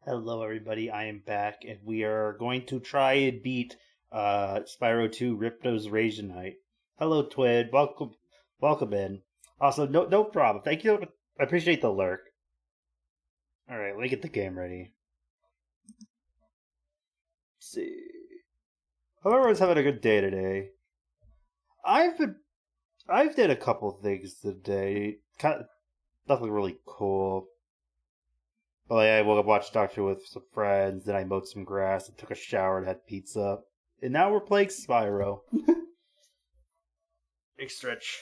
Hello, everybody. I am back, and we are going to try and beat Spyro 2 Ripto's Rage Night. Hello, Twid. Welcome in. Also, no problem. Thank you. I appreciate the lurk. All right, let me get the game ready. Let's see. Hope everyone's having a good day today. I've did a couple things today. Nothing really cool. But I woke up, watched Doctor with some friends, then I mowed some grass and took a shower and had pizza. And now we're playing Spyro. Big stretch.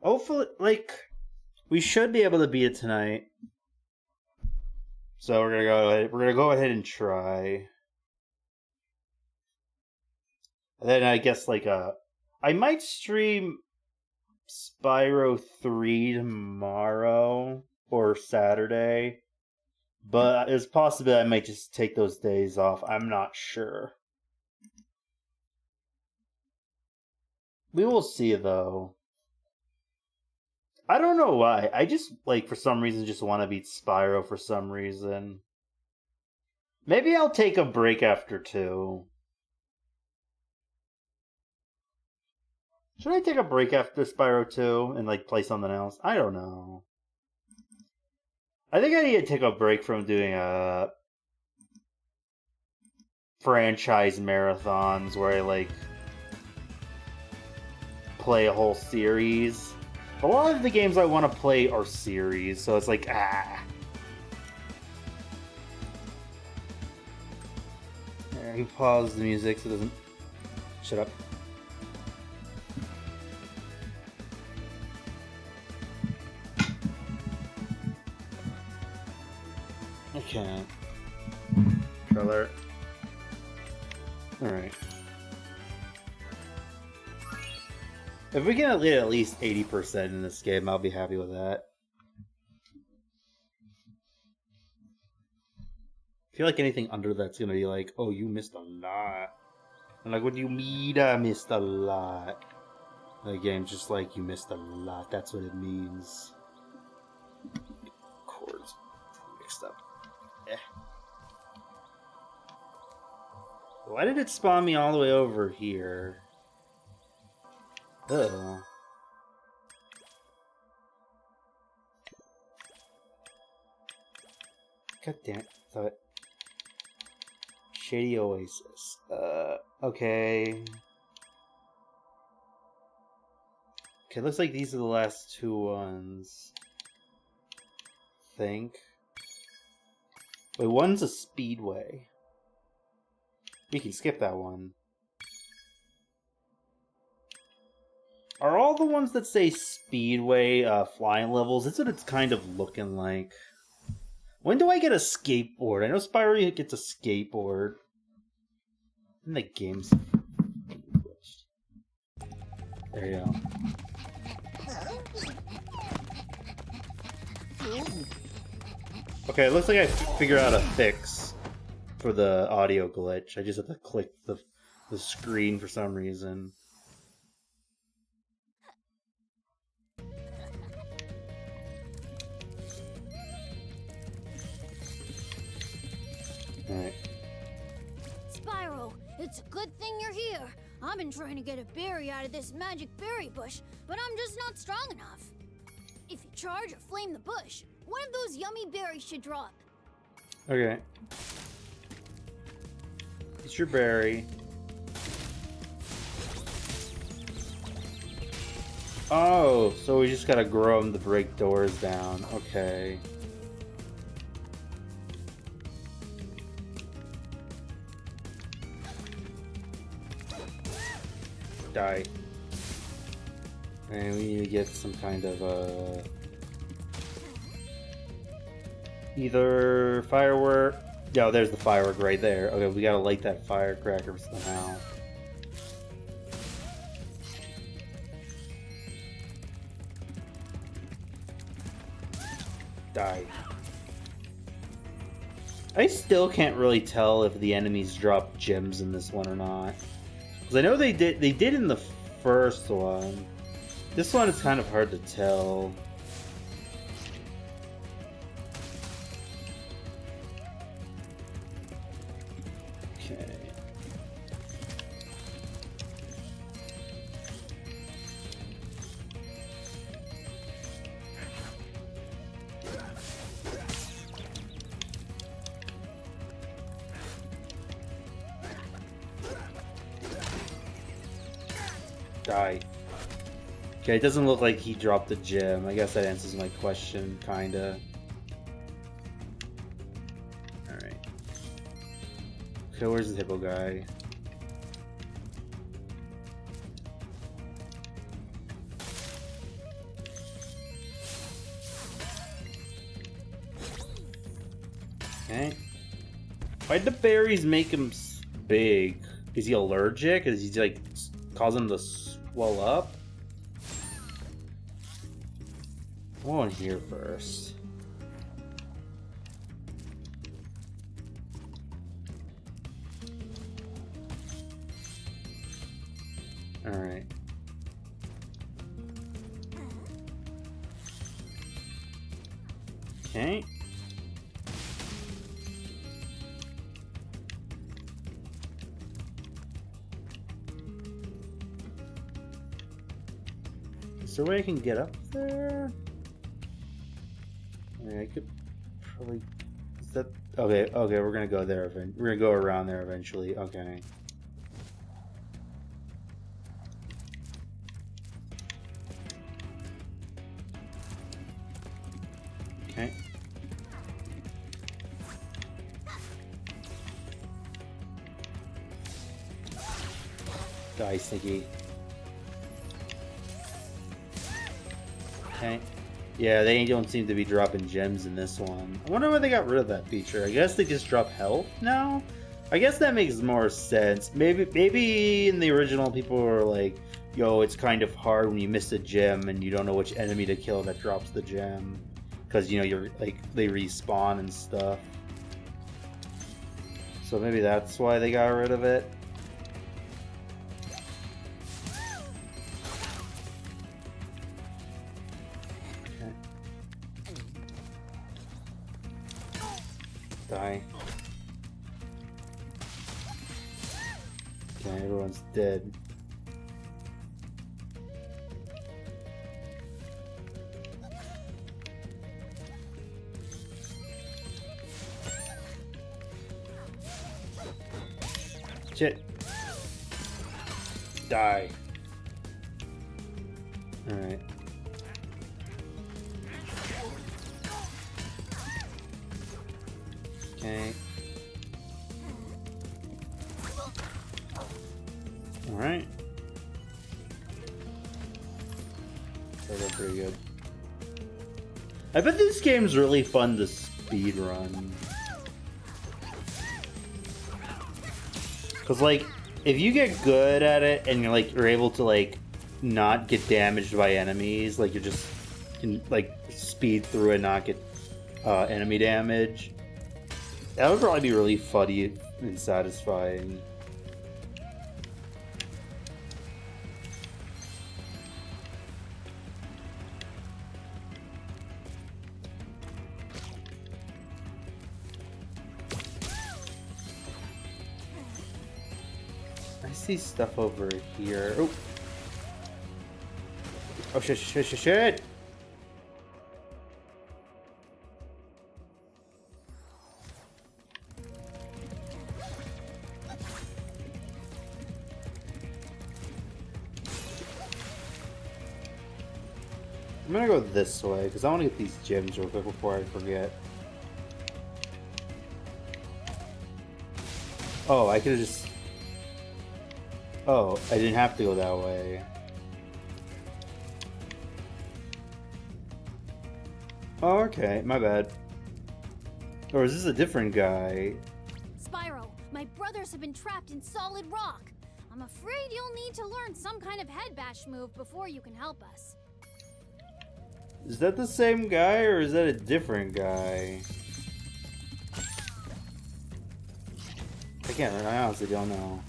Hopefully, we should be able to beat it tonight. So we're gonna go ahead and try. And then I guess I might stream Spyro 3 tomorrow or Saturday, but it's possible I might just take those days off. I'm not sure. We will see, though. I don't know why. I just, for some reason, just want to beat Spyro for some reason. Maybe I'll take a break after 2. Should I take a break after Spyro 2 and, play something else? I don't know. I think I need to take a break from doing franchise marathons where I play a whole series. A lot of the games I want to play are series, so it's I can pause the music so it doesn't. Shut up. I can't. Color. Alright. If we can get at least 80% in this game, I'll be happy with that. I feel like anything under that's gonna be like, oh, you missed a lot. And what do you mean I missed a lot? The game's just like, you missed a lot. That's what it means. Chords mixed up. Why did it spawn me all the way over here? Oh. God damn it. Thought. Shady Oasis. Okay. Okay, looks like these are the last 2 ones. Think. Wait, one's a speedway. We can skip that one. Are all the ones that say speedway flying levels? That's what it's kind of looking like. When do I get a skateboard? I know Spyro gets a skateboard. In the game's there you go. Okay, it looks like I figured out a fix for the audio glitch. I just have to click the screen for some reason. Alright. Spyro, it's a good thing you're here. I've been trying to get a berry out of this magic berry bush, but I'm just not strong enough. If you charge or flame the bush, one of those yummy berries should drop. Okay. It's your berry. Oh, so we just gotta grow them to break doors down. Okay. Die. And we need to get some kind of either firework. Yeah, there's the firework right there. Okay, we gotta light that firecracker somehow. Die. I still can't really tell if the enemies drop gems in this one or not. Because I know they did in the first one. This one is kind of hard to tell. Okay. Die. Okay, it doesn't look like he dropped the gem. I guess that answers my question, kinda. Alright. Okay, where's the hippo guy? Okay. Why'd the berries make him big? Is he allergic? Is he like causing him to swell up? I want here first. Alright. Okay. Is there a way I can get up there? I could probably. Is that okay? Okay, we're gonna go there. We're gonna go around there eventually. Okay. Okay. Die, Sneaky. Okay. Yeah, they don't seem to be dropping gems in this one. I wonder why they got rid of that feature. I guess they just drop health now? I guess that makes more sense. Maybe in the original people were like, yo, it's kind of hard when you miss a gem and you don't know which enemy to kill that drops the gem. Because, you know, you're like, they respawn and stuff. So maybe that's why they got rid of it. Die. Okay, everyone's dead. Shit. Die. Alright. Okay. Alright. That's pretty good. I bet this game's really fun to speedrun. Cause like, if you get good at it and you're able to like not get damaged by enemies, like you just can like speed through and not get enemy damage, that would probably be really funny and satisfying. I see stuff over here. Oh, oh shit, shit, shit, shit! I'm gonna go this way because I want to get these gems real quick before I forget. Oh, I could have just. Oh, I didn't have to go that way. Oh, okay, my bad. Or is this a different guy? Spyro, my brothers have been trapped in solid rock. I'm afraid you'll need to learn some kind of head bash move before you can help us. Is that the same guy or is that a different guy? I honestly don't know.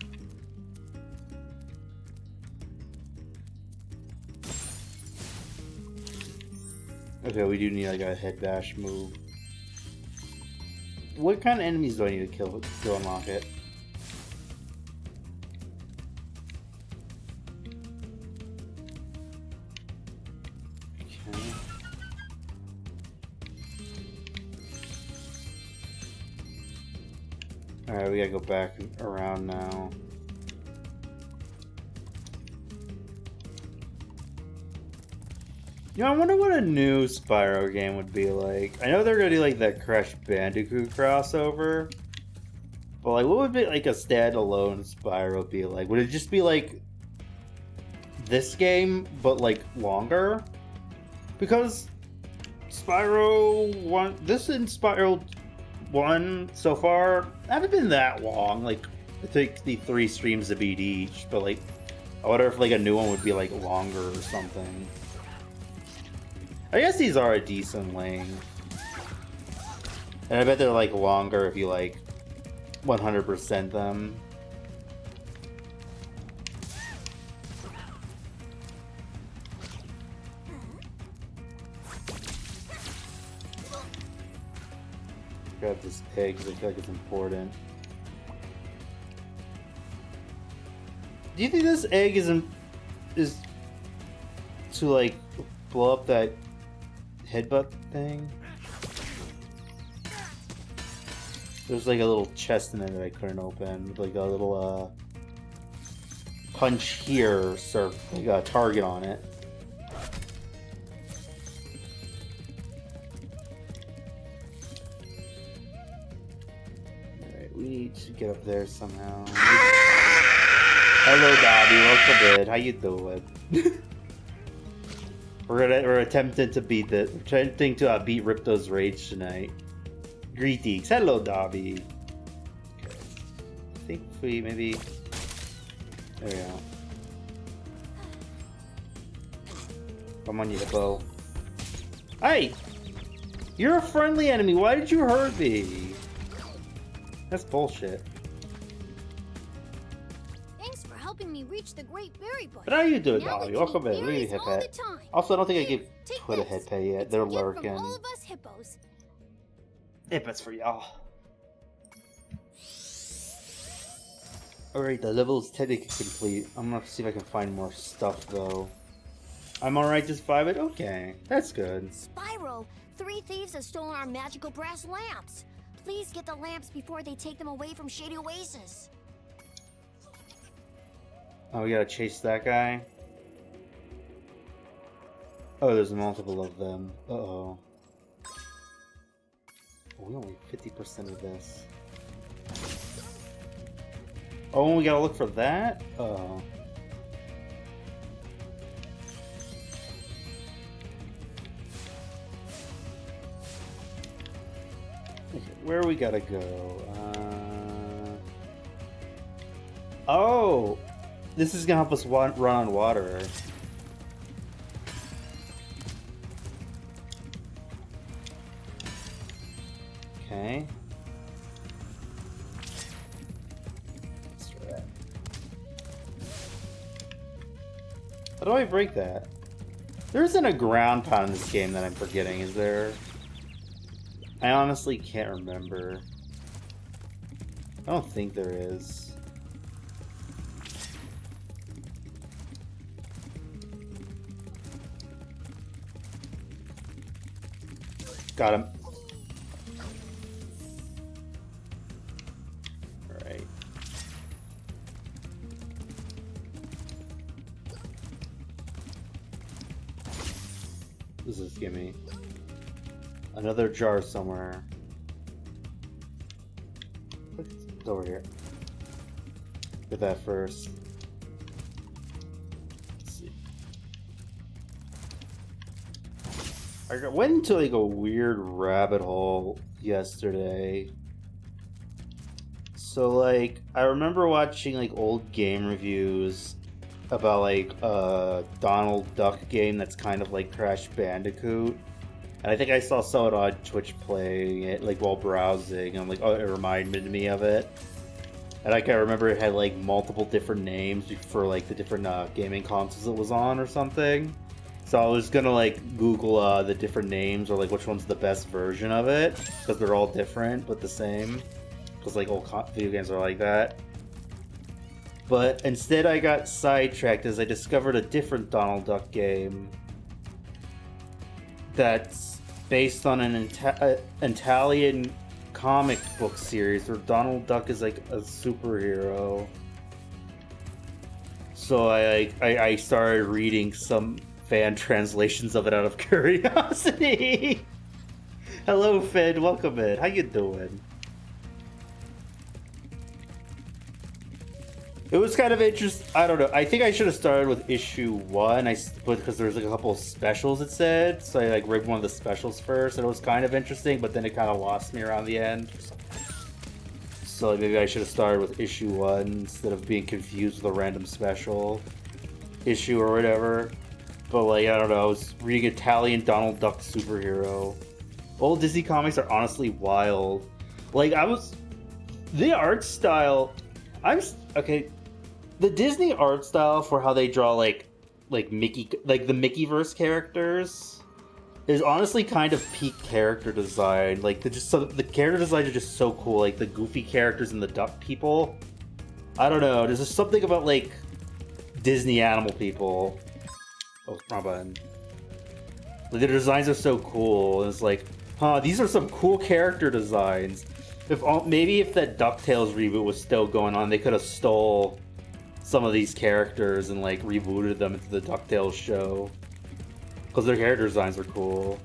Okay, we do need like a head bash move. What kind of enemies do I need to kill to unlock it? Alright, we gotta go back around now. You know, I wonder what a new Spyro game would be like. I know they're gonna do like that Crash Bandicoot crossover. But like, what would be like a standalone Spyro be like? Would it just be like this game, but like longer? Because Spyro 1, this and Spyro 1 so far haven't been that long. Like, I think the 3 streams a beat each, but like, I wonder if like a new one would be like longer or something. I guess these are a decent length. And I bet they're like longer if you like 100% them. Grab this egg because I feel like it's important. Do you think this egg is to like blow up that headbutt thing? There's like a little chest in there that I couldn't open, with like a little punch here, sir, like a target on it. Alright, we need to get up there somehow. Hello, Dobby. Welcome in. How you doing? We're attempting to beat Ripto's rage tonight. Greetings. Hello, Dobby. Okay. I think we maybe. There we go. Come on, you hippo. Hey! You're a friendly enemy. Why did you hurt me? That's bullshit. Thanks for helping me reach the Great Berry Bush. But how you doing, Now Dobby? we Welcome can in. eat Look at berries your all hip the time. Also, I don't think I Here, gave take Twit a this. hit pay yet. It's They're a gift from lurking. all of us hippos. It's for y'all. Alright, the level is technically complete. I'm gonna see if I can find more stuff though. I'm alright, just 5 it? Okay, that's good. Spyro, 3 thieves have stolen our magical brass lamps. Please get the lamps before they take them away from Shady Oasis. Oh, we gotta chase that guy? Oh, there's multiple of them. Uh-oh. Oh, we only 50% of this. Oh, we gotta look for that? Uh-oh. Okay, where we gotta go? Oh! This is gonna help us run on water. Okay. Let's try that. How do I break that? There isn't a ground pound in this game that I'm forgetting, is there? I honestly can't remember. I don't think there is. Got him. Alright. What does this give me? Another jar somewhere. It's over here. Get that first. Let's see. I went into like a weird rabbit hole yesterday. So like, I remember watching like old game reviews about like a Donald Duck game that's kind of like Crash Bandicoot. And I think I saw someone on Twitch playing it like while browsing. I'm like, oh, it reminded me of it. And like, I remember it had like multiple different names for like the different gaming consoles it was on or something. So I was gonna like Google the different names or like which one's the best version of it, because they're all different but the same. Because like old video games are like that. But instead I got sidetracked as I discovered a different Donald Duck game that's based on an Italian comic book series where Donald Duck is like a superhero. So I started reading some fan translations of it out of curiosity. Hello, Finn. Welcome in. How you doing? It was kind of interesting. I don't know. I think I should have started with issue 1. Because there's like a couple of specials it said, so I like read one of the specials first, and it was kind of interesting. But then it kind of lost me around the end. So like, maybe I should have started with issue 1 instead of being confused with a random special issue or whatever. But like, I don't know. I was reading Italian Donald Duck superhero. Old Disney comics are honestly wild. Like the art style. Okay. The Disney art style for how they draw like Mickey, like the Mickeyverse characters, is honestly kind of peak character design. Like the character designs are just so cool. Like the goofy characters and the duck people. I don't know. There's just something about like Disney animal people. Oh, wrong button. Like, their designs are so cool. And it's like, these are some cool character designs. Maybe if that DuckTales reboot was still going on, they could have stole some of these characters and like rebooted them into the DuckTales show, because their character designs are cool.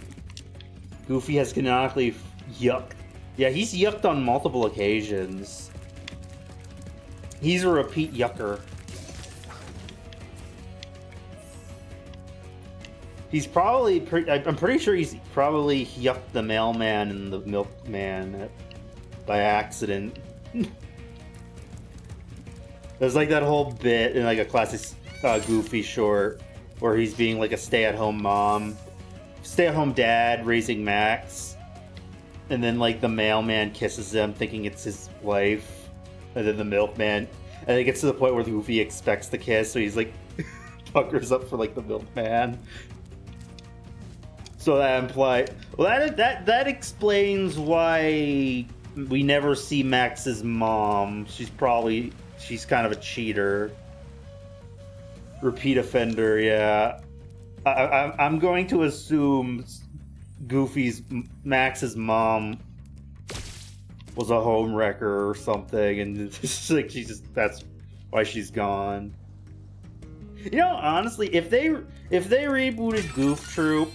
Goofy has canonically yucked. Yeah, he's yucked on multiple occasions. He's a repeat yucker. He's probably I'm pretty sure he's probably yucked the mailman and the milkman by accident. There's like that whole bit in like a classic Goofy short where he's being like a stay-at-home dad raising Max, and then like the mailman kisses him thinking it's his wife, and then the milkman, and it gets to the point where Goofy expects the kiss, so he's like puckers up for like the milkman. So that that explains why we never see Max's mom. She's kind of a cheater. Repeat offender, yeah. I'm going to assume Max's mom was a home wrecker or something, and it's like that's why she's gone. You know, honestly, if they rebooted Goof Troop,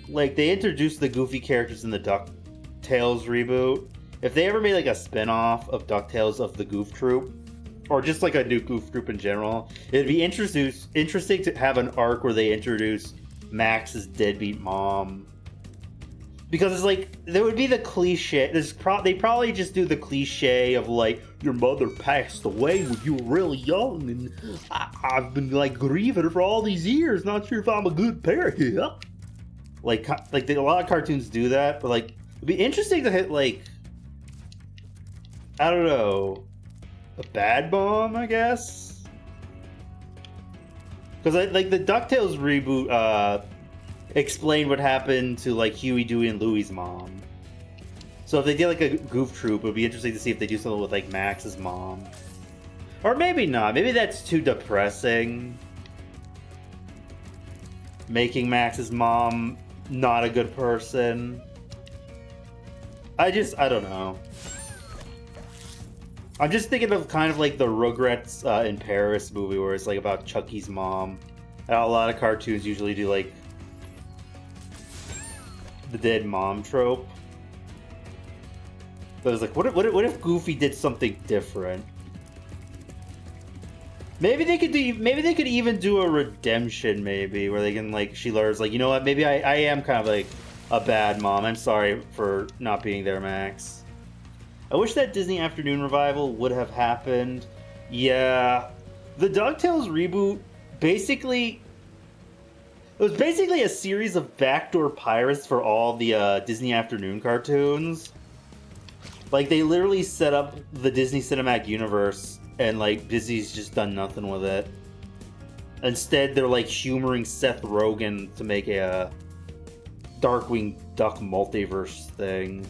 like they introduced the Goofy characters in the DuckTales reboot, if they ever made like a spin-off of DuckTales of the Goof Troop, or just like a new Goof Troop in general, it'd be interesting to have an arc where they introduce Max's deadbeat mom. Because it's like, there would be the cliche, they probably just do the cliche of like, your mother passed away when you were really young, and I've been like grieving for all these years, not sure if I'm a good parent. Yeah. Like a lot of cartoons do that, but like, it'd be interesting to hit like, I don't know, a bad mom, I guess? Because like the DuckTales reboot explained what happened to like Huey, Dewey, and Louie's mom. So if they did like a Goof Troop, it would be interesting to see if they do something with like Max's mom. Or maybe not. Maybe that's too depressing. Making Max's mom not a good person. I don't know. I'm just thinking of kind of like the Rugrats in Paris movie where it's like about Chucky's mom. And a lot of cartoons usually do like the dead mom trope. But I was like, what if Goofy did something different? Maybe they could even do a redemption, maybe, where they can like, she learns like, you know what, maybe I am kind of like a bad mom. I'm sorry for not being there, Max. I wish that Disney Afternoon revival would have happened. Yeah. The DuckTales reboot it was basically a series of backdoor pirates for all the Disney Afternoon cartoons. Like, they literally set up the Disney Cinematic Universe, and like, Disney's just done nothing with it. Instead, they're like humoring Seth Rogen to make a Darkwing Duck multiverse thing.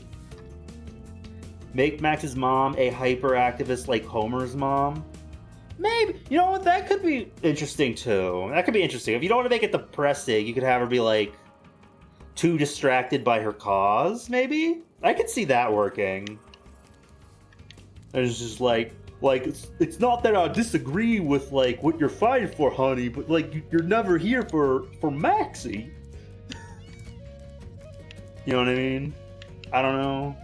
Make Max's mom a hyper-activist like Homer's mom? Maybe. You know what? That could be interesting, too. That could be interesting. If you don't want to make it depressing, you could have her be, like, too distracted by her cause, maybe? I could see that working. It's just like it's not that I disagree with like what you're fighting for, honey, but like you're never here for Maxie. You know what I mean? I don't know.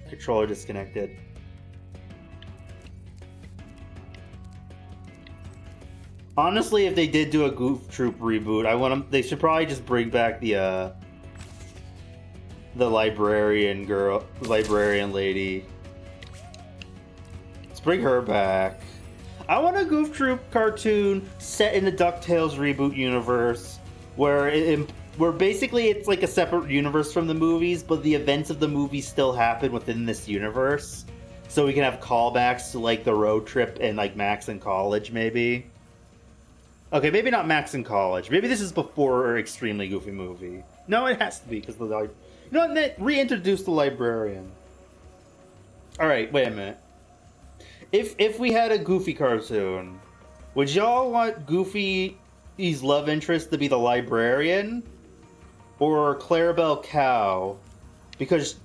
Controller disconnected. Honestly, if they did do a Goof Troop reboot, I want them. They should probably just bring back the librarian lady. Let's bring her back. I want a Goof Troop cartoon set in the DuckTales reboot universe, where basically it's like a separate universe from the movies, but the events of the movies still happen within this universe. So we can have callbacks to like the road trip and like Max in college, maybe. Okay, maybe not Max in college. Maybe this is before Extremely Goofy Movie. No, it has to be because you know what? Reintroduce the librarian. All right, wait a minute. If we had a Goofy cartoon, would y'all want Goofy's love interest to be the librarian or Clarabelle Cow? Because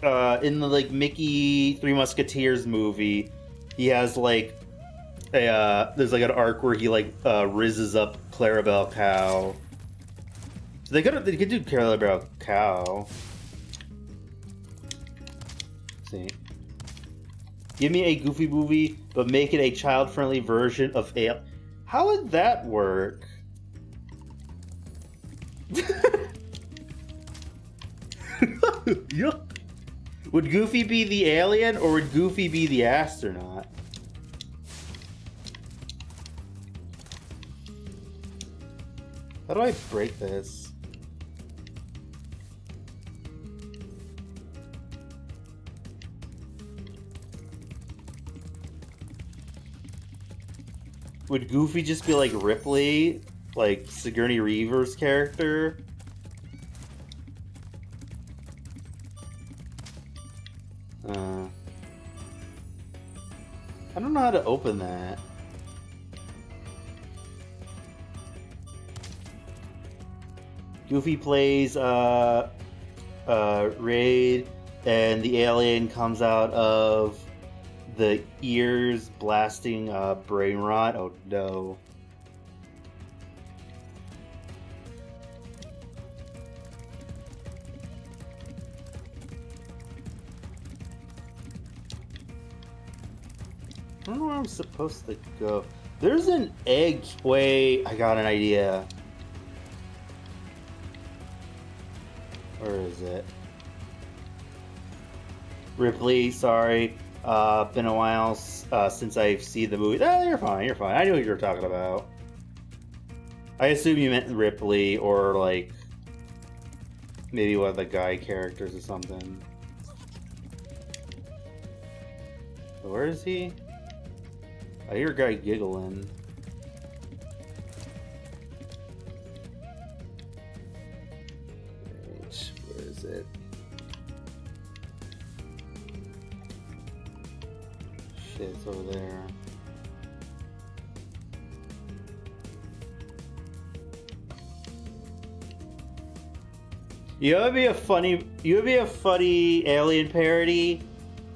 in the like Mickey Three Musketeers movie, he has like there's like an arc where he like rizzes up Clarabelle Cow. So they could do Clarabelle Cow. Let's see. Give me a Goofy movie, but make it a child-friendly version of A. How would that work? Yeah. Would Goofy be the alien or would Goofy be the astronaut? How do I break this? Would Goofy just be like Ripley? Like Sigourney Weaver's character? I don't know how to open that. Goofy plays Raid, and the alien comes out of the ears blasting brain rot. Oh no. I don't know where I'm supposed to go. There's an egg. Wait, I got an idea. Where is it? Ripley, sorry. Been a while since I've seen the movie. Oh, you're fine, you're fine. I knew what you were talking about. I assume you meant Ripley or, like, maybe one of the guy characters or something. Where is he? I hear a guy giggling. Wait, where is it? Shit, it's over there. You know, it'd be a funny alien parody.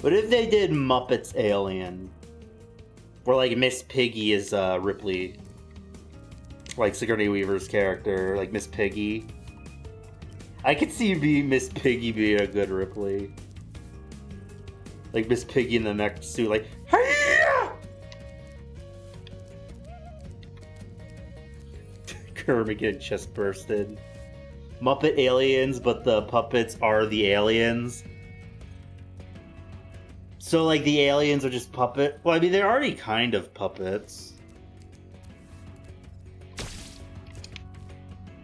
What if they did Muppets Alien? Where like Miss Piggy is Ripley. Like Sigourney Weaver's character, like Miss Piggy. I could see Miss Piggy being a good Ripley. Like Miss Piggy in the mech suit, like, hey! Kermit getting chest bursted. Muppet aliens, but the puppets are the aliens. So, like, the aliens are just puppet. Well, I mean, they're already kind of puppets. I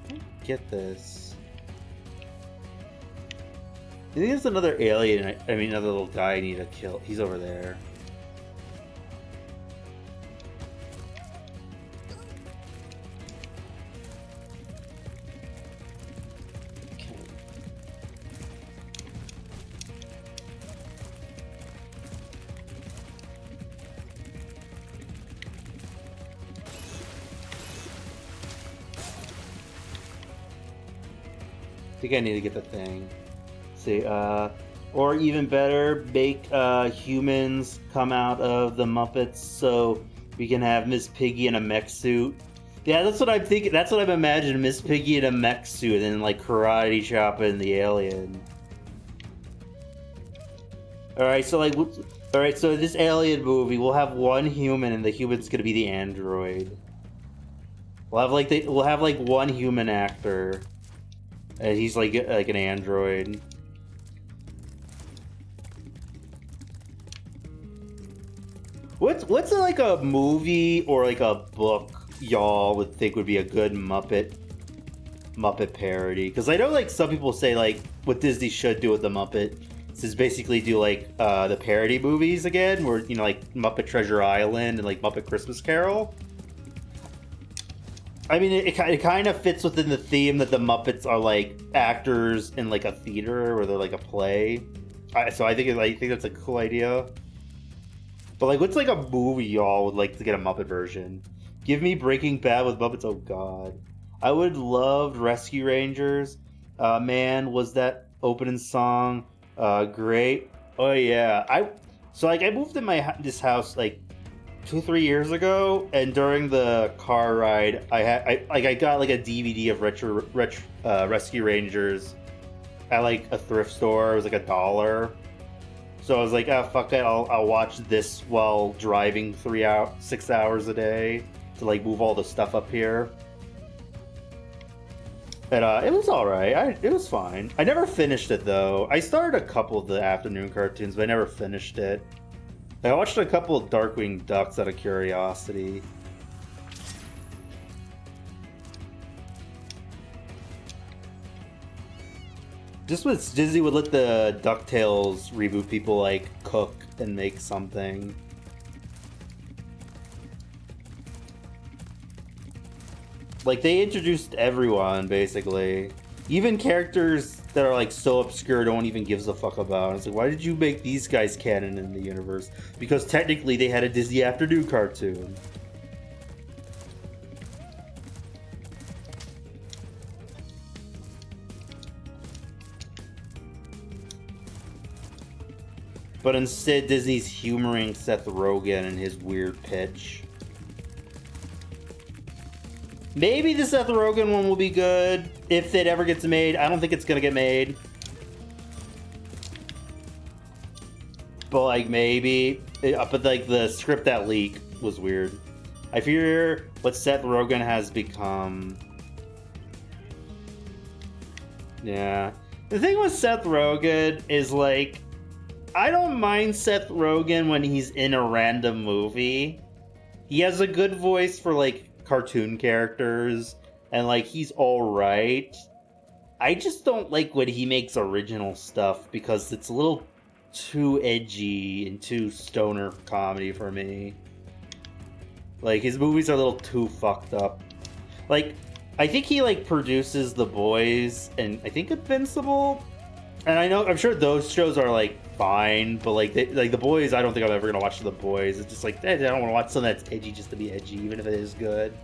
don't get this. I think there's another alien. I mean, another little guy I need to kill. He's over there. I think I need to get the thing. see, or even better, make humans come out of the Muppets so we can have Miss Piggy in a mech suit. Yeah, that's what I'm thinking. That's what I'm imagining. Miss Piggy in a mech suit and then like karate chopping the alien. Alright, so like, alright, so this alien movie, we'll have one human and the human's gonna be the android. We'll have like one human actor. And he's like an android. What's like a movie or like a book y'all would think would be a good Muppet parody? Because I know like some people say like what Disney should do with the Muppet is basically do like the parody movies again, where you know like Muppet Treasure Island and like Muppet Christmas Carol. I mean, it kind of fits within the theme that the Muppets are like actors in like a theater or they're like a play. So I think that's a cool idea. But like, what's like a movie y'all would like to get a Muppet version? Give me Breaking Bad with Muppets. Oh God, I would love Rescue Rangers. Man, was that opening song great? Oh yeah, I moved in this house like 2-3 years ago, and during the car ride, I got like a DVD of Rescue Rangers at like a thrift store. It was like $1. So I was like, ah, fuck it, I'll watch this while driving 6 hours a day to like move all the stuff up here. And it was alright. It was fine. I never finished it though. I started a couple of the afternoon cartoons, but I never finished it. I watched a couple of Darkwing Ducks out of curiosity. Just wish Disney would let the DuckTales reboot people like cook and make something. Like they introduced everyone basically. Even characters that are like so obscure no one even gives a fuck about. It's like, why did you make these guys canon in the universe? Because technically they had a Disney afternoon cartoon. But instead Disney's humoring Seth Rogen and his weird pitch. Maybe the Seth Rogen one will be good if it ever gets made. I don't think it's gonna get made. But like maybe. But like the script that leaked was weird. I fear what Seth Rogen has become. Yeah. The thing with Seth Rogen is like, I don't mind Seth Rogen when he's in a random movie. He has a good voice for like cartoon characters and like he's all right. I just don't like when he makes original stuff because it's a little too edgy and too stoner comedy for me. Like his movies are a little too fucked up. Like I think he like produces The Boys and I think Invincible. And I'm sure those shows are like fine, but like The Boys, I don't think I'm ever gonna watch The Boys. It's just like I don't want to watch something that's edgy just to be edgy, even if it is good.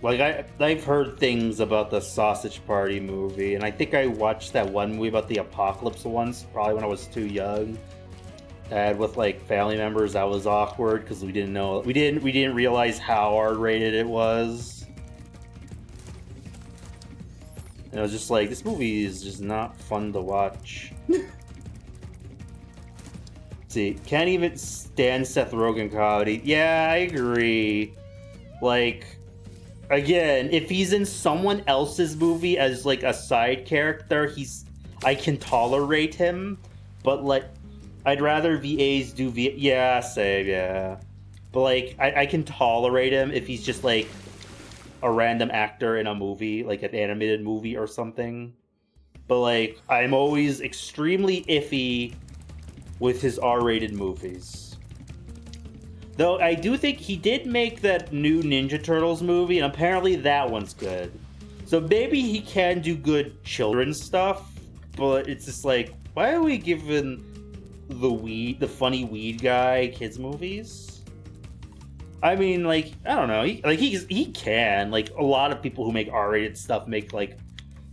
Like I've heard things about the Sausage Party movie, and I think I watched that one movie about the apocalypse once, probably when I was too young. And with like family members, that was awkward because we didn't realize how R-rated it was. And I was just like, this movie is just not fun to watch. See, can't even stand Seth Rogen comedy. Yeah, I agree. Like, again, if he's in someone else's movie as like a side character, I can tolerate him, but like, I'd rather VAs do yeah, same, yeah. But like, I can tolerate him if he's just like a random actor in a movie, like an animated movie or something. But like, I'm always extremely iffy with his R-rated movies. Though I do think he did make that new Ninja Turtles movie, and apparently that one's good. So maybe he can do good children's stuff, but it's just like, why are we giving the funny weed guy kids movies? I mean, like, I don't know. He can. Like, a lot of people who make R-rated stuff make, like,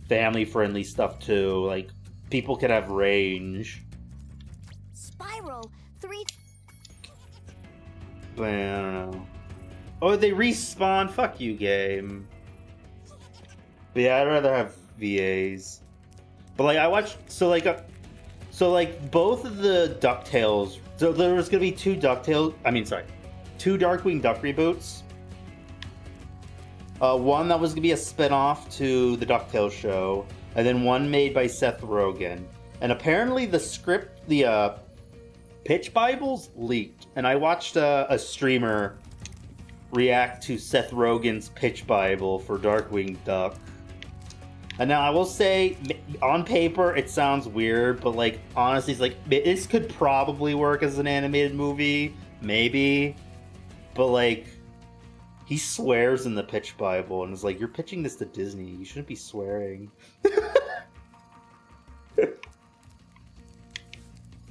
family-friendly stuff, too. Like, people can have range. Spyro, 3... But I don't know. Oh, they respawn? Fuck you, game. But yeah, I'd rather have VAs. But, like, I watched... So, like, both of the DuckTales... So, there was gonna be two DuckTales... two Darkwing Duck reboots. One that was gonna be a spin-off to the DuckTales show, and then one made by Seth Rogen. And apparently the script, the pitch Bibles leaked, and I watched a streamer react to Seth Rogen's pitch Bible for Darkwing Duck. And now I will say, on paper it sounds weird, but like honestly, it's like this could probably work as an animated movie, maybe. But, like, he swears in the pitch Bible, and is like, you're pitching this to Disney. You shouldn't be swearing.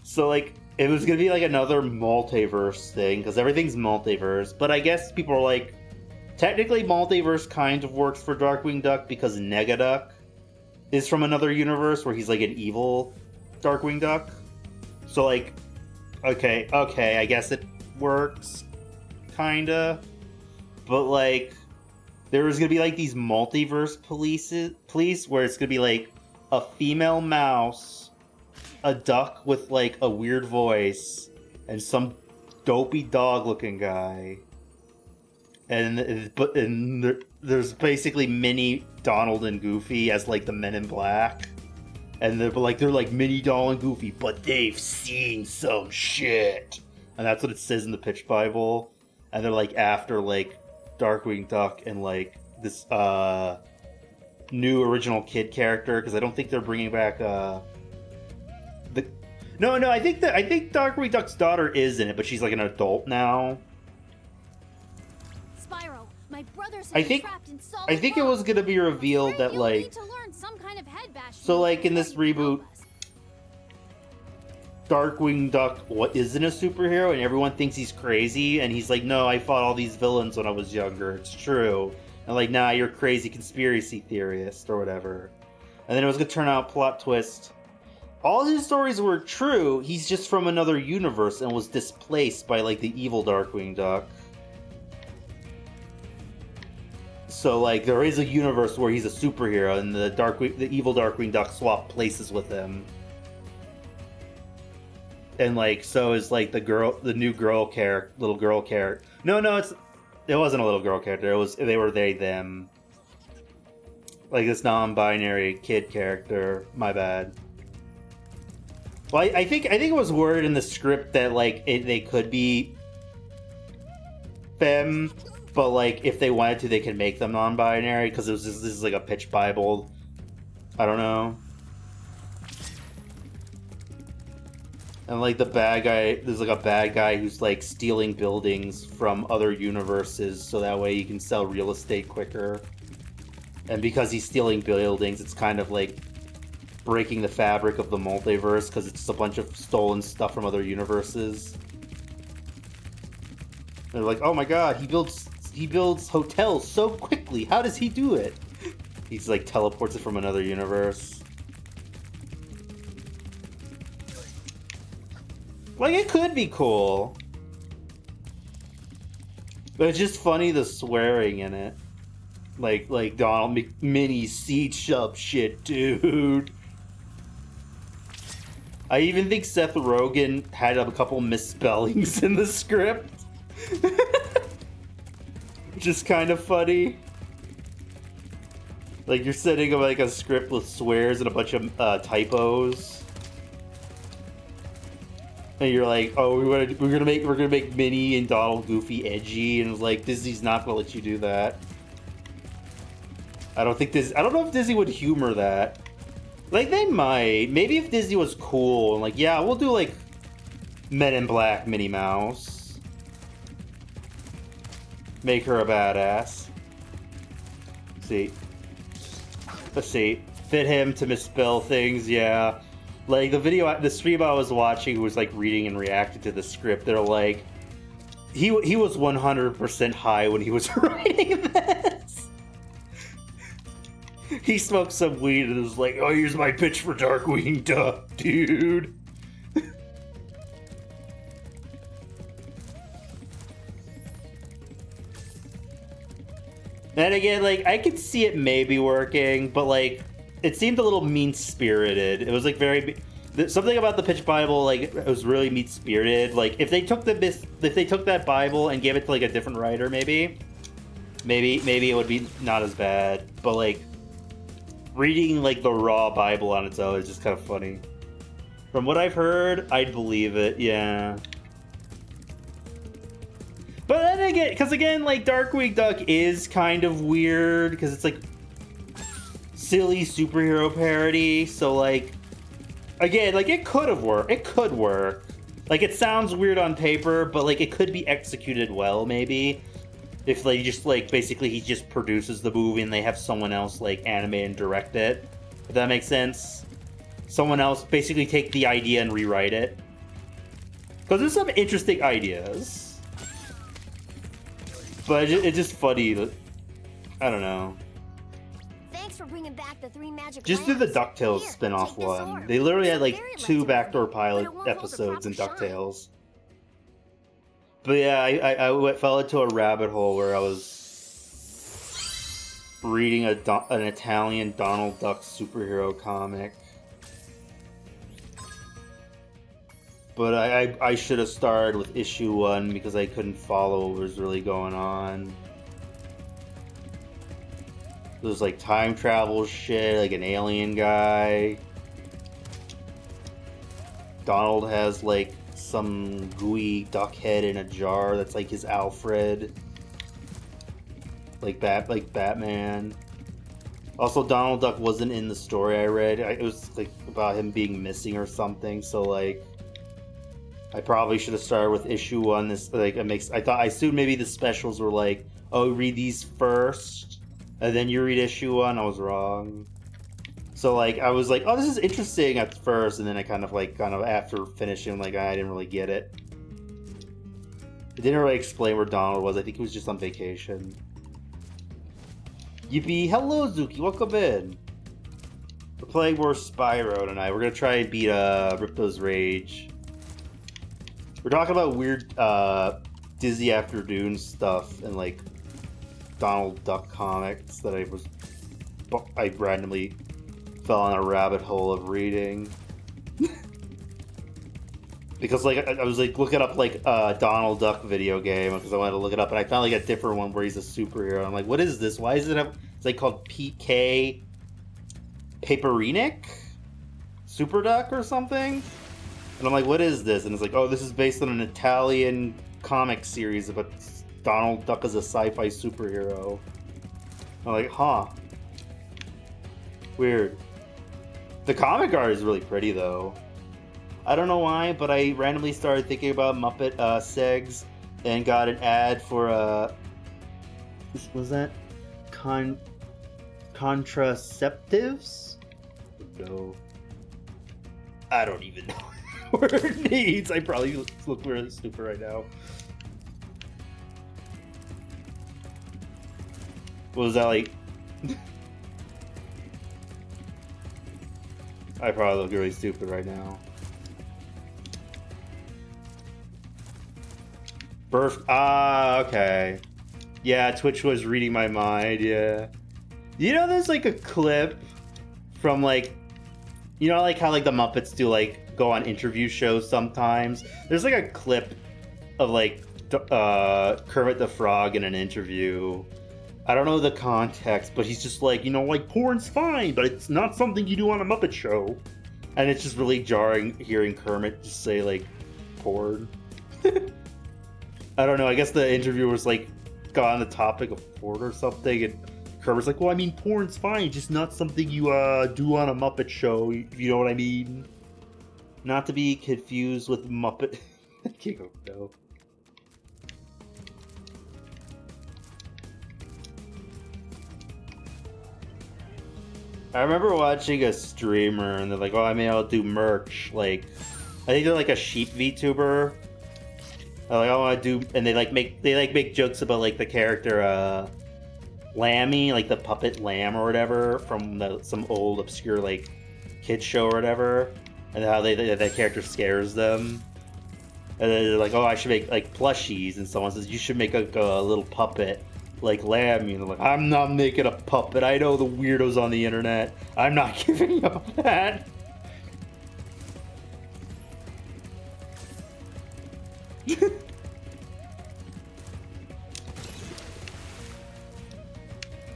So, like, it was going to be, like, another multiverse thing, because everything's multiverse. But I guess people are like, technically multiverse kind of works for Darkwing Duck, because Negaduck is from another universe where he's, like, an evil Darkwing Duck. So, like, okay, I guess it works. Kinda, but like there was gonna be like these multiverse police where it's gonna be like a female mouse, a duck with like a weird voice, and some dopey dog looking guy, and there's basically mini Donald and Goofy as like the Men in Black, and they're like mini Donald and Goofy, but they've seen some shit, and that's what it says in the pitch Bible. And they're like after like Darkwing Duck and like this new original kid character, because I don't think they're bringing back I think Darkwing Duck's daughter is in it, but she's like an adult now. Spyro, my brother's I think it was gonna be revealed that like so like in this reboot, Darkwing Duck isn't a superhero, and everyone thinks he's crazy, and he's like, no, I fought all these villains when I was younger, it's true. And like, nah, you're a crazy conspiracy theorist, or whatever. And then it was gonna turn out, plot twist, all his stories were true, he's just from another universe and was displaced by like the evil Darkwing Duck. So like, there is a universe where he's a superhero, and the evil Darkwing Duck swapped places with him. And like, so is like the new little girl character. No, it wasn't a little girl character. They were they, them. Like this non-binary kid character. My bad. Well, I think it was worded in the script that like they could be femme, but like if they wanted to, they could make them non-binary, because this is like a pitch Bible. I don't know. And like the bad guy, there's like a bad guy who's like stealing buildings from other universes so that way he can sell real estate quicker. And because he's stealing buildings, it's kind of like breaking the fabric of the multiverse, because it's just a bunch of stolen stuff from other universes. They're like, oh my god, he builds hotels so quickly. How does he do it? He's like teleports it from another universe. Like, it could be cool. But it's just funny, the swearing in it. Like Donald Mini seed up shit, dude. I even think Seth Rogen had a couple misspellings in the script. Which is kind of funny. Like, you're setting up like a script with swears and a bunch of typos. And you're like, oh, we're gonna make Minnie and Donald Goofy edgy, and it's like, Disney's not gonna let you do that. I don't know if Disney would humor that. Like, they might. Maybe if Disney was cool and like, yeah, we'll do like Men in Black Minnie Mouse. Make her a badass. Let's see. Fit him to misspell things, yeah. Like, the stream I was watching, who was like reading and reacting to the script, they're like, he was 100% high when he was writing this. He smoked some weed and was like, "Oh, here's my pitch for Darkwing Duck, dude." And again, like, I could see it maybe working, but like, it seemed a little mean-spirited. It was like very something about the pitch Bible, like, it was really mean-spirited. Like, if they took that Bible and gave it to like a different writer, maybe it would be not as bad. But like, reading like the raw Bible on its own is just kind of funny. From what I've heard, I'd believe it. Yeah. But then again, because again, like, Darkwing Duck is kind of weird because it's like silly superhero parody. So like, again, like, it could have worked. It could work. Like, it sounds weird on paper, but like, it could be executed well, maybe. If they just like, basically he just produces the movie and they have someone else like animate and direct it. If that makes sense. Someone else basically take the idea and rewrite it. Because there's some interesting ideas. But it's just funny that, I don't know. Thanks for bringing back the 3 magic Just do the lamps. DuckTales Here, spin-off take this one. orb. They literally had like Very 2 legendary, backdoor but pilot it won't hold the episodes in proper shine. DuckTales. But yeah, I fell into a rabbit hole where I was reading an Italian Donald Duck superhero comic. But I should have started with issue 1 because I couldn't follow what was really going on. There's like time travel shit, like an alien guy. Donald has like some gooey duck head in a jar that's like his Alfred. Like Batman. Also, Donald Duck wasn't in the story I read. It was like about him being missing or something. So like, I probably should have started with issue 1. This like, it makes. I assumed maybe the specials were like, oh, read these first, and then you read issue 1. I was wrong. So like, I was like, oh, this is interesting at first, and then I kind of after finishing, like, I didn't really get it. It didn't really explain where Donald was. I think he was just on vacation. Yippee! Hello, Zuki. Welcome in. We're playing more Spyro tonight. We're gonna try and beat Ripto's Rage. We're talking about weird Dizzy Afternoon stuff and like Donald Duck comics that I randomly fell on a rabbit hole of reading. Because like I was like looking up like Donald Duck video game because I wanted to look it up, and I found like a different one where he's a superhero. I'm like, what is this? Why is it it's like called PK Paperinic Super Duck or something? And I'm like, what is this? And it's like, oh, this is based on an Italian comic series about Donald Duck as a sci-fi superhero. I'm like, huh. Weird. The comic art is really pretty, though. I don't know why, but I randomly started thinking about Muppet segs and got an ad for, was that contraceptives? No. I don't even know what it needs. I probably look really stupid right now. What was that like? I probably look really stupid right now. Okay. Yeah, Twitch was reading my mind, yeah. You know, there's like a clip from like, you know, like how like the Muppets do like go on interview shows sometimes. There's like a clip of like Kermit the Frog in an interview. I don't know the context, but he's just like, you know, like, porn's fine, but it's not something you do on a Muppet show. And it's just really jarring hearing Kermit just say, like, porn. I don't know, I guess the interviewer's, like, got on the topic of porn or something, and Kermit's like, well, I mean, porn's fine, just not something you, do on a Muppet show, you know what I mean? Not to be confused with Muppet... I can't go, no. I remember watching a streamer and they're like, oh, I mean, I'll do merch. Like, I think they're like a sheep VTuber. Like, I want to do, and they make jokes about like the character Lammy, like the puppet lamb or whatever from some old obscure like kids show or whatever, and how that character scares them. And then they're like, oh, I should make like plushies, and someone says you should make a little puppet like Lammy, and they're like, I'm not making a puppet. I know the weirdos on the internet. I'm not giving up that.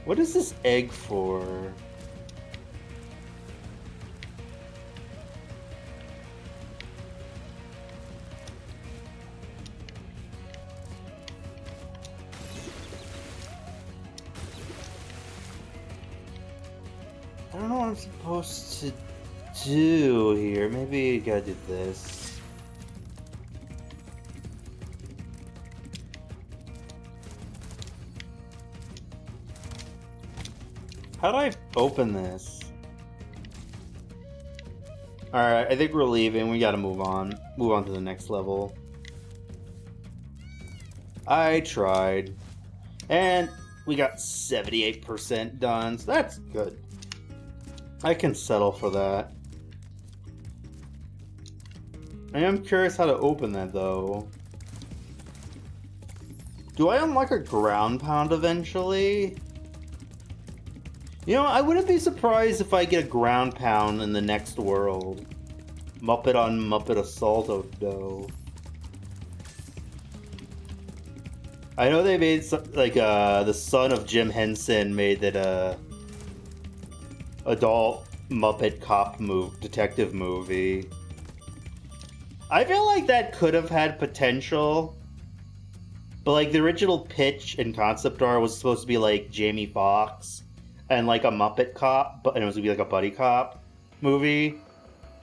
What is this egg for? I don't know what I'm supposed to do here. Maybe I gotta do this. How do I open this? Alright, I think we're leaving. We gotta move on. Move on to the next level. I tried. And we got 78% done, so that's good. I can settle for that. I am curious how to open that, though. Do I unlock a ground pound eventually? You know, I wouldn't be surprised if I get a ground pound in the next world. Muppet on Muppet Assault, though. I know they made like the son of Jim Henson made that adult Muppet cop detective movie. I feel like that could have had potential, but like the original pitch and concept art was supposed to be like Jamie Foxx and like a Muppet cop, and it was gonna be like a buddy cop movie.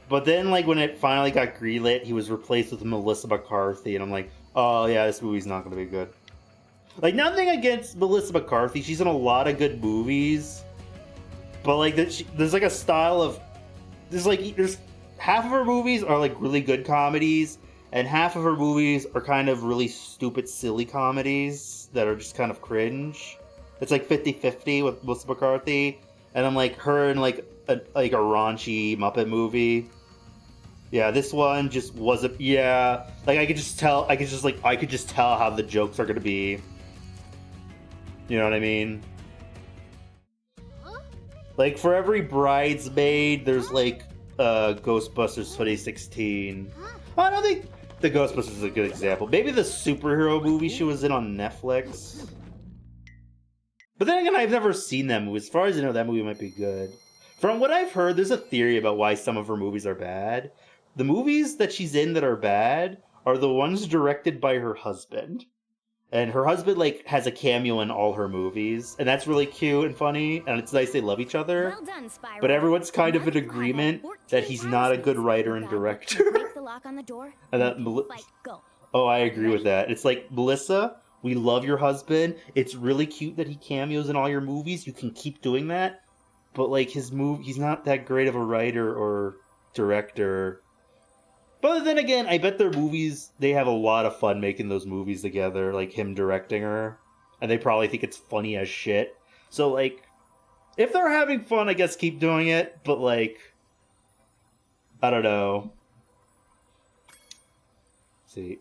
But then like when it finally got greenlit, he was replaced with Melissa McCarthy, and I'm like, oh yeah, this movie's not gonna be good. Like, nothing against Melissa McCarthy, she's in a lot of good movies, but like there's like a style of there's half of her movies are like really good comedies, and half of her movies are kind of really stupid, silly comedies that are just kind of cringe. It's like 50-50 with Melissa McCarthy, and I'm like her in like a raunchy Muppet movie. Yeah, this one just wasn't. Yeah, like I could just tell how the jokes are gonna be. You know what I mean? Huh? Like for every bridesmaid, there's like Ghostbusters 2016. I don't think the Ghostbusters is a good example. Maybe the superhero movie she was in on Netflix. But then again, I've never seen that movie. As far as I know, that movie might be good. From what I've heard, there's a theory about why some of her movies are bad. The movies that she's in that are bad are the ones directed by her husband. And her husband, like, has a cameo in all her movies. And that's really cute and funny. And it's nice they love each other. Well done, Spyro. But everyone's kind of in agreement that he's not a good writer and director. Break the lock on the door. And that Go. Oh, I agree with that. It's like, Melissa, we love your husband. It's really cute that he cameos in all your movies. You can keep doing that. But, like, he's not that great of a writer or director. But then again, I bet their movies, they have a lot of fun making those movies together, like him directing her. And they probably think it's funny as shit. So, like, if they're having fun, I guess keep doing it. But, like, I don't know. Let's see.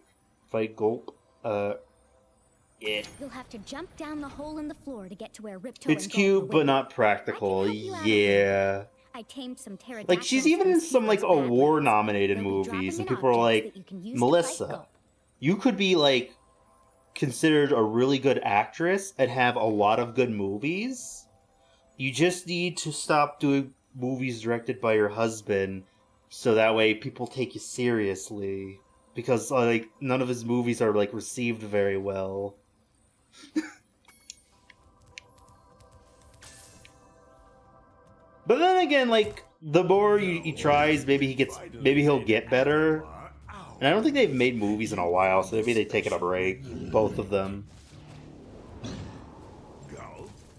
If I gulp, yeah. You'll have to jump down the hole in the floor to get to where Ripto It's and cute, Gold but wait. not practical. I can help you out of Yeah. I tamed some pterodactyls. Like, she's even in some, like, from Steven's award-nominated backlands. They'll be movies, and dropping people are objects like, that you can use to Melissa, fight Gulp. you could be, like, considered a really good actress and have a lot of good movies. You just need to stop doing movies directed by your husband, so that way people take you seriously. Because, like, none of his movies are, like, received very well. But then again, like, the more he tries, maybe he'll get better. And I don't think they've made movies in a while, so maybe they've taken a break, both of them.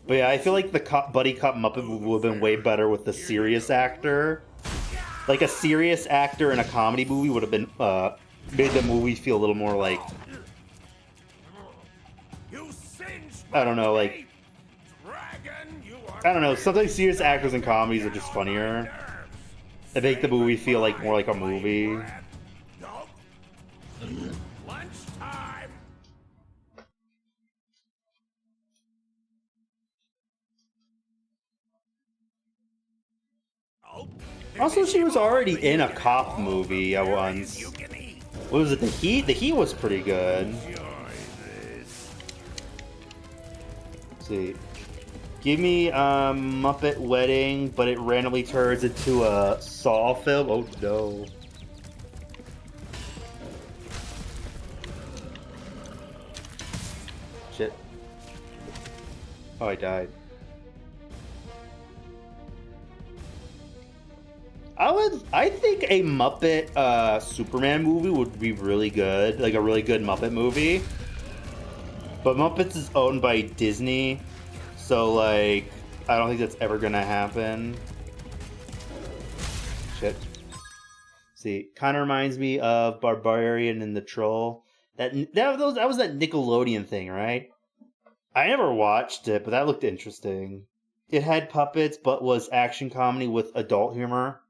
But yeah, I feel like the buddy cop Muppet movie would have been way better with the serious actor. Like, a serious actor in a comedy movie would have been, made the movie feel a little more, like, I don't know, like, I don't know, sometimes serious actors in comedies are just funnier. They make the movie feel like more like a movie. Lunchtime. Also, she was already in a cop movie once. What was it, The Heat? The Heat was pretty good. Let's see. Give me Muppet Wedding, but it randomly turns into a Saw film. Oh no. Shit. Oh, I died. I think a Muppet Superman movie would be really good, like a really good Muppet movie. But Muppets is owned by Disney, so like I don't think that's ever gonna happen. Shit. See, kind of reminds me of Barbarian and the Troll. That was that Nickelodeon thing, right? I never watched it, but that looked interesting. It had puppets, but was action comedy with adult humor.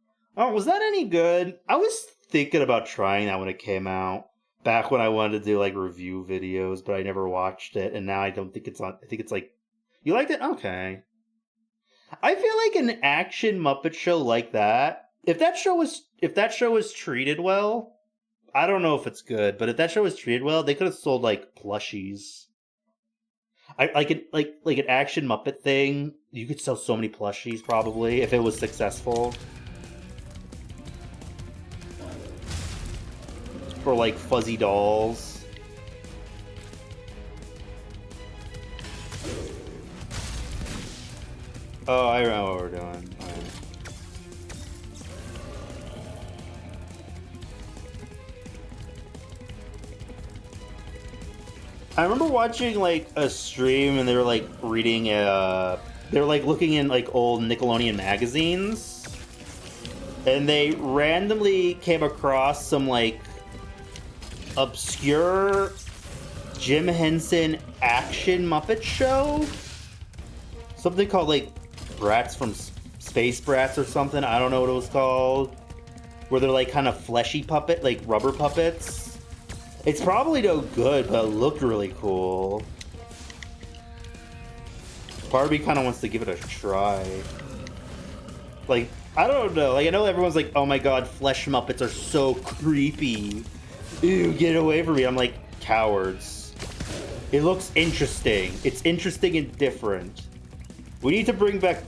Oh, was that any good? I was thinking about trying that when it came out. Back when I wanted to do like review videos, but I never watched it, and now I don't think it's on. I think it's like, you liked it? Okay. I feel like an action Muppet show like that, if that show was treated well, I don't know if it's good, but if that show was treated well, they could have sold like plushies. Like an action Muppet thing, you could sell so many plushies probably if it was successful. For like fuzzy dolls. Oh, I remember what we're doing. All right. I remember watching like a stream and they were like reading they were like looking in like old Nickelodeon magazines, and they randomly came across some like obscure Jim Henson action Muppet show, something called like Brats from Space Brats or something. I don't know what it was called, where they're like kind of fleshy puppet, like rubber puppets. It's probably no good, but it looked really cool. Part of me kind of wants to give it a try. Like, I don't know. Like, I know everyone's like, oh my god, flesh Muppets are so creepy. Ew, get away from me. I'm like, cowards. It looks interesting. It's interesting and different. We need to bring back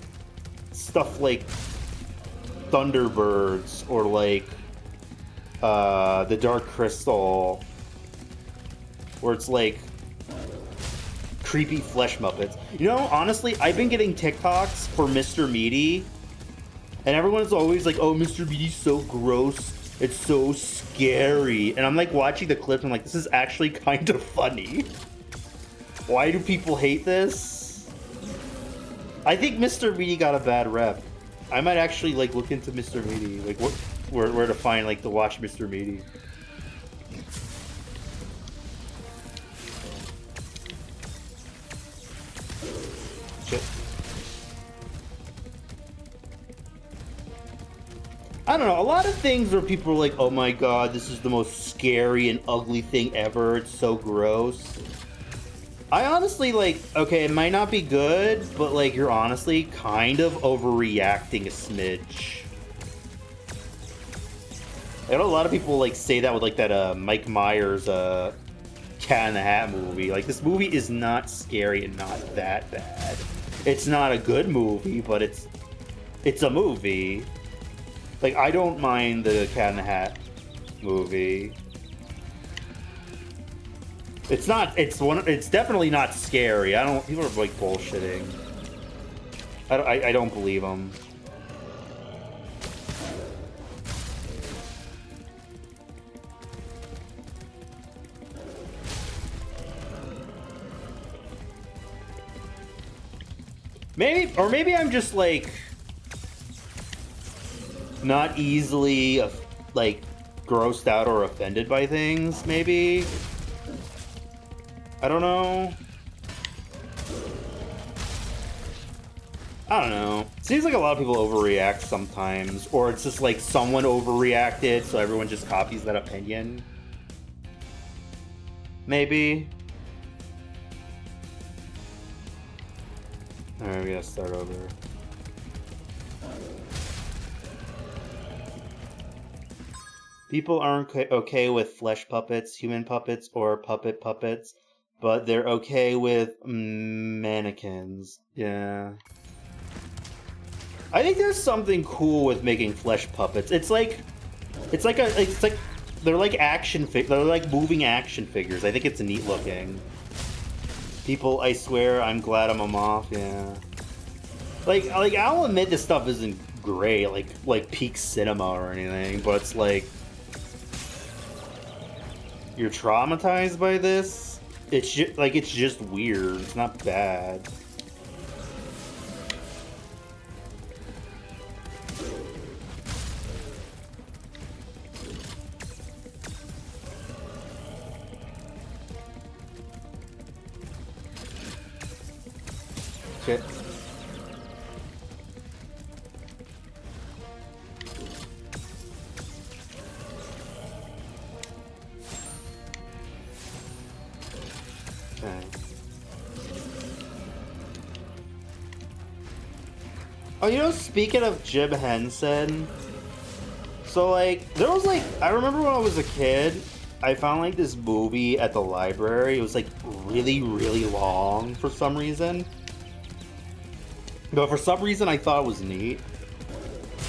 stuff like Thunderbirds or like the Dark Crystal, where it's like creepy flesh Muppets. You know, honestly, I've been getting TikToks for Mr. Meaty, and everyone's always like, oh, Mr. Meaty's so gross. It's so scary. And I'm like watching the clips, I'm like, this is actually kind of funny. Why do people hate this? I think Mr. Meaty got a bad rep. I might actually like look into Mr. Meaty, like where to find like to watch Mr. Meaty. Shit. I don't know, a lot of things where people are like, oh my god, this is the most scary and ugly thing ever, it's so gross. I honestly, like, okay, it might not be good, but like, you're honestly kind of overreacting a smidge. I know a lot of people like say that with like that Mike Myers Cat in the Hat movie. Like, this movie is not scary and not that bad. It's not a good movie, but it's a movie. Like, I don't mind the Cat in the Hat movie. It's definitely not scary. People are like bullshitting. I don't believe them. Maybe I'm just like not easily like grossed out or offended by things, maybe. I don't know. I don't know. Seems like a lot of people overreact sometimes, or it's just like someone overreacted, so everyone just copies that opinion. Maybe. Alright, we gotta start over. People aren't okay with flesh puppets, human puppets, or puppet puppets, but they're okay with mannequins. Yeah. I think there's something cool with making flesh puppets. It's like they're like they're like moving action figures. I think it's neat looking. People, I swear, I'm glad I'm a moth. Yeah. Like I'll admit this stuff isn't great, like peak cinema or anything, but it's like you're traumatized by this. It's just weird. It's not bad. Shit. Okay. Oh, you know, speaking of Jim Henson, so like there was like I remember when I was a kid, I found like this movie at the library. It was like really, really long for some reason. But for some reason, I thought it was neat.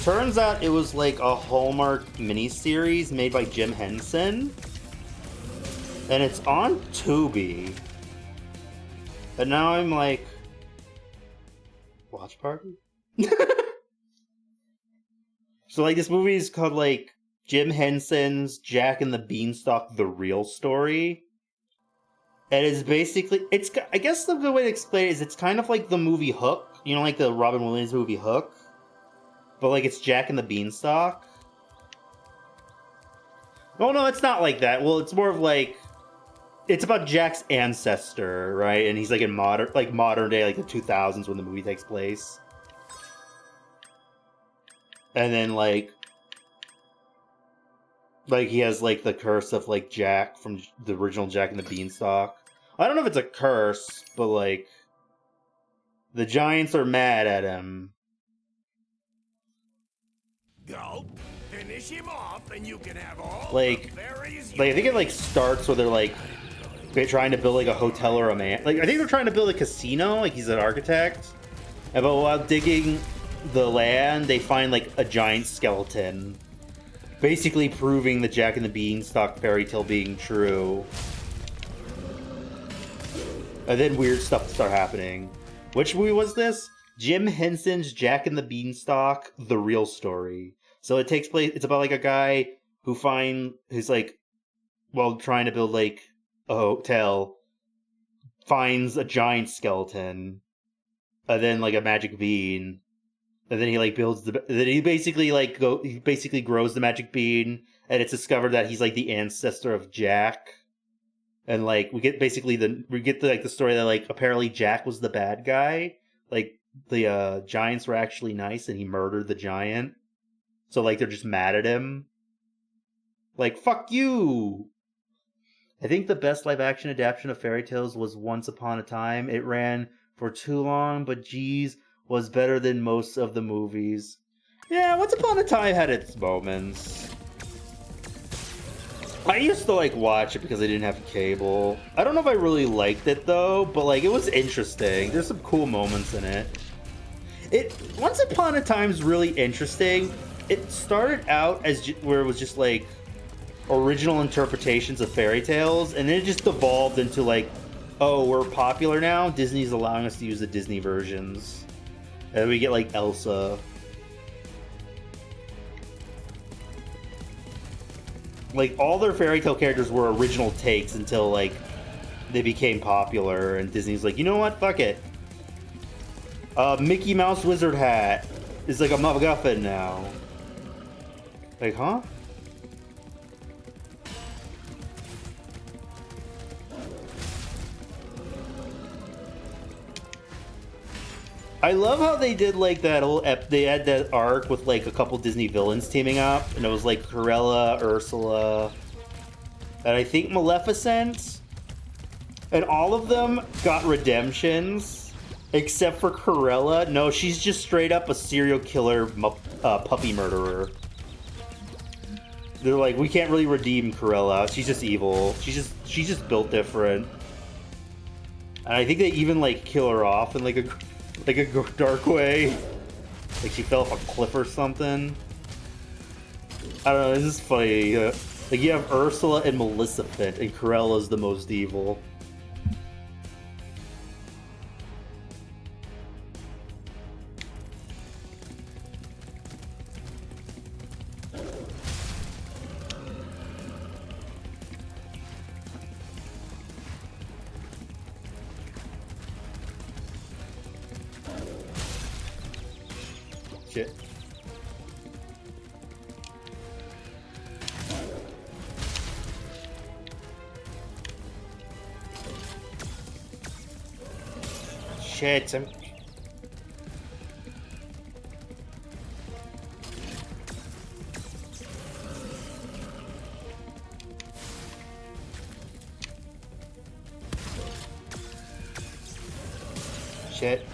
Turns out it was like a Hallmark miniseries made by Jim Henson. And it's on Tubi. And now I'm like... Watch party? So like this movie is called like Jim Henson's Jack and the Beanstalk: The Real Story. And it's basically... I guess the good way to explain it is it's kind of like the movie Hook. You know, like the Robin Williams movie Hook? But, like, it's Jack and the Beanstalk? Oh, no, it's not like that. Well, it's more of, like... It's about Jack's ancestor, right? And he's, like, in modern day, like, the 2000s when the movie takes place. And then, like, he has, like, the curse of, like, Jack from the original Jack and the Beanstalk. I don't know if it's a curse, but, like... The Giants are mad at him. Go, finish him off, and you can have all like, the berries. I think it like starts where they're trying to build like a hotel or a man. Like I think they're trying to build a casino. Like he's an architect. And but while digging the land, they find like a giant skeleton, basically proving the Jack and the Beanstalk fairy tale being true. And then weird stuff start happening. Which movie was this? Jim Henson's Jack and the Beanstalk: The Real Story. So it takes place. It's about like a guy who's like, while trying to build like a hotel, finds a giant skeleton, and then like a magic bean, and then he like builds then he basically grows the magic bean, and it's discovered that he's like the ancestor of Jack. And like we get the story that like apparently Jack was the bad guy. Like the giants were actually nice and he murdered the giant. So like they're just mad at him. Like fuck you. I think the best live action adaptation of fairy tales was Once Upon a Time. It ran for too long, but geez, was better than most of the movies. Yeah, Once Upon a Time had its moments. I used to like watch it because I didn't have cable. I don't know if I really liked it though, but like it was interesting. There's some cool moments in it. Once Upon a Time's really interesting. It started out as where it was just like original interpretations of fairy tales, and then it just evolved into like, oh, we're popular now. Disney's allowing us to use the Disney versions, and we get like Elsa. Like, all their fairy tale characters were original takes until, like, they became popular, and Disney's like, you know what? Fuck it. Mickey Mouse wizard hat is like a MacGuffin now. Like, huh? I love how they did like that whole they had that arc with like a couple Disney villains teaming up, and it was like Cruella, Ursula, and I think Maleficent, and all of them got redemptions except for Cruella. No, she's just straight up a serial killer puppy murderer. They're like, we can't really redeem Cruella. She's just evil. She's just built different. And I think they even like kill her off in like a dark way. Like she fell off a cliff or something. I don't know, this is funny. Like you have Ursula and Maleficent, and Cruella's the most evil. Shit. Shit, I'm... Shit.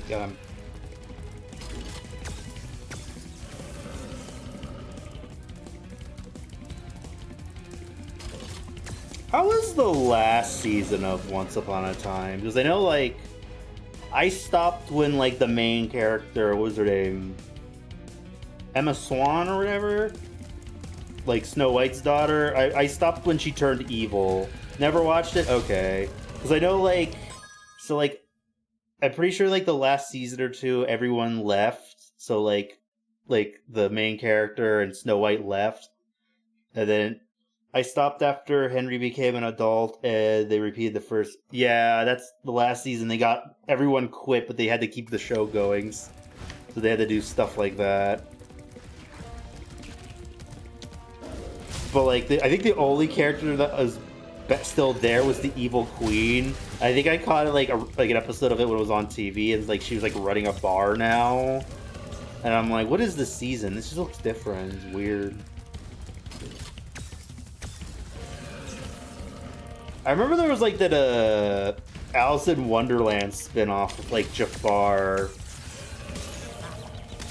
Got him. How was the last season of Once Upon a Time? Because I know, like, I stopped when, like, the main character, what was her name? Emma Swan or whatever? Like, Snow White's daughter. I stopped when she turned evil. Never watched it? Okay. Because I know, like, so, like, I'm pretty sure, like, the last season or two, everyone left. So, like, the main character and Snow White left. And then I stopped after Henry became an adult, and they repeated the first... Yeah, that's the last season. They got... Everyone quit, but they had to keep the show going. So they had to do stuff like that. But, like, I think the only character that was still there was the evil queen. I think I caught it like an episode of it when it was on TV, and like she was like running a bar now, and I'm like, what is this season? This just looks different. It's weird. I remember there was like that Alice in Wonderland spin-off with like Jafar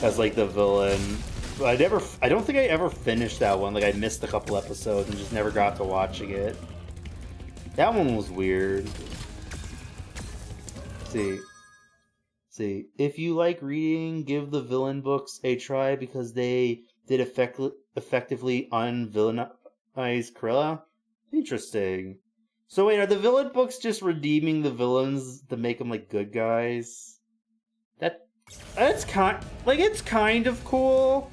as like the villain. But I don't think I ever finished that one. Like I missed a couple episodes and just never got to watching it. That one was weird. See, if you like reading, give the villain books a try because they did effectively unvillainize Cruella. Interesting. So wait, are the villain books just redeeming the villains to make them like good guys? That's it's kind of cool,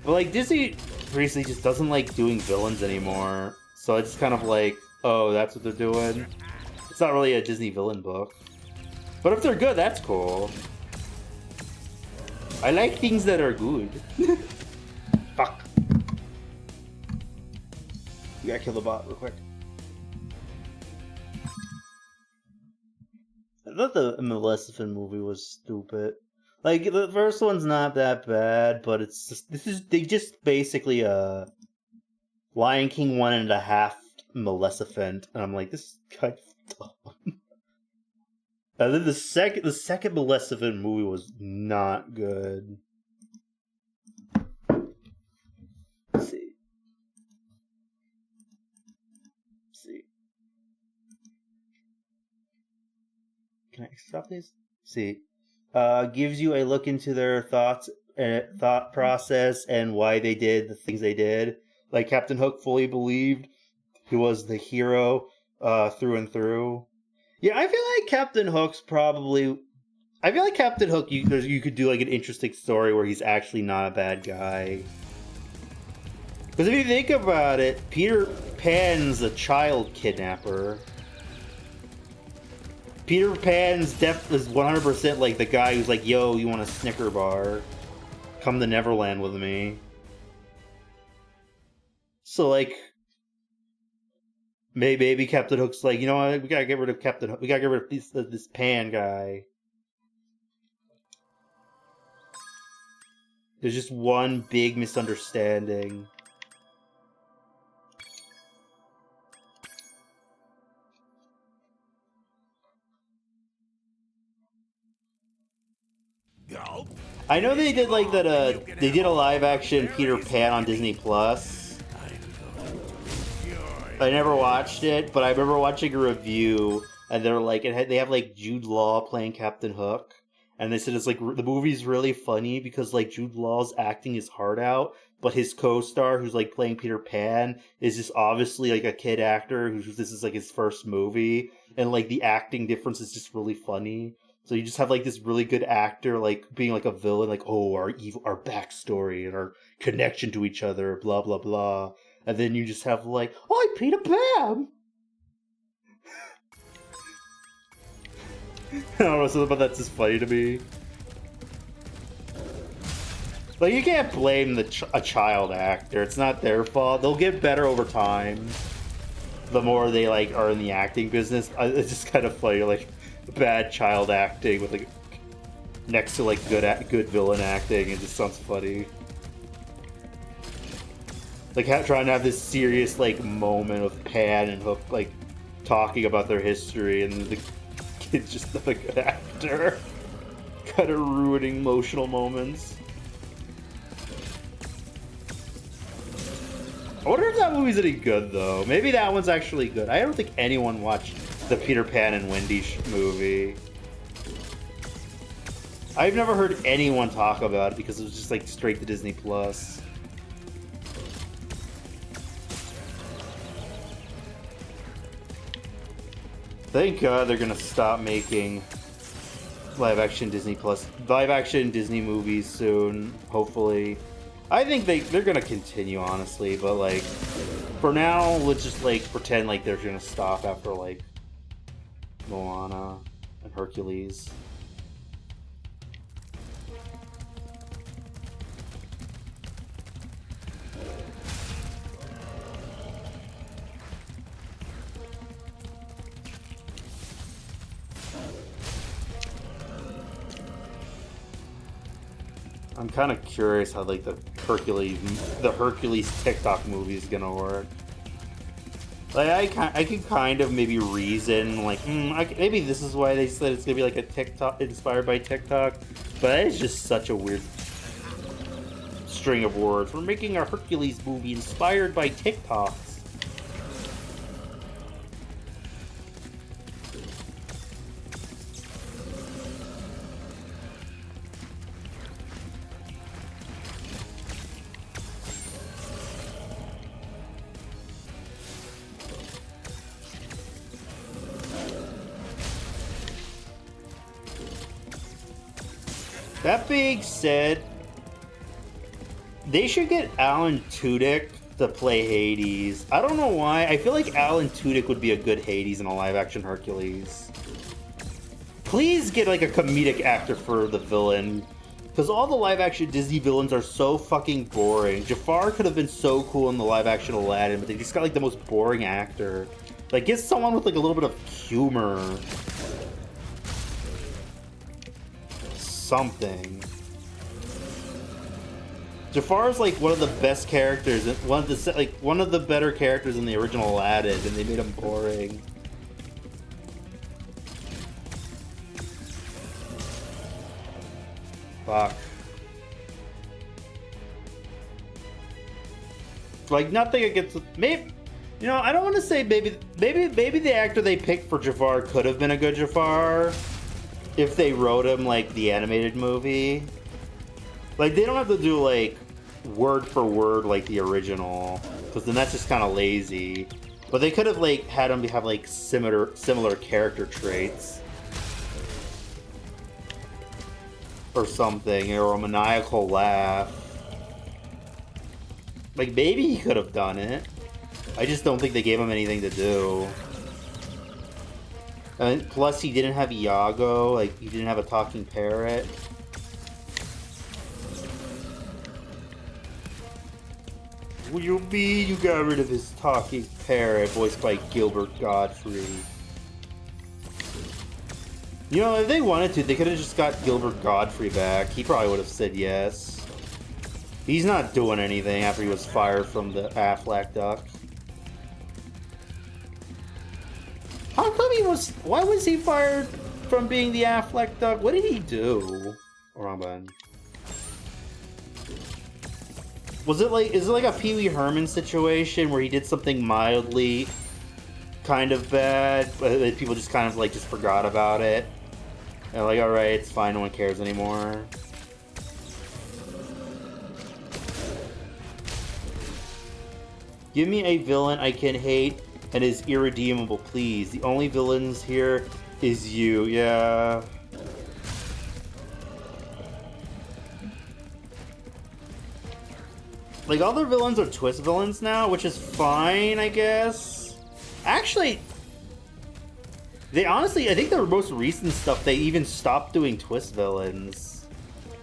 but like Disney recently just doesn't like doing villains anymore. So it's kind of like, oh, that's what they're doing. It's not really a Disney villain book. But if they're good, that's cool. I like things that are good. Fuck. We gotta kill the bot real quick. I thought the Maleficent movie was stupid. Like, the first one's not that bad, but it's just, they just basically, Lion King 1.5 Maleficent, and I'm like, this is kind of dumb. And then the second Maleficent movie was not good. Let's see. Can I stop these? See. Gives you a look into their thought process and why they did the things they did. Like Captain Hook fully believed he was the hero through and through. Yeah, I feel like Captain Hook's probably... I feel like Captain Hook, you could do like an interesting story where he's actually not a bad guy. Because if you think about it, Peter Pan's a child kidnapper. Peter Pan's is 100% like the guy who's like, yo, you want a Snicker bar? come to Neverland with me. So like, maybe Captain Hook's like, you know what? We gotta get rid of Captain Hook. We gotta get rid of this Pan guy. There's just one big misunderstanding. Go. I know they did like that. They did a live-action Peter Pan on Disney Plus. I never watched it, but I remember watching a review, and they're like, they have like Jude Law playing Captain Hook, and they said it's like the movie's really funny because like Jude Law's acting his heart out, but his co-star who's like playing Peter Pan is just obviously like a kid actor this is like his first movie, and like the acting difference is just really funny. So you just have like this really good actor like being like a villain, like, oh, our backstory and our connection to each other, blah blah blah. And then you just have like, oh, I'm Peter Pan. I don't know, something about that's just funny to me. Like, you can't blame a child actor. It's not their fault. They'll get better over time. The more they like are in the acting business, it's just kind of funny, like bad child acting with like next to like good villain acting. It just sounds funny. Like trying to have this serious like moment of Pan and Hook like talking about their history, and the kid's just not a good actor. Kind of ruining emotional moments. I wonder if that movie's any good though. Maybe that one's actually good. I don't think anyone watched the Peter Pan and Wendy movie. I've never heard anyone talk about it because it was just like straight to Disney Plus. Thank God they're gonna stop making live-action Disney movies soon, hopefully. I think they're gonna continue, honestly, but like, for now, let's just like pretend like they're gonna stop after like Moana and Hercules. I'm kind of curious how like the Hercules TikTok movie is gonna work. Like I can kind of maybe reason like maybe this is why they said it's gonna be like a TikTok inspired by TikTok, but it's just such a weird string of words. We're making a Hercules movie inspired by TikToks. That being said, they should get Alan Tudyk to play Hades. I don't know why. I feel like Alan Tudyk would be a good Hades in a live-action Hercules. Please get like a comedic actor for the villain, because all the live-action Disney villains are so fucking boring. Jafar could have been so cool in the live-action Aladdin, but they just got like the most boring actor. Like, get someone with like a little bit of humor. Something. Jafar's like one of the best characters, one of the better characters in the original Aladdin, and they made him boring. Fuck. Like, nothing against maybe. You know, I don't want to say maybe the actor they picked for Jafar could have been a good Jafar if they wrote him like the animated movie. Like, they don't have to do like word for word like the original, because then that's just kind of lazy. But they could have like had him have like similar character traits or something, or a maniacal laugh. Like, maybe he could have done it. I just don't think they gave him anything to do. And plus, he didn't have Iago, like, he didn't have a talking parrot. What do you mean you got rid of his talking parrot, voiced by Gilbert Gottfried? You know, if they wanted to, they could have just got Gilbert Gottfried back. He probably would have said yes. He's not doing anything after he was fired from the Affleck Duck. How come he was... Why was he fired from being the Affleck Duck? What did he do? Oh, wrong button. Was it like... Is it like a Pee Wee Herman situation where he did something mildly kind of bad, but people just kind of like just forgot about it? And like, alright, it's fine, no one cares anymore. Give me a villain I can hate and is irredeemable, please. The only villains here is you, yeah. Like, all their villains are twist villains now, which is fine, I guess. Actually, they honestly, I think their most recent stuff, they even stopped doing twist villains.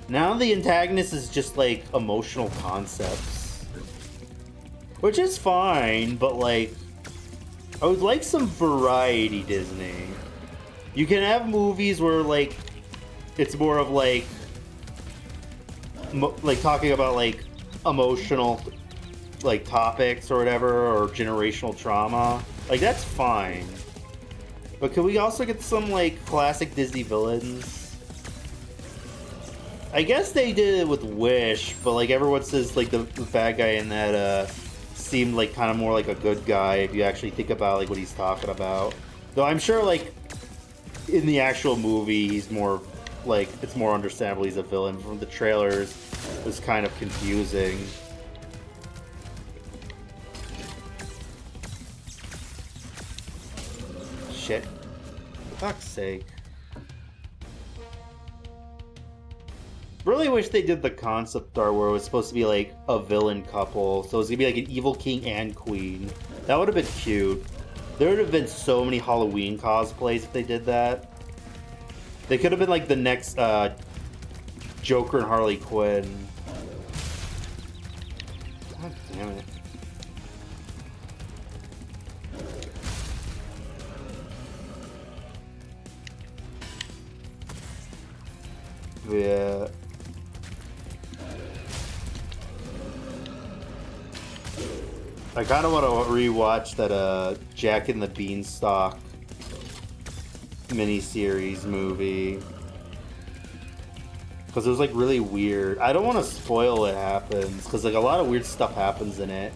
Now the antagonist is just, like, emotional concepts. Which is fine, but, like, I would like some variety, Disney. You can have movies where, like, it's more of, like, talking about, like, emotional, like, topics or whatever, or generational trauma. Like, that's fine. But can we also get some, like, classic Disney villains? I guess they did it with Wish, but, like, everyone says, like, the bad guy in that, seemed like kind of more like a good guy if you actually think about like what he's talking about. Though I'm sure like in the actual movie he's more like it's more understandable he's a villain. From the trailers it was kind of confusing. Shit. For fuck's sake. Really wish they did the concept art where it was supposed to be like a villain couple. So it was gonna be like an evil king and queen. That would have been cute. There would have been so many Halloween cosplays if they did that. They could have been like the next Joker and Harley Quinn. God damn it. Yeah. I kind of want to rewatch that Jack and the Beanstalk miniseries movie. Because it was like really weird. I don't want to spoil what happens, because like a lot of weird stuff happens in it.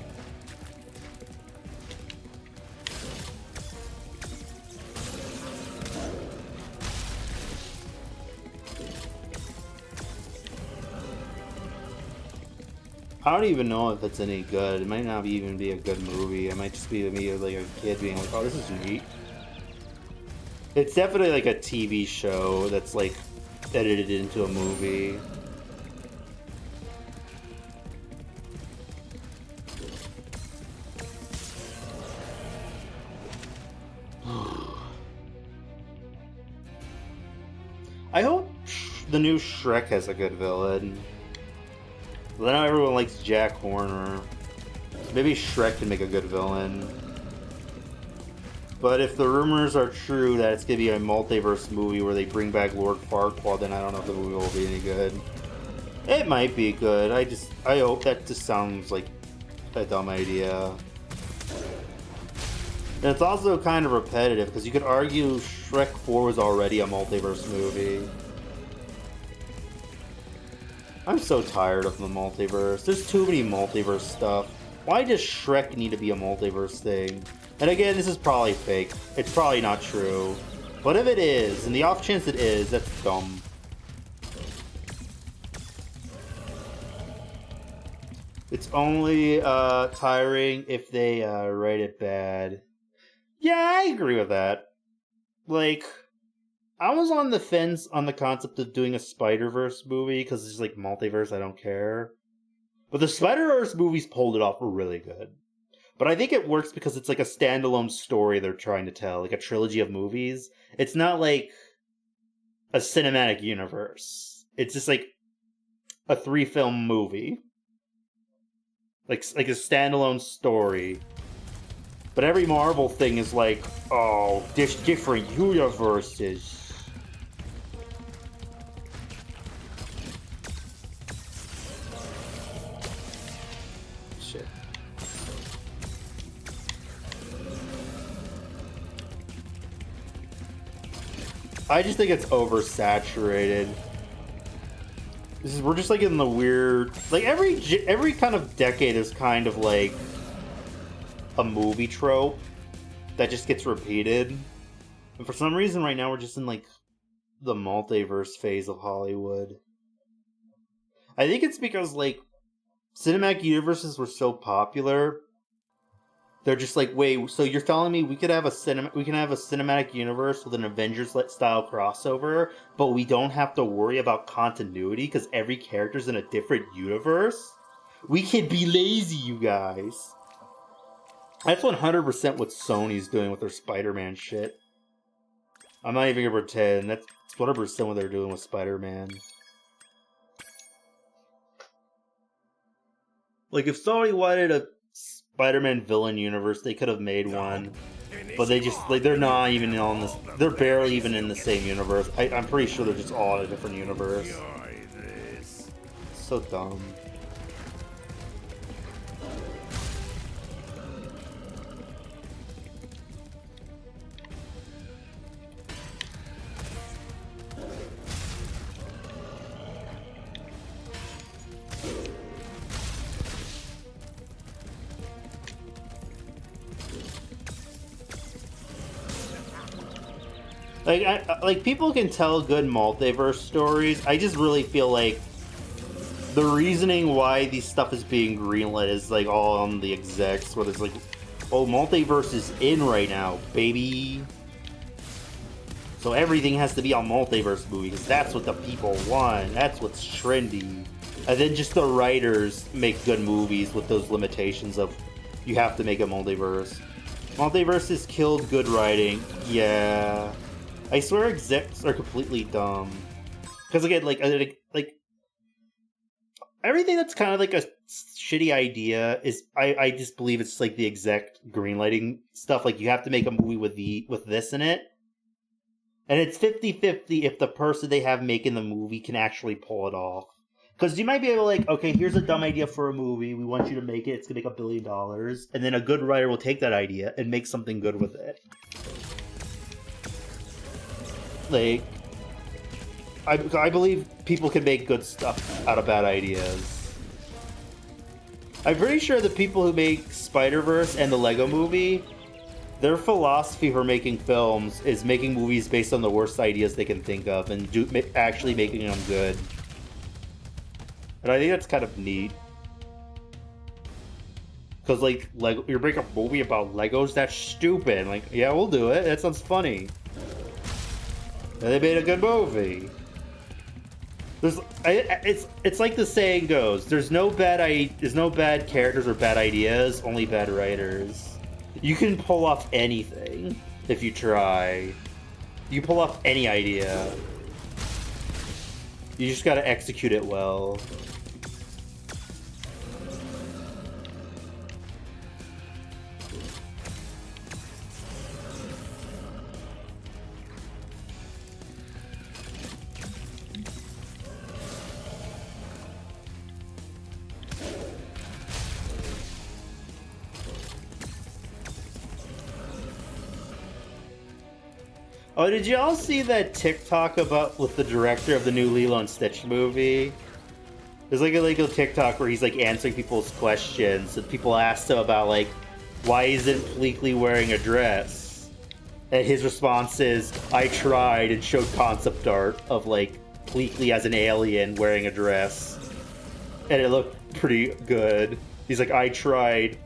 I don't even know if it's any good. It might not even be a good movie. It might just be me like a kid being like, oh, this is neat. It's definitely like a TV show that's like edited into a movie. I hope the new Shrek has a good villain. I know everyone likes Jack Horner. Maybe Shrek can make a good villain. But if the rumors are true that it's going to be a multiverse movie where they bring back Lord Farquaad, then I don't know if the movie will be any good. It might be good. I hope. That just sounds like a dumb idea. And it's also kind of repetitive, because you could argue Shrek 4 was already a multiverse movie. I'm so tired of the multiverse. There's too many multiverse stuff. Why does Shrek need to be a multiverse thing? And again, this is probably fake. It's probably not true. But if it is, and the off chance it is, that's dumb. It's only tiring if they write it bad. Yeah, I agree with that. Like, I was on the fence on the concept of doing a Spider-Verse movie, because it's like multiverse, I don't care. But the Spider-Verse movies pulled it off really good. But I think it works because it's like a standalone story they're trying to tell, like a trilogy of movies. It's not like a cinematic universe. It's just like a 3-film movie. like a standalone story. But every Marvel thing is like, oh, there's different universes. Shit. I just think it's oversaturated. We're just like in the weird, like every kind of decade is kind of like a movie trope that just gets repeated. And for some reason right now we're just in like the multiverse phase of Hollywood. I think it's because like cinematic universes were so popular. They're just like, wait, so you're telling me we can have a cinematic universe with an Avengers style crossover, but we don't have to worry about continuity because every character's in a different universe? We can be lazy, you guys. That's 100% what Sony's doing with their Spider-Man shit. I'm not even gonna pretend. That's 100% what they're doing with Spider-Man. Like, if Sony wanted a Spider-Man villain universe, they could have made one. But they just, like, they're not even on this. They're barely even in the same universe. I'm pretty sure they're just all in a different universe. It's so dumb. Like people can tell good multiverse stories. I just really feel like the reasoning why these stuff is being greenlit is like all on the execs, where it's like, oh, multiverse is in right now, baby. So everything has to be a multiverse movie because that's what the people want. That's what's trendy. And then just the writers make good movies with those limitations of you have to make a multiverse. Multiverse has killed good writing. Yeah. I swear execs are completely dumb. Because again, like everything that's kind of like a shitty idea is I just believe it's like the exec greenlighting stuff. Like you have to make a movie with this in it. And it's 50-50 if the person they have making the movie can actually pull it off. Because you might be able to like, okay, here's a dumb idea for a movie. We want you to make it. It's going to make $1 billion. And then a good writer will take that idea and make something good with it. Like, I believe people can make good stuff out of bad ideas. I'm pretty sure the people who make Spider-Verse and the Lego Movie, their philosophy for making films is making movies based on the worst ideas they can think of and actually making them good. And I think that's kind of neat. Because, like, you're making a movie about Legos? That's stupid. Like, yeah, we'll do it. That sounds funny. And they made a good movie. It's like the saying goes: there's no bad characters or bad ideas, only bad writers. You can pull off anything if you try. You pull off any idea. You just gotta execute it well. Oh, did y'all see that TikTok with the director of the new Lilo and Stitch movie? There's like a TikTok where he's like answering people's questions, and people asked him about like, why isn't Pleakley wearing a dress? And his response is, I tried, and showed concept art of like Pleakley as an alien wearing a dress. And it looked pretty good. He's like, I tried.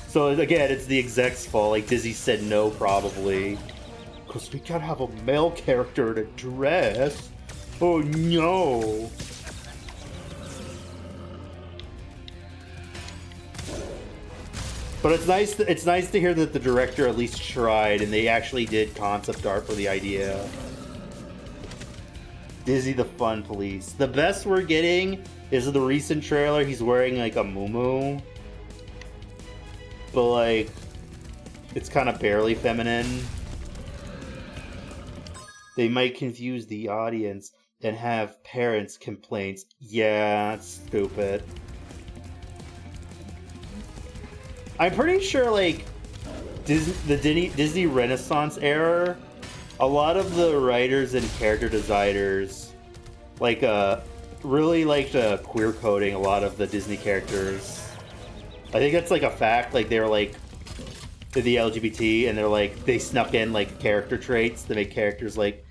So again, it's the exec's fault. Like Disney said no, probably. Because we can't have a male character in a dress. Oh no. But it's nice to hear that the director at least tried and they actually did concept art for the idea. Disney the Fun Police. The best we're getting is the recent trailer. He's wearing like a muumuu, but like it's kind of barely feminine. They might confuse the audience and have parents' complaints. Yeah, that's stupid. I'm pretty sure like the Disney Renaissance era, a lot of the writers and character designers like really liked queer coding a lot of the Disney characters. I think that's like a fact. Like they were like the LGBT, and they're like they snuck in like character traits to make characters like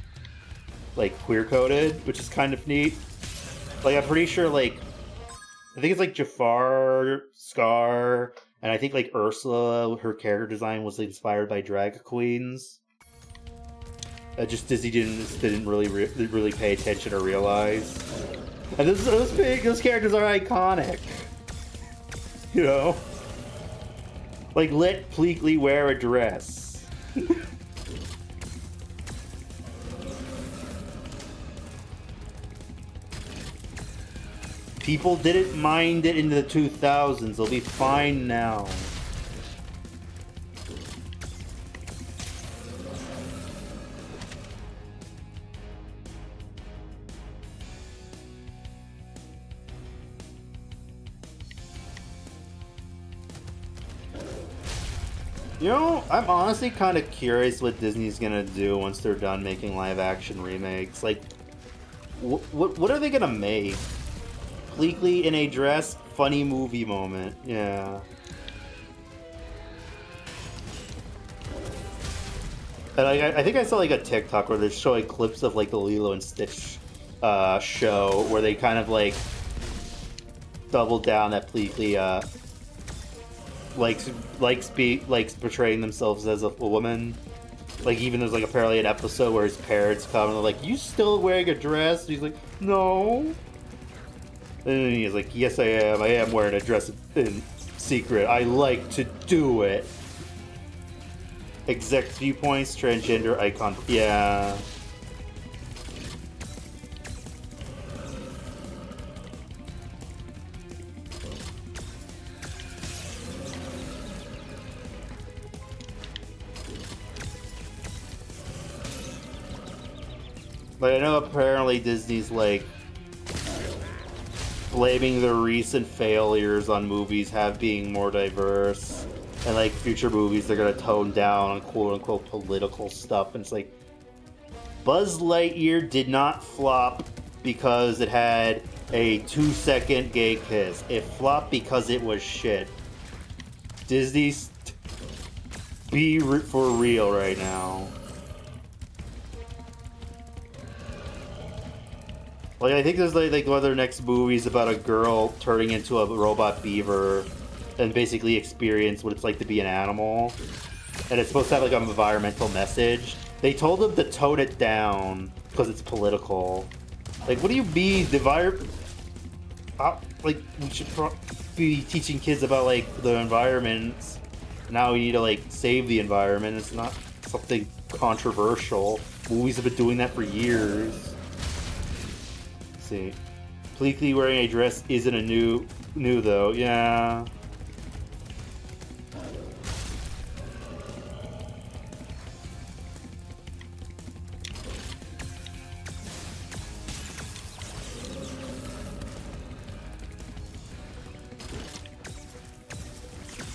queer coded, which is kind of neat. Like I'm pretty sure like I think it's like Jafar, Scar, and I think like Ursula, her character design was inspired by drag queens. Just Disney didn't really pay attention or realize. And those characters are iconic. You know? Like, let Pleakley wear a dress. People didn't mind it in the 2000s. They'll be fine now. You know, I'm honestly kind of curious what Disney's gonna do once they're done making live-action remakes. Like, what are they gonna make? Pleakley in a dress, funny movie moment. Yeah. And I think I saw like a TikTok where they're showing clips of like the Lilo and Stitch show where they kind of like double down that Pleakley likes portraying themselves as a woman. Like even there's like apparently an episode where his parents come and they're like, "You still wearing a dress?" And he's like, "No." And he's like, "Yes, I am. I am wearing a dress in secret. I like to do it." Exact viewpoints, transgender icon. Yeah. But I know apparently Disney's like blaming the recent failures on movies have being more diverse, and like future movies they're gonna tone down on quote unquote political stuff. And it's like Buzz Lightyear did not flop because it had a 2-second gay kiss. It flopped because it was shit. Disney's be for real right now. Like, I think there's like one of their next movies about a girl turning into a robot beaver and basically experience what it's like to be an animal. And it's supposed to have like an environmental message. They told them to tone it down because it's political. Like, what do you mean, like, we should be teaching kids about like the environment. Now we need to like save the environment. It's not something controversial. Movies have been doing that for years. See, Pleakley wearing a dress isn't a new though. Yeah.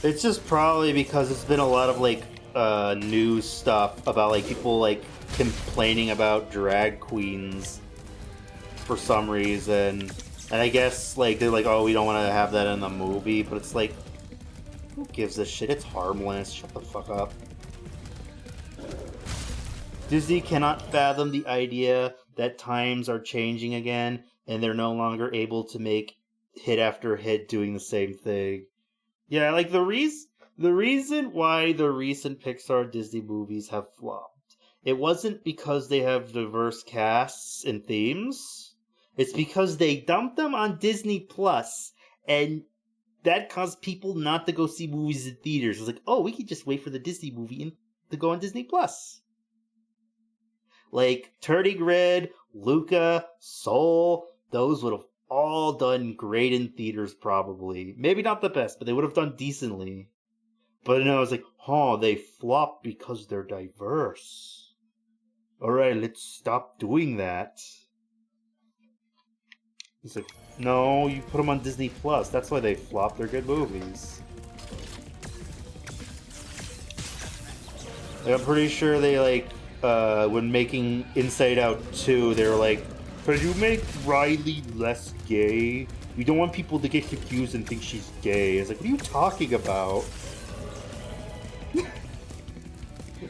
It's just probably because there's been a lot of like news stuff about like people like complaining about drag queens for some reason, and I guess like they're like, oh, we don't want to have that in the movie, but it's like, who gives a shit? It's harmless. Shut the fuck up. Disney cannot fathom the idea that times are changing again and they're no longer able to make hit after hit doing the same thing. Yeah, like the reason why the recent Pixar Disney movies have flopped, it wasn't because they have diverse casts and themes. It's because they dumped them on Disney Plus, and that caused people not to go see movies in theaters. It's like, oh, we could just wait for the Disney movie to go on Disney Plus. Like Turning Red Luca, Soul, those would have all done great in theaters probably. Maybe not the best, but they would have done decently. But no, it's like, they flopped because they're diverse. Alright, let's stop doing that. It's like, no, you put them on Disney Plus. That's why they flop. They're good movies. Like, I'm pretty sure they, like, when making Inside Out 2, they were like, could you make Riley less gay? We don't want people to get confused and think she's gay. It's like, what are you talking about?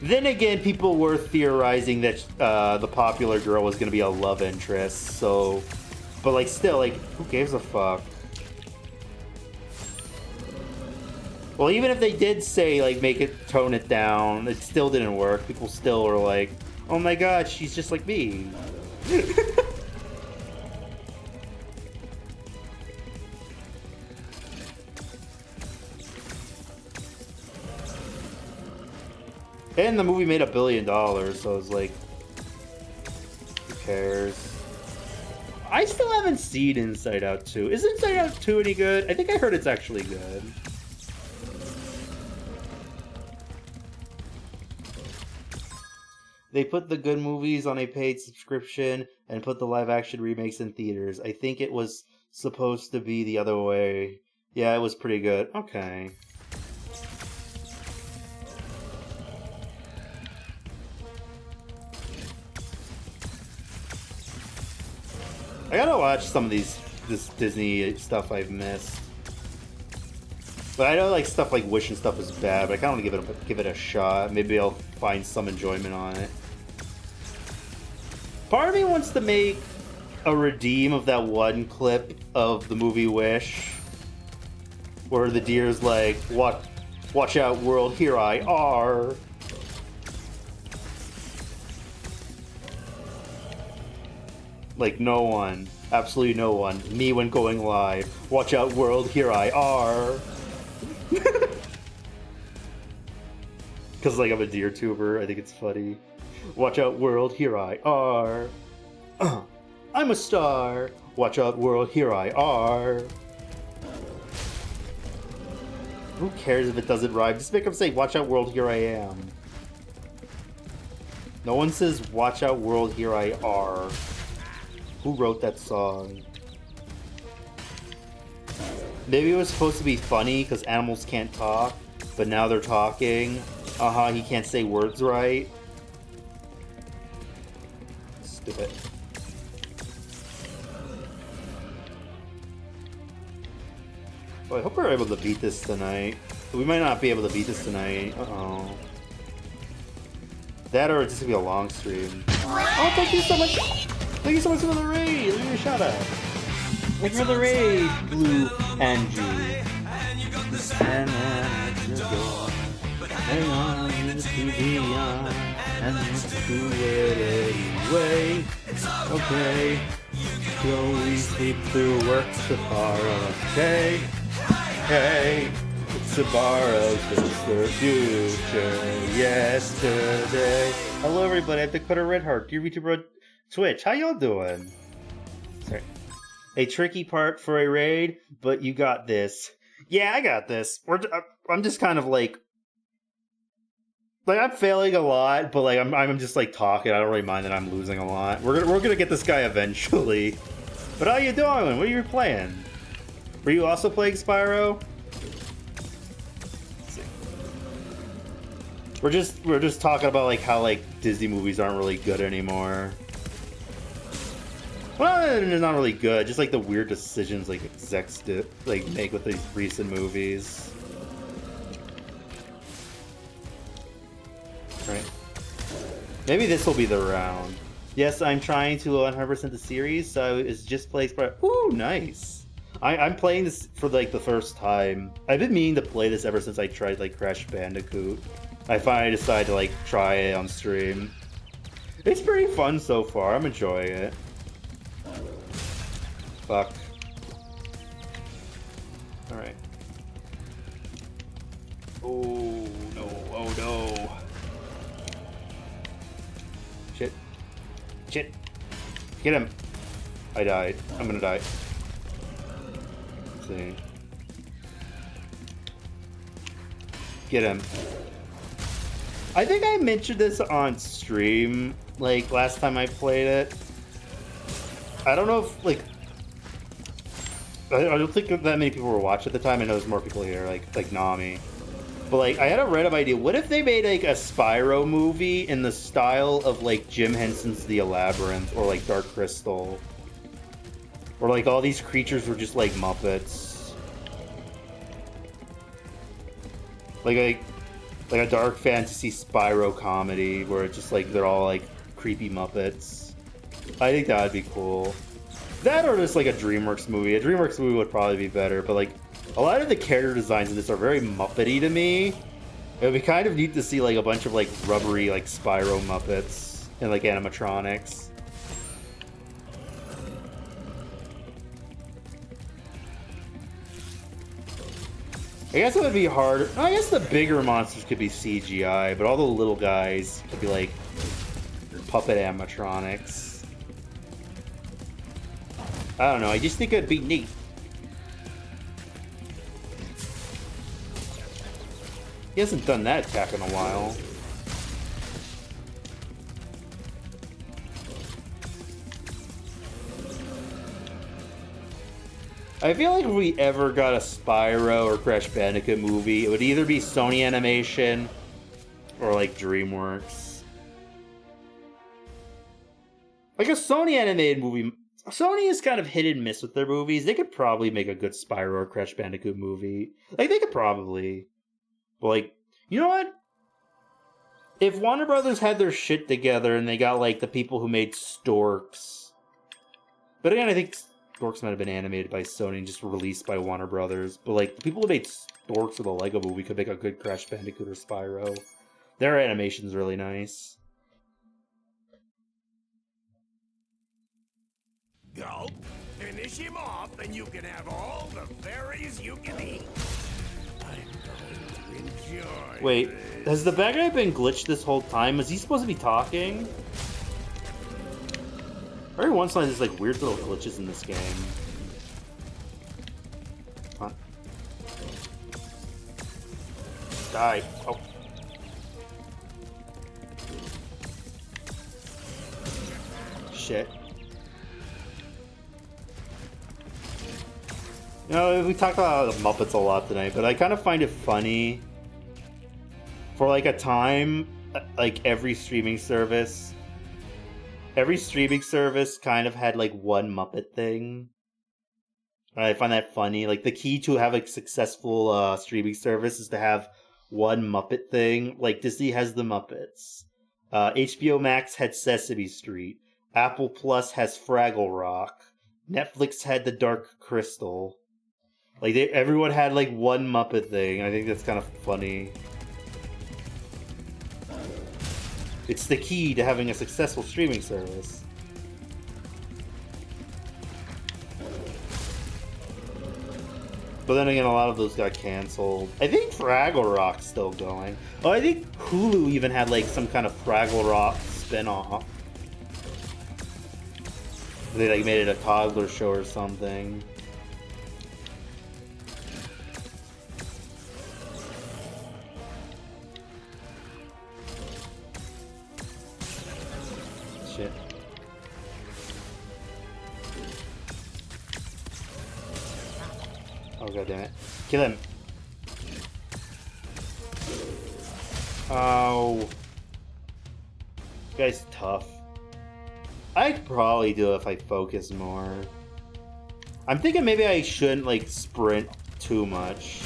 Then again, people were theorizing that the popular girl was going to be a love interest, so... But, like, still, like, who gives a fuck? Well, even if they did say, like, tone it down, it still didn't work. People still were like, oh my god, she's just like me. And the movie made $1 billion, so it's like, who cares? I still haven't seen Inside Out 2. Is Inside Out 2 any good? I think I heard it's actually good. They put the good movies on a paid subscription and put the live-action remakes in theaters. I think it was supposed to be the other way. Yeah, it was pretty good. Okay. I gotta watch some of this Disney stuff I've missed. But I know like stuff like Wish and stuff is bad, but I kinda wanna give it a shot. Maybe I'll find some enjoyment on it. Part of me wants to make a redeem of that one clip of the movie Wish, where the deer's like, watch out world, here I are. Like, no one. Absolutely no one. Me when going live. Watch out, world, here I are. Because, like, I'm a deer tuber. I think it's funny. Watch out, world, here I are. I'm a star. Watch out, world, here I are. Who cares if it doesn't rhyme? Just make them say, watch out, world, here I am. No one says, watch out, world, here I are. Who wrote that song? Maybe it was supposed to be funny because animals can't talk, but now they're talking. He can't say words right. Stupid. Well, I hope we're able to beat this tonight. We might not be able to beat this tonight. Uh-oh. That or it's just gonna be a long stream. Oh, thank you so much! Thank you so much for the raid! Let me give you a shout out. Thank you for the raid, Blue Angie. And at your door. Hang on, you the TV on. And let's do it anyway. Okay. Slowly sleep through work tomorrow. Okay. Hey. Tomorrow's just the future. Yesterday. Hello everybody, I'm DakotaRedhart, your VTuber on Twitch. How y'all doing? Sorry. A tricky part for a raid, but you got this. Yeah, I got this. I'm just kind of like I'm failing a lot, but like I'm just like talking. I don't really mind that I'm losing a lot. We're gonna get this guy eventually. But how you doing? What are you playing? Were you also playing Spyro? We're just talking about like how like Disney movies aren't really good anymore. Well, they're not really good. Just like the weird decisions like execs make with these recent movies. Right. Maybe this will be the round. Yes, I'm trying to 100% the series, so it's just play Spyro. Ooh, nice. I'm playing this for like the first time. I've been meaning to play this ever since I tried like Crash Bandicoot. I finally decided to like try it on stream. It's pretty fun so far. I'm enjoying it. Fuck. Alright. Oh no, oh no. Shit. Shit. Get him. I died. I'm gonna die. Let's see. Get him. I think I mentioned this on stream, like, last time I played it. I don't know if, like... I don't think that many people were watching at the time. I know there's more people here, like Nami. But, like, I had a random idea. What if they made, like, a Spyro movie in the style of, like, Jim Henson's The Labyrinth or, like, Dark Crystal? Where, like, all these creatures were just, like, Muppets. Like a dark fantasy Spyro comedy where it's just, like, they're all, like, creepy Muppets. I think that would be cool. That or just, like, a DreamWorks movie. A DreamWorks movie would probably be better, but, like, a lot of the character designs in this are very Muppety to me. It would be kind of neat to see, like, a bunch of, like, rubbery, like, Spyro Muppets and, like, animatronics. I guess it would be hard. I guess the bigger monsters could be CGI, but all the little guys could be, like, puppet animatronics. I don't know. I just think it'd be neat. He hasn't done that attack in a while. I feel like if we ever got a Spyro or Crash Bandicoot movie, it would either be Sony Animation or, like, DreamWorks. Like a Sony animated movie. Sony is kind of hit and miss with their movies. They could probably make a good Spyro or Crash Bandicoot movie. Like, they could probably. But, like, you know what? If Warner Brothers had their shit together and they got, like, the people who made Storks. But again, I think Storks might have been animated by Sony and just released by Warner Brothers. But, like, the people who made Storks or the Lego movie could make a good Crash Bandicoot or Spyro. Their animation's really nice. Go, finish him off, and you can have all the berries you can eat. I'm going to enjoy Wait, this. has the bad guy been glitched this whole time? Is he supposed to be talking? Every once in a while, there's, like, weird little glitches in this game. Come on. Die. Oh. Shit. You know, we talked about the Muppets a lot tonight, but I kind of find it funny. For, like, a time, like, every streaming service kind of had, like, one Muppet thing. And I find that funny. Like, the key to have a successful streaming service is to have one Muppet thing. Like, Disney has the Muppets. HBO Max had Sesame Street. Apple Plus has Fraggle Rock. Netflix had The Dark Crystal. Like, everyone had, like, one Muppet thing. I think that's kind of funny. It's the key to having a successful streaming service. But then again, a lot of those got canceled. I think Fraggle Rock's still going. Oh, I think Hulu even had, like, some kind of Fraggle Rock spin-off. They, like, made it a toddler show or something. Shit. Oh, god damn it. Kill him. Oh. This guy's tough. I could probably do it if I focus more. I'm thinking maybe I shouldn't, like, sprint too much.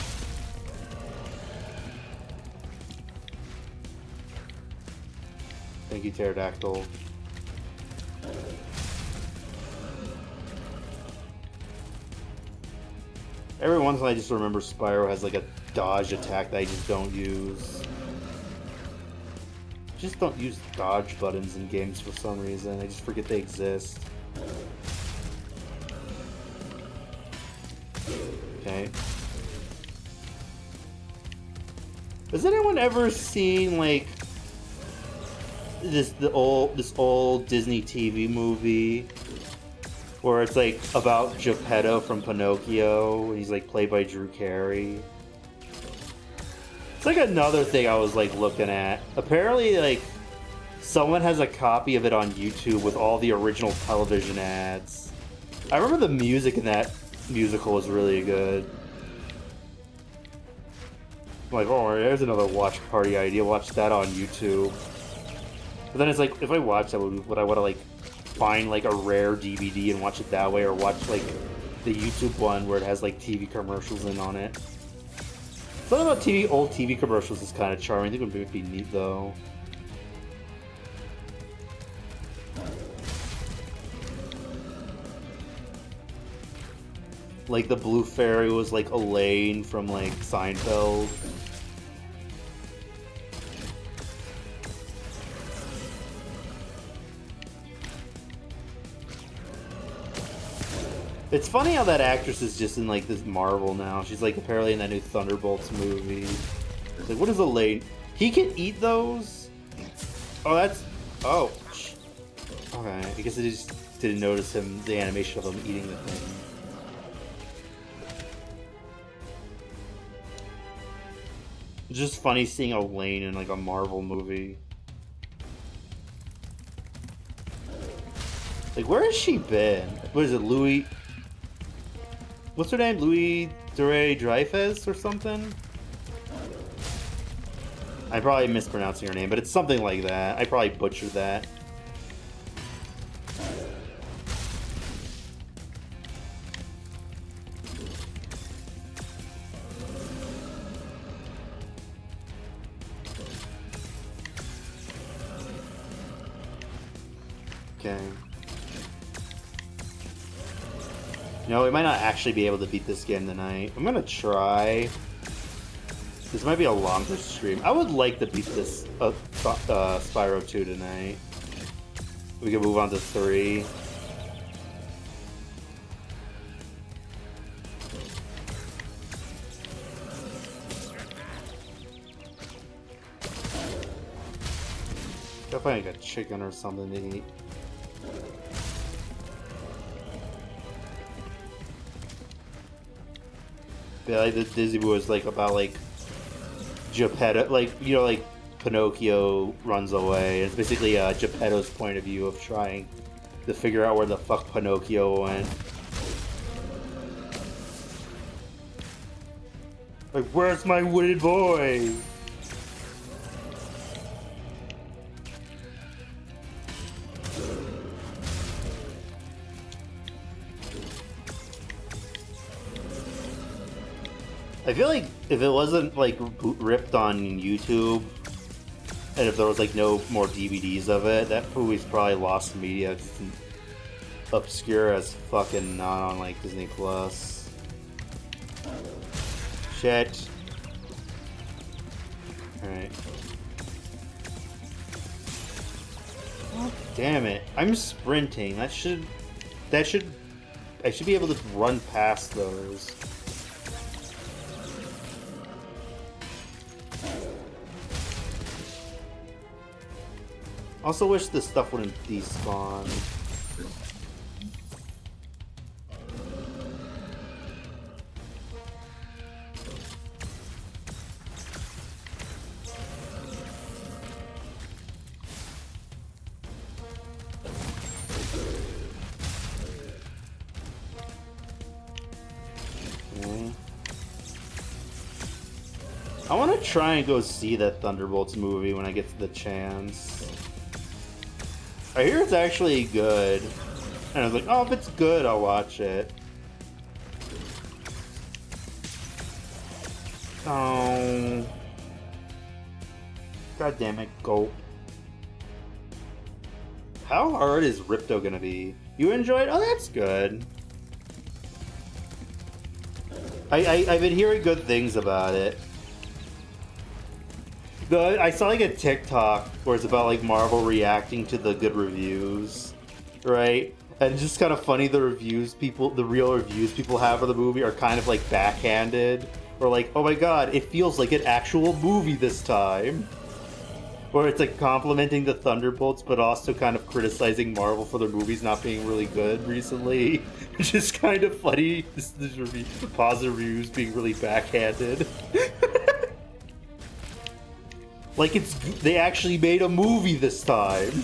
Thank you, Pterodactyl. Every once in a while I just remember Spyro has, like, a dodge attack that I just don't use. Just don't use dodge buttons in games for some reason. I just forget they exist. Okay. Has anyone ever seen, like, this old Disney TV movie where it's like about Geppetto from Pinocchio, and he's like played by Drew Carey. It's like another thing I was like looking at. Apparently, like someone has a copy of it on YouTube with all the original television ads. I remember the music in that musical was really good. I'm like, oh, there's another watch party idea. Watch that on YouTube. But then it's like, if I watch that, would I want to like find like a rare DVD and watch it that way, or watch like the YouTube one where it has like TV commercials in on it? Something about old TV commercials is kind of charming. I think it would be neat though. Like the blue fairy was like Elaine from like Seinfeld. It's funny how that actress is just in like this Marvel now. She's like apparently in that new Thunderbolts movie. It's like, what is Elaine? He can eat those? Oh, that's... Oh. Okay, I guess I just didn't notice him, the animation of him eating the thing. It's just funny seeing Elaine in like a Marvel movie. Like, where has she been? What is it, Louis? What's her name? Louis Dreyfus or something? I'm probably mispronouncing her name, but it's something like that. I probably butchered that. Okay. No, we might not actually be able to beat this game tonight. I'm gonna try. This might be a longer stream. I would like to beat this Spyro 2 tonight. We can move on to 3. Gotta find like a chicken or something to eat. Yeah, like the Disney movie was like about like Geppetto, like, you know, like Pinocchio runs away. It's basically Geppetto's point of view of trying to figure out where the fuck Pinocchio went. Like, where's my wooded boy? I feel like if it wasn't like ripped on YouTube, and if there was like no more DVDs of it, that movie's probably lost media. It's obscure as fucking not on like Disney Plus. Shit. Alright. Oh, damn it. I'm sprinting. I should be able to run past those. Also wish this stuff wouldn't despawn. Okay. I want to try and go see that Thunderbolts movie when I get the chance. I hear it's actually good. And I was like, oh, if it's good, I'll watch it. Oh. God damn it, gulp. How hard is Ripto gonna be? You enjoyed? Oh, that's good. I've been hearing good things about it. I saw like a TikTok where it's about like Marvel reacting to the good reviews, right? And it's just kind of funny, the real reviews people have of the movie are kind of like backhanded, or like, oh my god, it feels like an actual movie this time. where it's like complimenting the Thunderbolts, but also kind of criticizing Marvel for their movies not being really good recently, which is kind of funny. This positive reviews being really backhanded. Like they actually made a movie this time.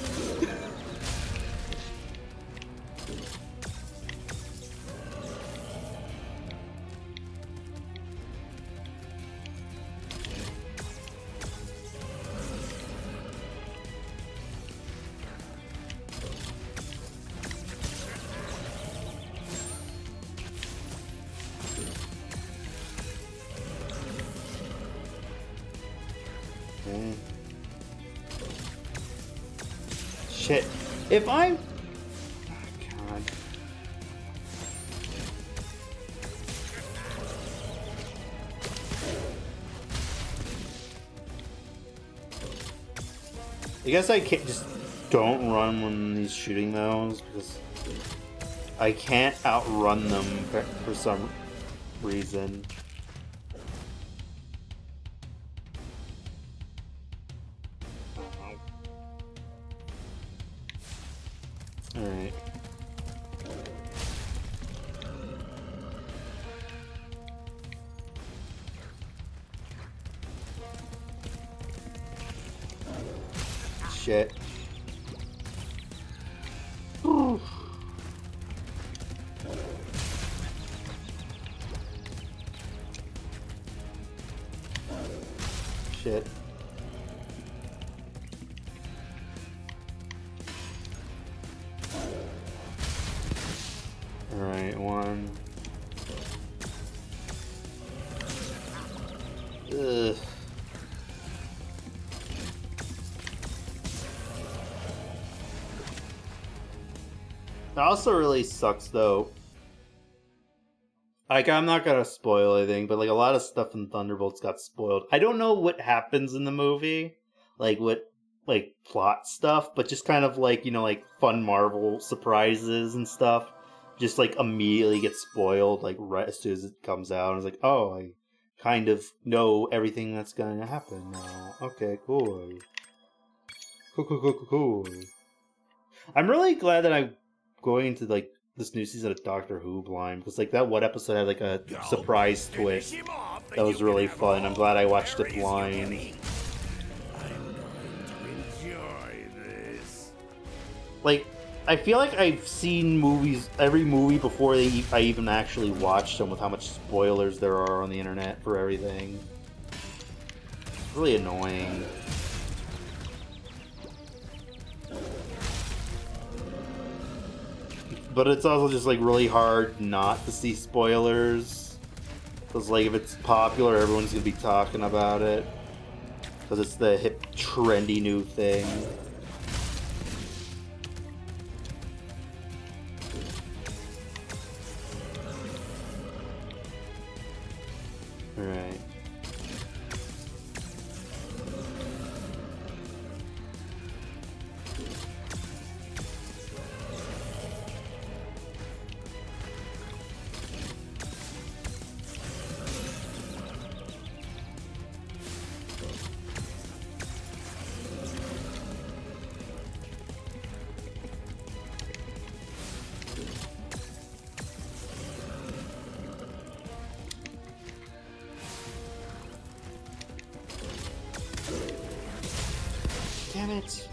Shit. If I'm... Oh, God. I guess I can't just don't run when he's shooting those because I can't outrun them for some reason. Alright. Shit. Ooh. Shit. Alright, one. Ugh. That also really sucks though. Like, I'm not gonna spoil anything, but like a lot of stuff in Thunderbolts got spoiled. I don't know what happens in the movie, like what like plot stuff, but just kind of like, you know, like fun Marvel surprises and stuff just like immediately get spoiled like right as soon as it comes out. And it's like, oh, I kind of know everything that's gonna happen now. Okay, cool. Cool. I'm really glad that I'm going into like this new season of Doctor Who blind, because like that one episode had like a surprise twist that was really fun. I'm glad I watched it blind. I'm going to enjoy this. Like, I feel like I've seen movies, every movie before I even actually watched them, with how much spoilers there are on the internet for everything. It's really annoying. But it's also just like really hard not to see spoilers, because like if it's popular, everyone's gonna be talking about it, because it's the hip trendy new thing. Alright. Damn it.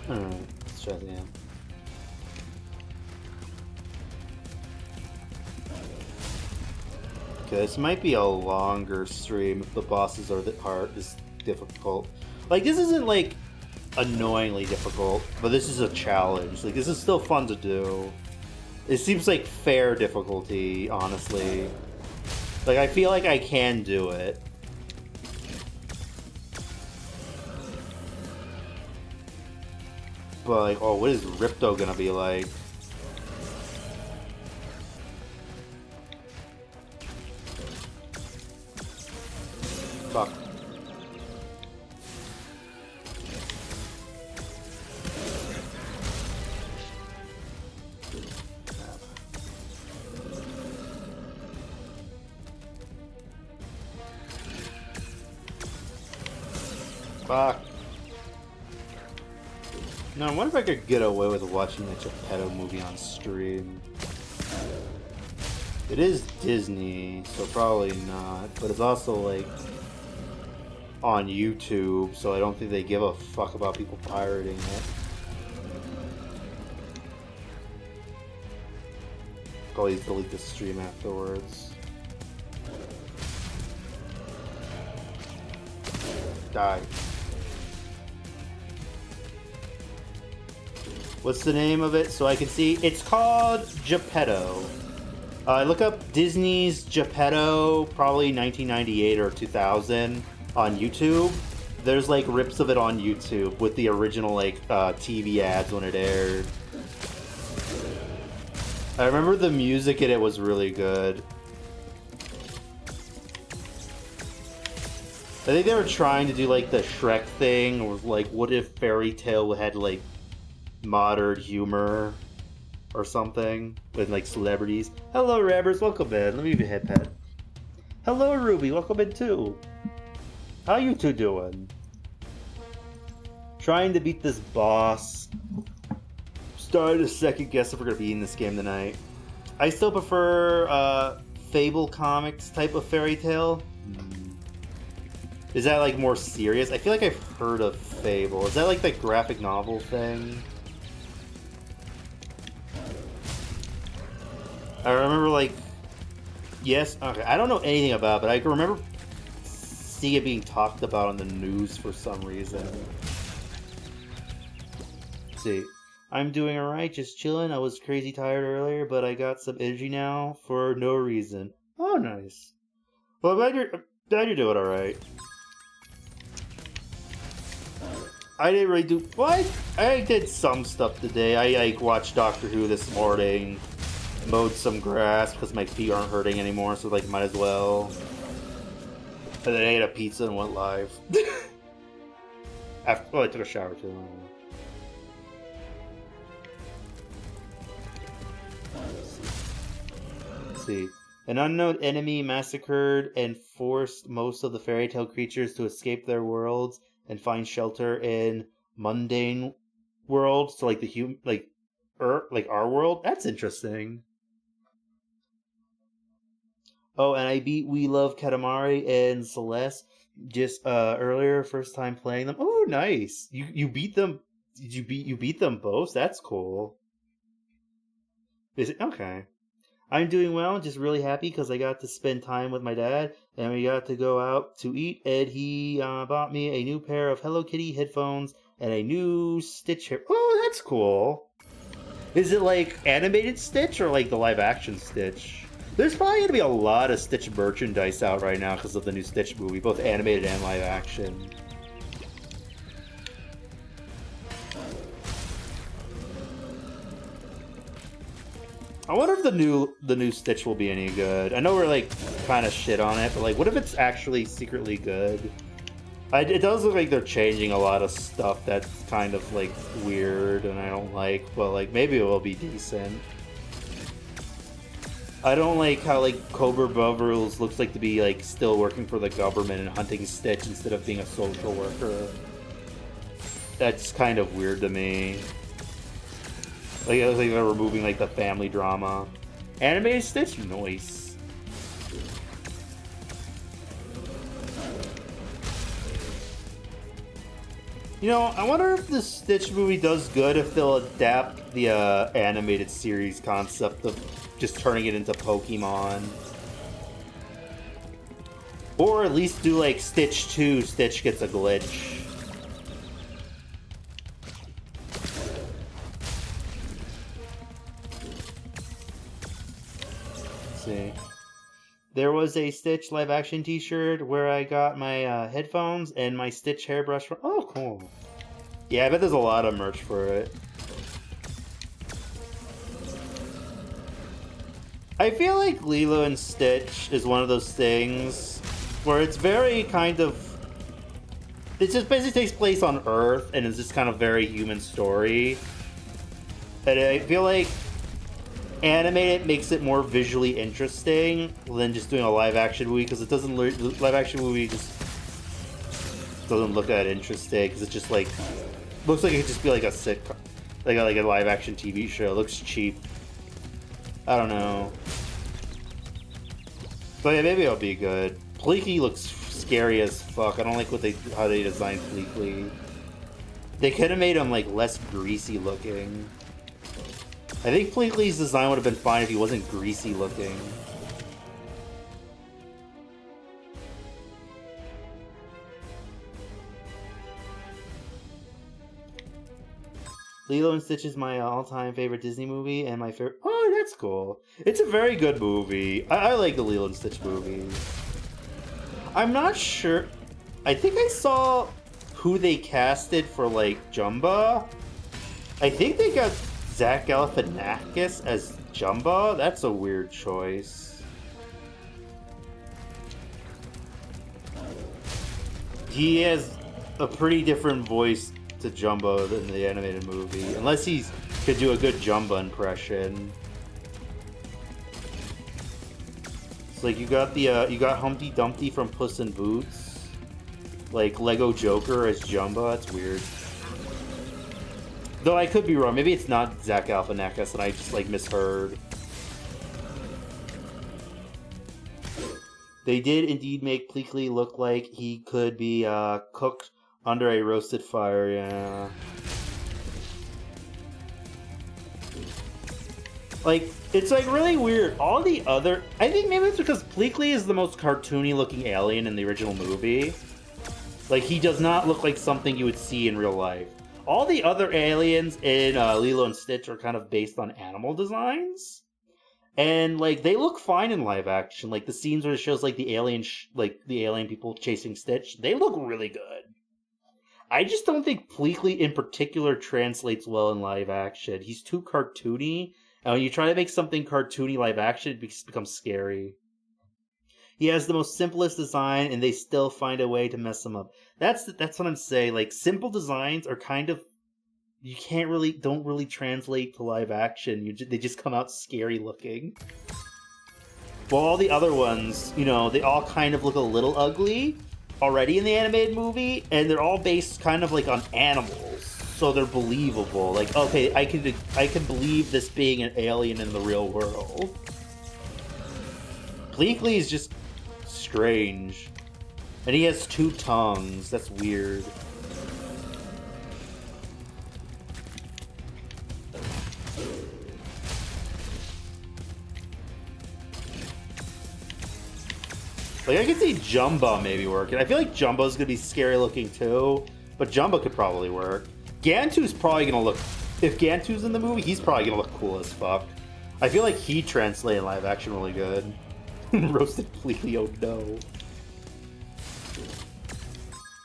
Alright, let's try it again. Okay, this might be a longer stream if the bosses are this difficult. Like, this isn't like annoyingly difficult, but this is a challenge. Like, this is still fun to do. It seems like fair difficulty, honestly. Like, I feel like I can do it. But like, oh, what is Ripto gonna be like? Fuck. No, I wonder if I could get away with watching a Geppetto movie on stream. It is Disney, so probably not. But it's also like on YouTube, so I don't think they give a fuck about people pirating it. Probably delete the stream afterwards. Die. What's the name of it so I can see? It's called Geppetto. Look up Disney's Geppetto, probably 1998 or 2000 on YouTube. There's like rips of it on YouTube with the original like TV ads when it aired. I remember the music in it was really good. I think they were trying to do like the Shrek thing, or like what if Fairy Tale had like modern humor or something with like celebrities. Hello Rabbers, welcome in. Let me give you a head pat. Hello Ruby, welcome in too. How you two doing? Trying to beat this boss. Started to second guess if we're gonna be in this game tonight. I still prefer Fable Comics type of fairy tale. Is that like more serious? I feel like I've heard of Fable. Is that like the graphic novel thing? I remember like, yes, okay, I don't know anything about it, but I can remember seeing it being talked about on the news for some reason. Let's see. I'm doing alright, just chilling. I was crazy tired earlier, but I got some energy now for no reason. Oh, nice. Well, I'm glad you're doing alright. I didn't really do... What? I did some stuff today. I like, watched Doctor Who this morning. Mowed some grass because my feet aren't hurting anymore, so like might as well. And then I ate a pizza and went live. After, well, I took a shower too. Let's see. An unknown enemy massacred and forced most of the fairy tale creatures to escape their worlds and find shelter in mundane worlds. So like the like our world. That's interesting. Oh, and I beat We Love Katamari and Celeste just earlier, first time playing them. Oh, nice. You beat them. Did you beat them both? That's cool. Is it okay? I'm doing well, just really happy because I got to spend time with my dad and we got to go out to eat, and he bought me a new pair of Hello Kitty headphones and a new Stitch hair. Oh, that's cool. Is it like animated Stitch or like the live action Stitch? There's probably going to be a lot of Stitch merchandise out right now because of the new Stitch movie, both animated and live action. I wonder if the new Stitch will be any good. I know we're like kind of shit on it, but like, what if it's actually secretly good? It does look like they're changing a lot of stuff that's kind of like weird and I don't like, but like maybe it will be decent. I don't like how like Cobra Bubbles looks like to be like still working for the government and hunting Stitch instead of being a social worker. That's kind of weird to me. Like it looks like they're removing like the family drama. Animated Stitch, nice. You know, I wonder if the Stitch movie does good if they'll adapt the animated series concept of just turning it into Pokemon. Or at least do like Stitch 2, Stitch gets a glitch. Let's see. There was a Stitch live action t-shirt where I got my headphones and my Stitch hairbrush from... Oh, cool. Yeah, I bet there's a lot of merch for it. I feel like Lilo and Stitch is one of those things where it's very kind of... It just basically takes place on Earth and it's just kind of very human story. And I feel like animated makes it more visually interesting than just doing a live action movie, because it doesn't live action movie just doesn't look that interesting because it's just like looks like it could just be like a sitcom, like a live action TV show. It looks cheap. I don't know, but yeah, maybe it'll be good. Pleaky looks scary as fuck. I don't like how they designed Pleaky. They could have made him like less greasy looking. I think Pleaky's design would have been fine if he wasn't greasy looking. Lilo and Stitch is my all-time favorite Disney movie, and my favorite... Oh, that's cool. It's a very good movie. I like the Lilo and Stitch movies. I'm not sure... I think I saw who they casted for, like, Jumba. I think they got Zach Galifianakis as Jumba. That's a weird choice. He has a pretty different voice to Jumbo than the animated movie, unless he could do a good Jumbo impression. It's like you got Humpty Dumpty from Puss in Boots, like Lego Joker as Jumbo. That's weird. Though I could be wrong. Maybe it's not Zach Galifianakis and I just like misheard. They did indeed make Pleakley look like he could be cooked under a roasted fire, yeah. Like, it's like really weird. All the other... I think maybe it's because Pleakley is the most cartoony looking alien in the original movie. Like, he does not look like something you would see in real life. All the other aliens in Lilo and Stitch are kind of based on animal designs. And, like, they look fine in live action. Like, the scenes where it shows, like, the alien people chasing Stitch, they look really good. I just don't think Pleakley in particular translates well in live action. He's too cartoony, and when you try to make something cartoony live action, it becomes scary. He has the most simplest design, and they still find a way to mess him up. That's what I'm saying. Like, simple designs are kind of... don't really translate to live action. They just come out scary looking. While all the other ones, you know, they all kind of look a little ugly already in the animated movie, and they're all based kind of like on animals, so they're believable. Like, okay, I can believe this being an alien in the real world. Pleakley is just strange, and he has 2 tongues. That's weird. Like, I could see Jumbo maybe working. I feel like Jumbo's gonna be scary looking too, but Jumbo could probably work. Gantu's probably gonna look... If Gantu's in the movie, he's probably gonna look cool as fuck. I feel like he translated in live action really good. Roasted Pleakley, oh no.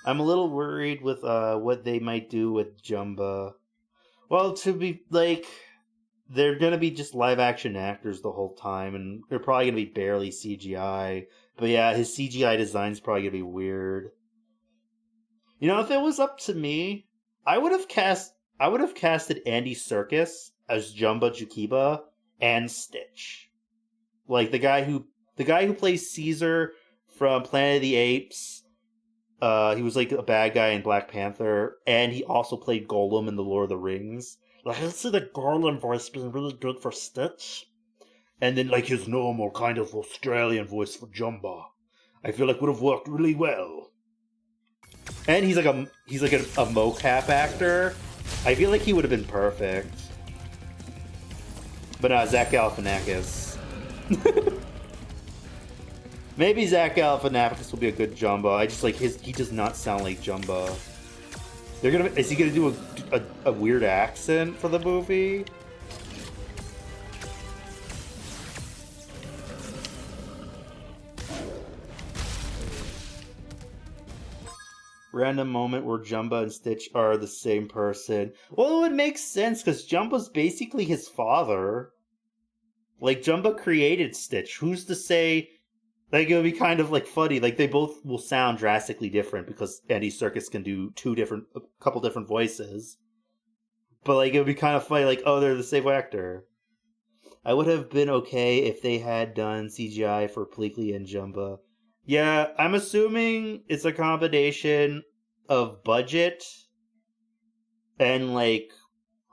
I'm a little worried with what they might do with Jumbo. Well, to be, like... They're gonna be just live action actors the whole time, and they're probably gonna be barely CGI. But yeah, his CGI design's probably gonna be weird. You know, if it was up to me, I would have casted Andy Serkis as Jumbo Jukiba and Stitch. Like the guy who plays Caesar from Planet of the Apes. He was like a bad guy in Black Panther, and he also played Gollum in The Lord of the Rings. Like, I see the Gollum voice being really good for Stitch. And then, like, his normal kind of Australian voice for Jumbo. I feel like would have worked really well. And he's like a mocap actor. I feel like he would have been perfect. But Zach Galifianakis. Maybe Zach Galifianakis will be a good Jumbo. I just like he does not sound like Jumbo. Is he gonna do a weird accent for the movie? Random moment where Jumbo and Stitch are the same person. Well, it makes sense because Jumbo's basically his father. Like, Jumbo created Stitch. Who's to say? Like, it would be kind of, like, funny. Like, they both will sound drastically different because Andy Serkis can do a couple different voices. But, like, it would be kind of funny, like, oh, they're the same actor. I would have been okay if they had done CGI for Pleakley and Jumbo. Yeah, I'm assuming it's a combination of budget and like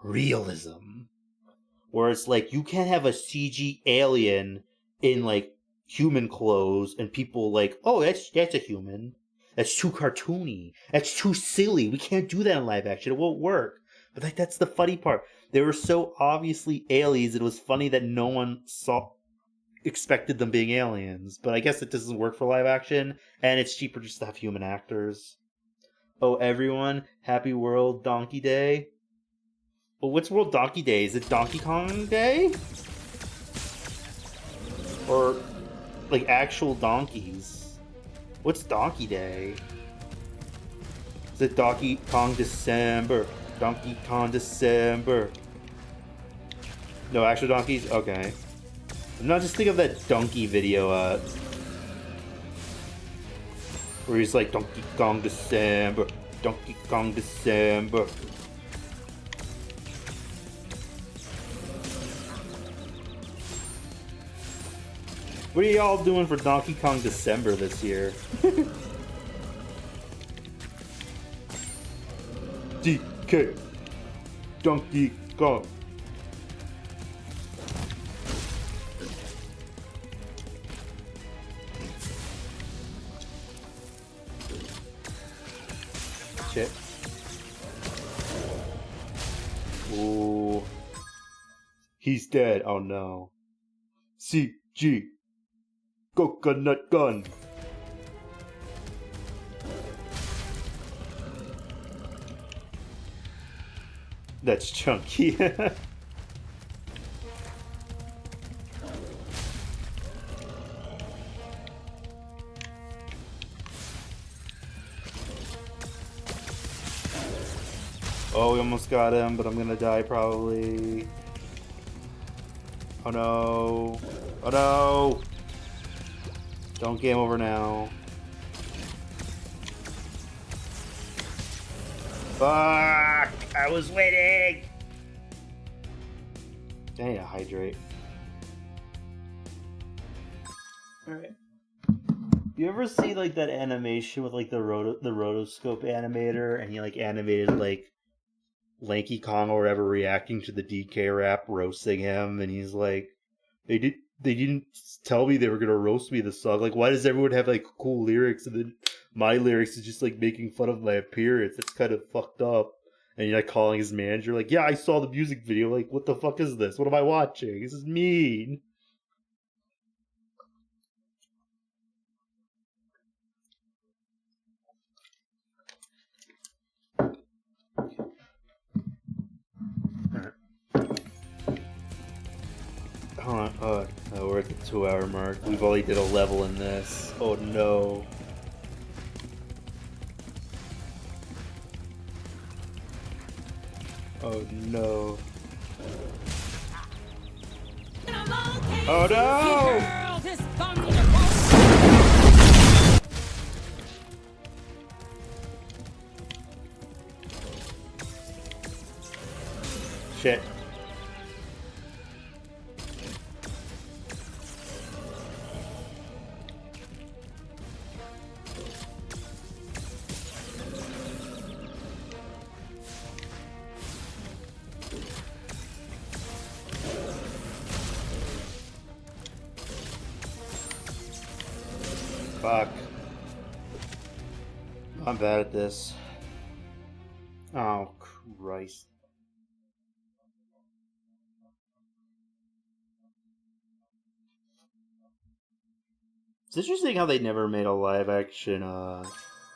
realism, where it's like you can't have a CG alien in like human clothes and people like, oh, that's a human. That's too cartoony. That's too silly. We can't do that in live action. It won't work. But like that's the funny part. They were so obviously aliens. It was funny that no one expected them being aliens. But I guess it doesn't work for live action, and it's cheaper just to have human actors. Oh, everyone, happy World Donkey Day. Well, what's World Donkey Day? Is it Donkey Kong Day? Or like actual donkeys? What's Donkey Day? Is it Donkey Kong December? Donkey Kong December. No actual donkeys? Okay. I'm not just thinking of that donkey video where he's like Donkey Kong December. Donkey Kong December. What are y'all doing for Donkey Kong December this year? DK Donkey Kong. Shit. Ooh. He's dead. Oh no. CG. Coconut gun. That's chunky. Oh, we almost got him, but I'm gonna die probably. Oh no. Oh no. Don't game over now. Fuck! I was waiting! I need to hydrate. Alright. You ever see like that animation with like the rotoscope animator and he like animated like Lanky Kong or whatever reacting to the DK rap roasting him and he's like, they didn't tell me they were gonna roast me this song. Like, why does everyone have like cool lyrics and then my lyrics is just like making fun of my appearance? It's kind of fucked up. And you're like calling his manager, like, yeah, I saw the music video. Like, what the fuck is this? What am I watching? This is mean. Hold on. Oh, no, we're at the 2-hour mark. We've only did a level in this. Oh no. Oh no. Oh no! Shit. Fuck. I'm bad at this. Oh, Christ. It's interesting how they never made a live-action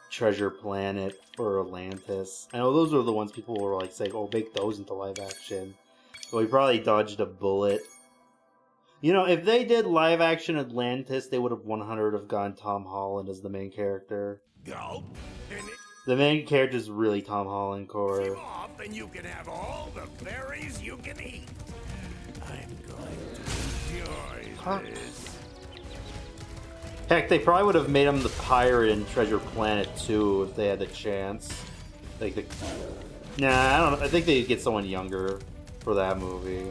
Treasure Planet or Atlantis. I know those are the ones people were like saying, oh, make those into live-action. But we probably dodged a bullet. You know, if they did live-action Atlantis, they would have 100 have gone Tom Holland as the main character. Go. The main character is really Tom Holland core. Off and you can have all the berries you can eat. I'm going to enjoy this. Heck, they probably would have made him the pirate in Treasure Planet too if they had the chance. Like the... Nah, I don't know. I think they'd get someone younger for that movie.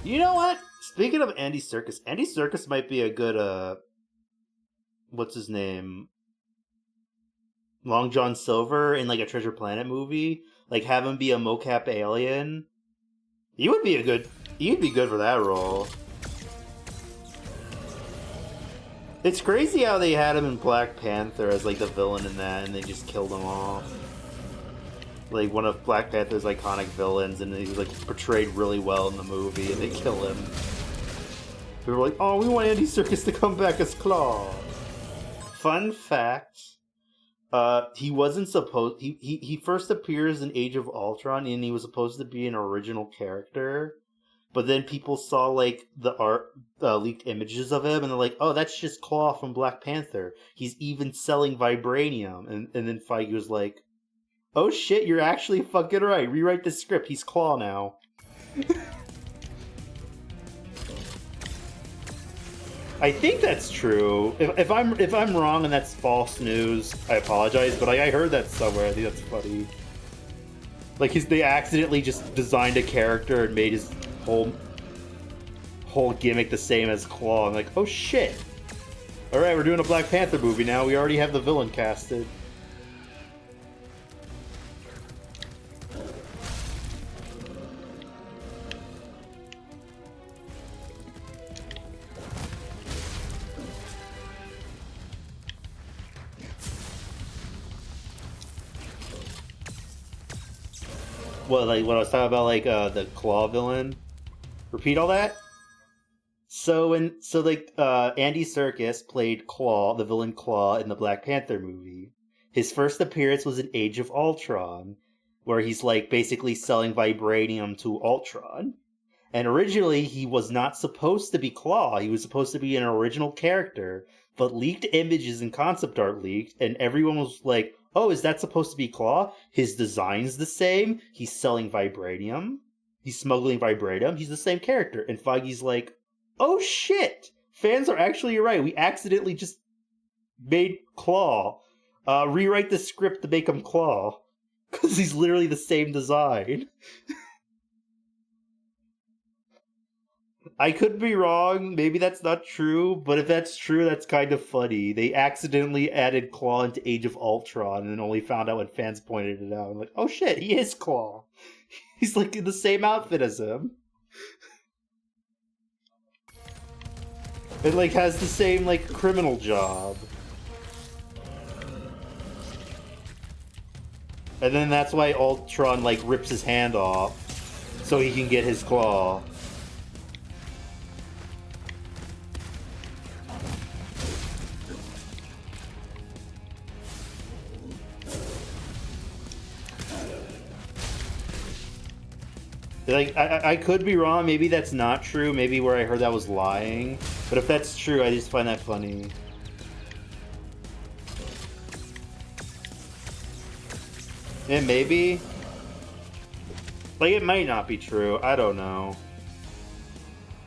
You know what? Speaking of Andy Serkis might be a good what's his name? Long John Silver in like a Treasure Planet movie. Like have him be a mocap alien. He'd be good for that role. It's crazy how they had him in Black Panther as like the villain in that, and they just killed him off. Like one of Black Panther's iconic villains, and he was like portrayed really well in the movie, and they kill him. They were like, "Oh, we want Andy Serkis to come back as Claw." Fun fact: he wasn't supposed. He first appears in Age of Ultron, and he was supposed to be an original character. But then people saw like the art leaked images of him, and they're like, "Oh, that's just Claw from Black Panther. He's even selling vibranium." And then Feige was like, "Oh shit, you're actually fucking right. Rewrite the script. He's Claw now." I think that's true. If I'm wrong and that's false news, I apologize. But I heard that somewhere. I think that's funny. Like they accidentally just designed a character and made his whole gimmick the same as Claw. I'm like, oh shit! All right, we're doing a Black Panther movie now. We already have the villain casted. What, like what I was talking about, like the Claw villain? Repeat all that? So Andy Serkis played Claw, the villain Claw, in the Black Panther movie. His first appearance was in Age of Ultron, where he's like basically selling vibranium to Ultron. And originally he was not supposed to be Claw. He was supposed to be an original character, but leaked images and concept art leaked, and everyone was like, "Oh, is that supposed to be Claw? His design's the same. He's selling vibranium. He's smuggling vibranium. He's the same character." And Feige's like, "Oh shit! Fans are actually right. We accidentally just made Claw. Rewrite the script to make him Claw. Because he's literally the same design." I could be wrong. Maybe that's not true. But if that's true, that's kind of funny. They accidentally added Claw into Age of Ultron and then only found out when fans pointed it out. I'm like, oh shit, he is Claw. He's like in the same outfit as him. It like has the same like criminal job. And then that's why Ultron like rips his hand off so he can get his claw. Like, I could be wrong. Maybe that's not true. Maybe where I heard that was lying. But if that's true, I just find that funny. Yeah, maybe. Like, it might not be true. I don't know.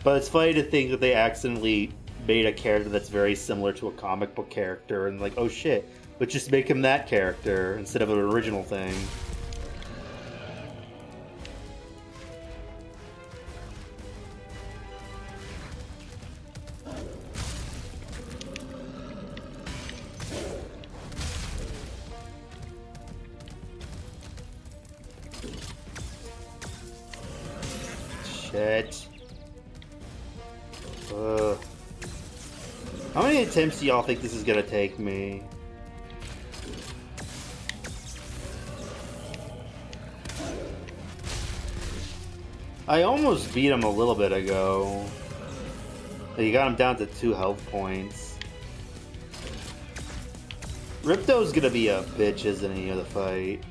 But it's funny to think that they accidentally made a character that's very similar to a comic book character. And like, oh shit, let's just make him that character instead of an original thing. Shit. How many attempts do y'all think this is gonna take me? I almost beat him a little bit ago. You got him down to 2 health points. Ripto's gonna be a bitch, isn't he, of the fight?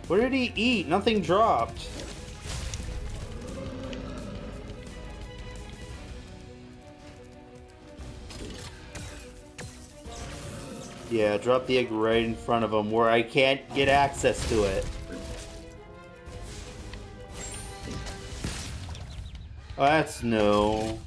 What did he eat? Nothing dropped. Yeah, drop the egg right in front of him where I can't get access to it. Oh, that's no.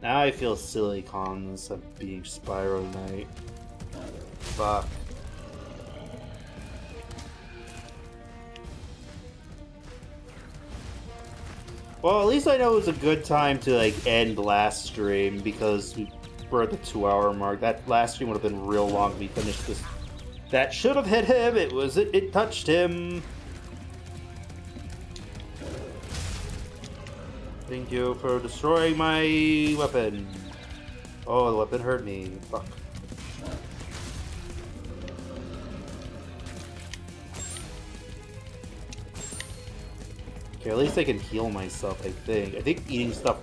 Now I feel silly calling this of being Spyro Knight. Fuck. Well, at least I know it was a good time to like end last stream because we're at the 2-hour mark. That last stream would have been real long if we finished this. That should have hit him. It touched him. Thank you for destroying my weapon. Oh, the weapon hurt me. Fuck. Okay, at least I can heal myself, I think. I think eating stuff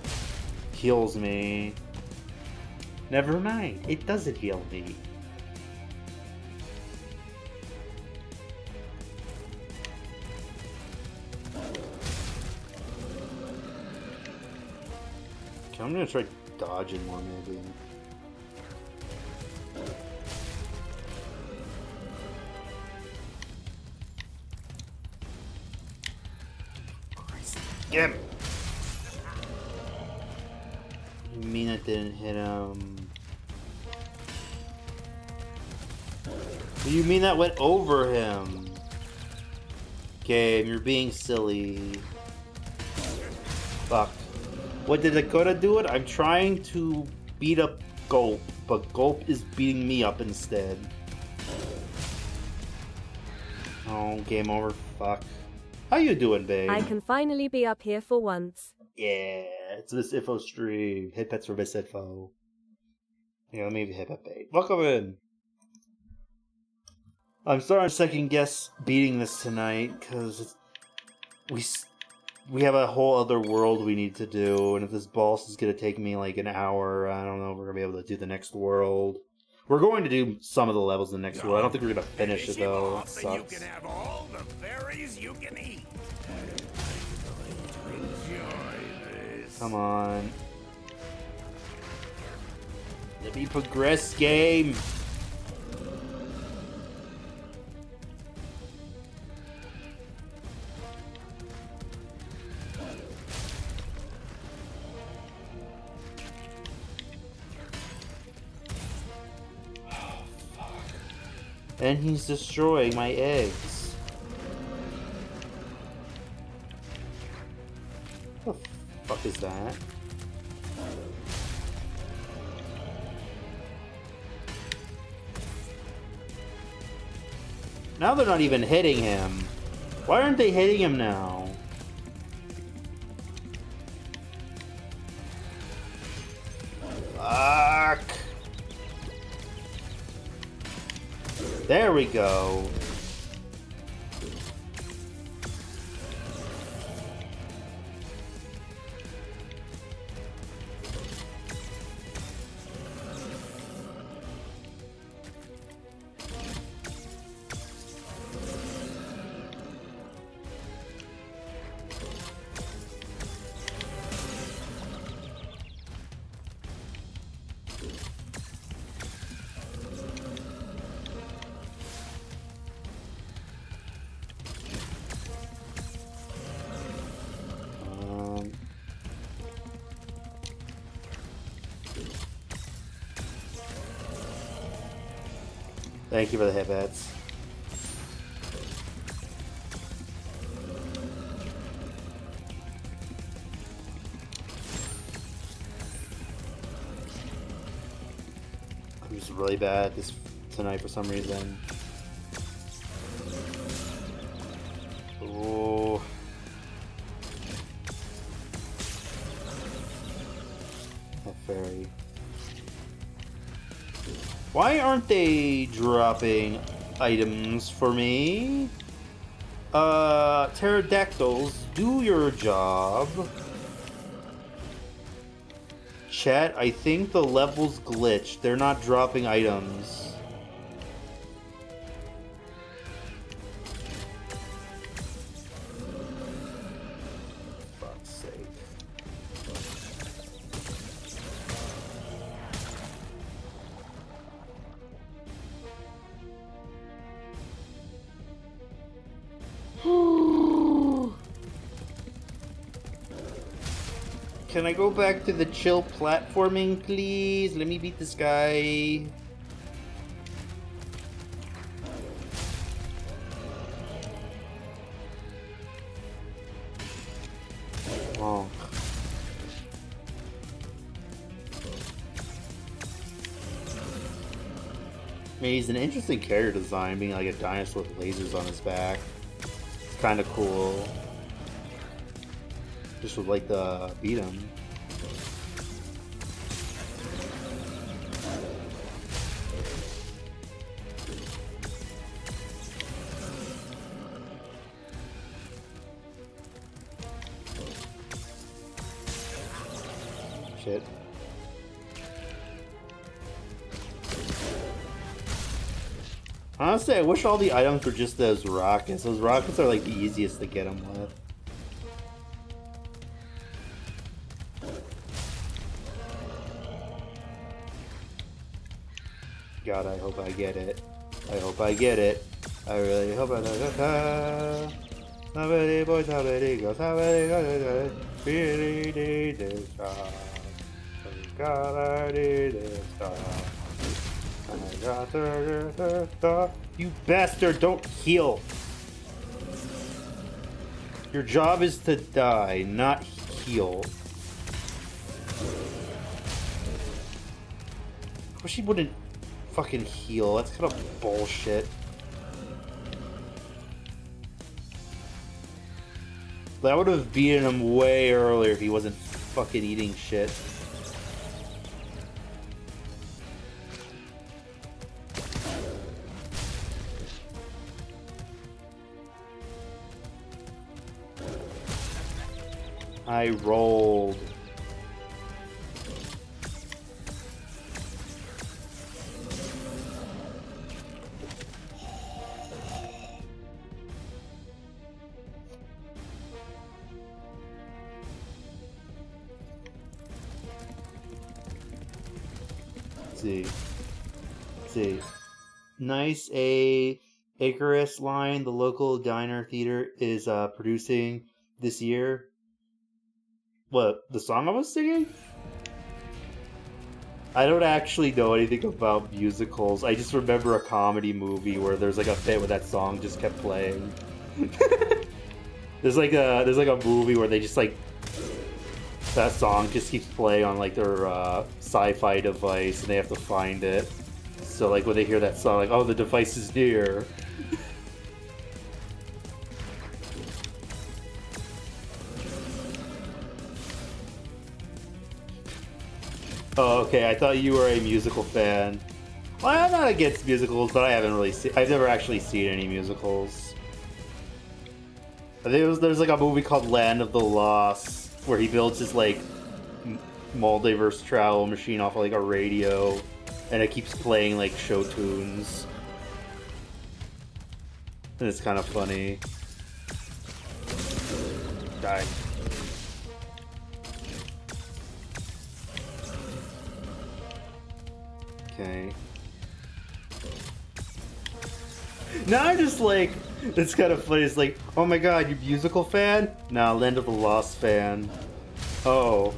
heals me. Never mind, it doesn't heal me. Okay, I'm gonna try dodging more, maybe. Get him! You mean it didn't hit him? You mean that went over him? Game, you're being silly. Fuck. What did Dakota do it? I'm trying to beat up Gulp, but Gulp is beating me up instead. Oh, game over. Fuck. How you doing, babe? I can finally be up here for once. Yeah, it's this info stream. Hit pets for Miss Info. Yeah, let me hit that babe. Welcome in. I'm starting to second guess beating this tonight because we have a whole other world we need to do, and if this boss is gonna take me like an hour, I don't know if we're gonna be able to do the next world. We're going to do some of the levels in the next world. I don't think we're gonna finish it though. It sucks. You can have all the berries you can eat. I'm going to enjoy this. Come on. Let me progress, game. And he's destroying my eggs. What the fuck is that? Now they're not even hitting him. Why aren't they hitting him now? Fuck. There we go. Thank you for the hit bats. I'm just really bad at this tonight for some reason. Oh. That fairy. Why aren't they dropping items for me? Pterodactyls, do your job. Chat, I think the level's glitched. They're not dropping items. Fuck's sake. Can I go back to the chill platforming, please? Let me beat this guy. Oh. I mean, he's an interesting character design, being like a dinosaur with lasers on his back. It's kind of cool. Just would like to beat him. Shit. Honestly, I wish all the items were just those rockets. Those rockets are like the easiest to get them with. God, I hope I get it. I hope I get it. I really hope I get it. Somebody boy, somebody go, somebody go, really need this job. God, I need this job. I got this job. You bastard, don't heal. Your job is to die, not heal. I wish he wouldn't fucking heal. That's kind of bullshit. I would have beaten him way earlier if he wasn't fucking eating shit. I rolled. Let's see. Nice Icarus line the local diner theater is producing this year. What, the song I was singing? I don't actually know anything about musicals. I just remember a comedy movie where there's like a bit where that song just kept playing. There's like a movie where they just like that song just keeps playing on like their sci-fi device and they have to find it. So like when they hear that song, like, oh, the device is near. Oh, okay. I thought you were a musical fan. Well, I'm not against musicals, but I've never actually seen any musicals. I think there's like a movie called Land of the Lost where he builds his like multiverse travel machine off of like a radio, and it keeps playing like show tunes, and it's kind of funny. Die. Okay. Now I'm just like, it's kind of funny. It's like, oh my god, you musical fan? Nah, Land of the Lost fan. Oh.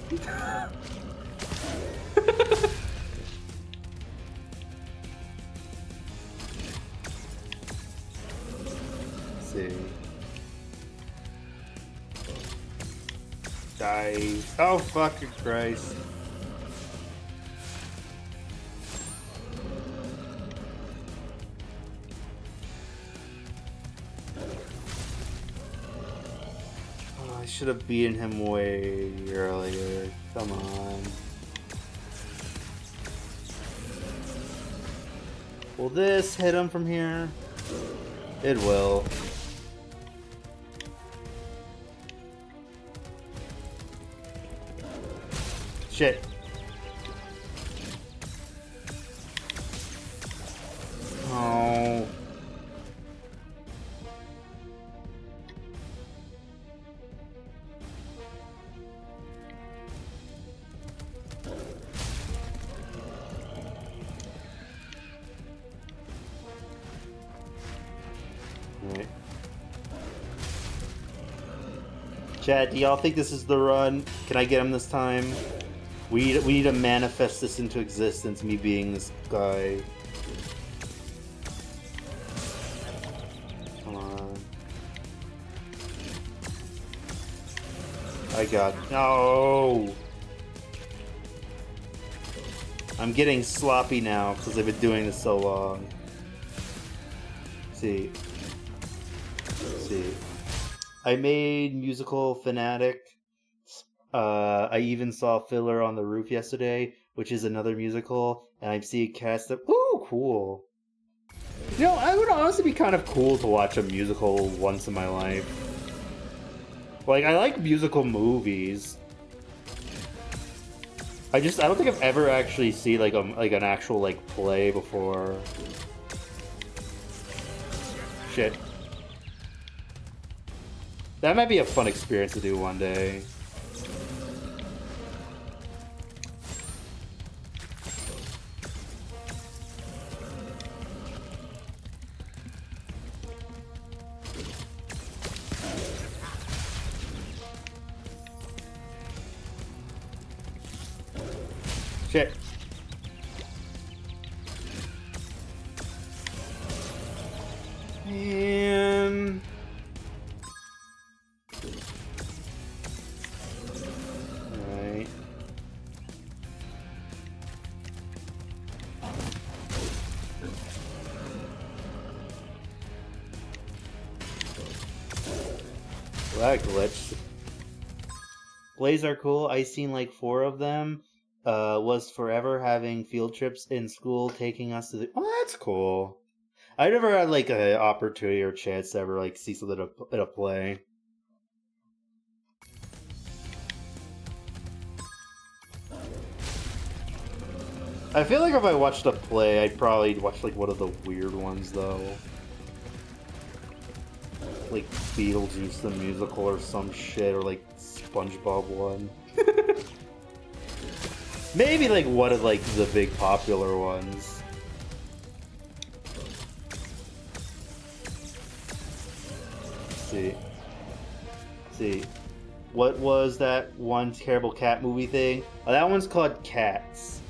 Let's see. Die. Oh, fucking Christ. I should have beaten him way earlier. Come on. Will this hit him from here? It will. Shit. Oh. Chat, do y'all think this is the run? Can I get him this time? We need to manifest this into existence, me being this guy. Come on. I got... No! I'm getting sloppy now because I've been doing this so long. See. I made Musical Fanatic. I even saw Filler on the Roof yesterday, which is another musical, and I see a cast of... Ooh, cool. You know, I would honestly be kind of cool to watch a musical once in my life. Like, I like musical movies. I don't think I've ever actually seen like an actual like play before. Shit. That might be a fun experience to do one day. Shit. And... Alright. Well, that glitched. Blaze are cool. I seen like 4 of them. Was forever having field trips in school, taking us to the... Oh, that's cool. I never had like an opportunity or chance to ever like see something at a play. I feel like if I watched a play, I'd probably watch like one of the weird ones though. Like Beetlejuice the musical or some shit, or like SpongeBob one. Maybe like one of like the big popular ones. See. What was that one terrible cat movie thing? Oh, that one's called Cats.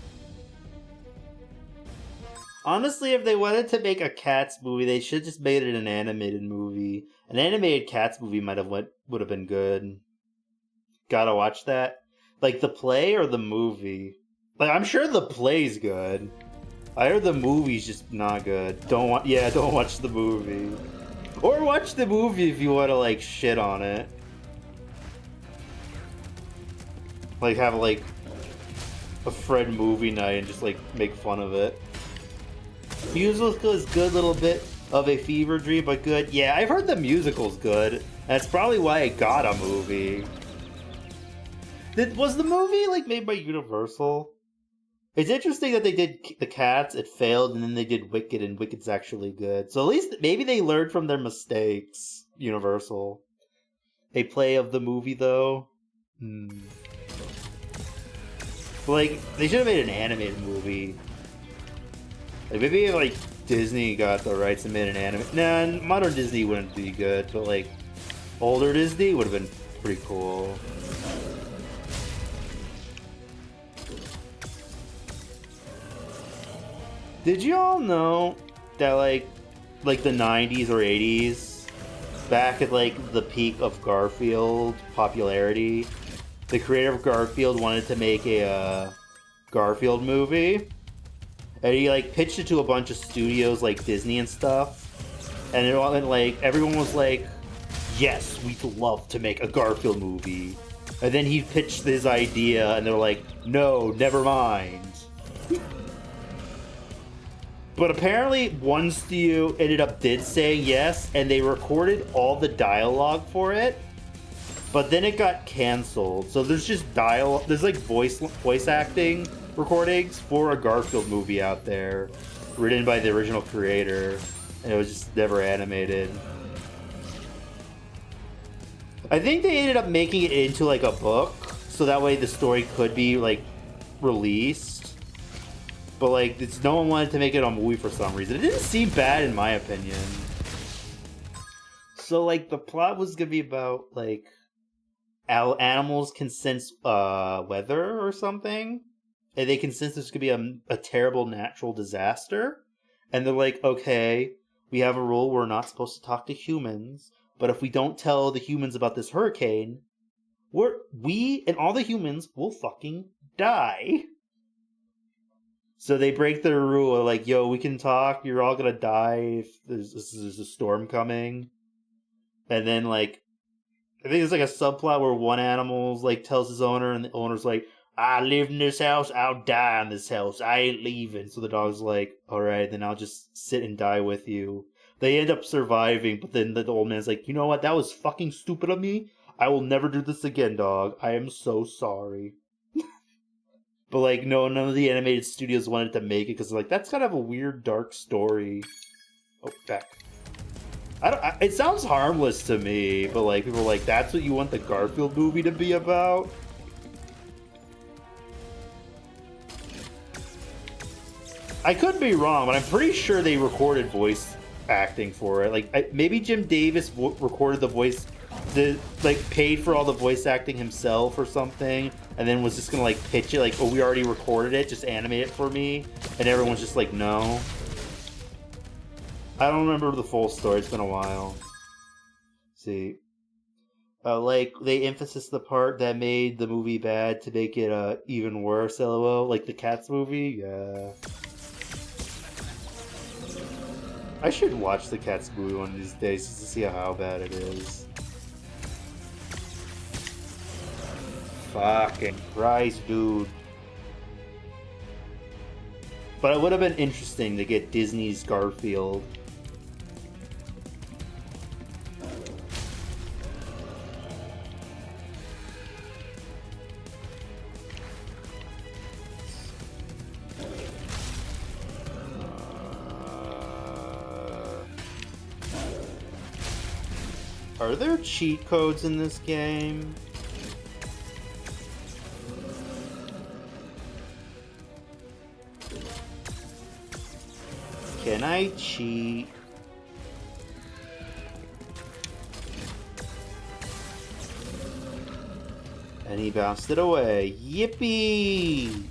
Honestly, if they wanted to make a Cats movie, they should just made it an animated movie. An animated Cats movie would have been good. Gotta watch that. Like the play or the movie? Like I'm sure the play's good. I heard the movie's just not good. Don't watch the movie. Or watch the movie if you want to like shit on it. Like have like a Fred movie night and just like make fun of it. Musical is good, little bit of a fever dream, but good. Yeah, I've heard the musical's good. That's probably why I got a movie. Was the movie like made by Universal? It's interesting that they did the Cats, it failed, and then they did Wicked, and Wicked's actually good. So at least maybe they learned from their mistakes, Universal. A play of the movie, though? Like, they should have made an animated movie. Like, maybe if, like, Disney got the rights and made an anime... Nah, modern Disney wouldn't be good, but, like, older Disney would have been pretty cool. Did you all know that, like the 90s or 80s, back at, like, the peak of Garfield popularity, the creator of Garfield wanted to make a Garfield movie, and he, like, pitched it to a bunch of studios, like Disney and stuff, and it, like, everyone was like, yes, we'd love to make a Garfield movie, and then he pitched his idea, and they were like, no, never mind. But apparently, one studio ended up saying yes, and they recorded all the dialogue for it. But then it got canceled. So there's just dialogue. There's like voice acting recordings for a Garfield movie out there, written by the original creator, and it was just never animated. I think they ended up making it into like a book, so that way the story could be like released. But, like, no one wanted to make it a movie for some reason. It didn't seem bad, in my opinion. So, like, the plot was gonna be about, like... animals can sense weather or something, and they can sense this could be a terrible natural disaster, and they're like, okay, we have a rule, we're not supposed to talk to humans, but if we don't tell the humans about this hurricane, we and all the humans will fucking die. So they break their rule, like, yo, we can talk, you're all gonna die if there's a storm coming. And then, like, I think it's like a subplot where one animal's like tells his owner, and the owner's like, I live in this house, I'll die in this house, I ain't leaving. So the dog's like, alright, then I'll just sit and die with you. They end up surviving, but then the old man's like, you know what, that was fucking stupid of me. I will never do this again, dog. I am so sorry. But like, no, none of the animated studios wanted to make it because like, that's kind of a weird, dark story. Oh, back. It sounds harmless to me, but like people are like, that's what you want the Garfield movie to be about? I could be wrong, but I'm pretty sure they recorded voice acting for it. Like, maybe Jim Davis recorded the voice, paid for all the voice acting himself or something, and then was just gonna like pitch it like, oh, we already recorded it, just animate it for me, and everyone's just like, no. I don't remember the full story, it's been a while. Let's see. Like, they emphasized the part that made the movie bad to make it even worse, lol. Like the Cats movie? Yeah. I should watch the Cats movie one of these days just to see how bad it is. Fucking Christ, dude. But it would have been interesting to get Disney's Garfield. Are there cheat codes in this game? Can I cheat? And he bounced it away. Yippee!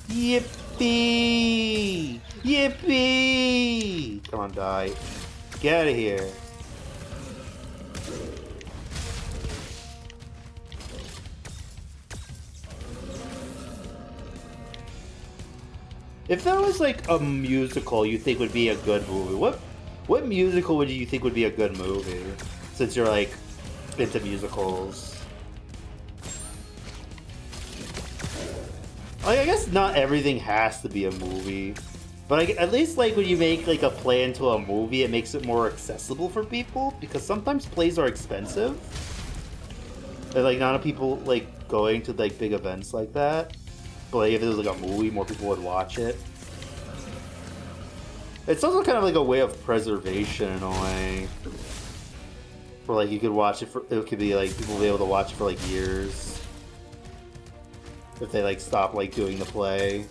Yippee! Yippee! Come on, die. Get out of here. If there was like a musical you think would be a good movie, what musical would you think would be a good movie? Since you're like into musicals. Like, I guess not everything has to be a movie, but at least like when you make like a play into a movie, it makes it more accessible for people, because sometimes plays are expensive. And like not enough people like going to like big events like that. But like, if it was like a movie, more people would watch it. It's also kind of like a way of preservation in a way. Where like you could watch it for, it could be like people will be able to watch it for like years. If they like stop like doing the play.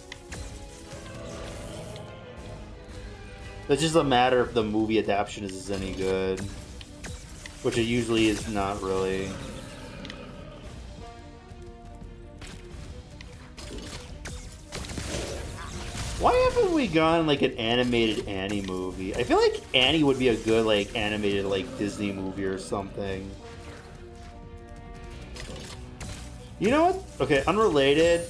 It's just a matter if the movie adaptation is any good. Which it usually is not really. Why haven't we gone like an animated Annie movie? I feel like Annie would be a good like animated like Disney movie or something. You know what? Okay, unrelated,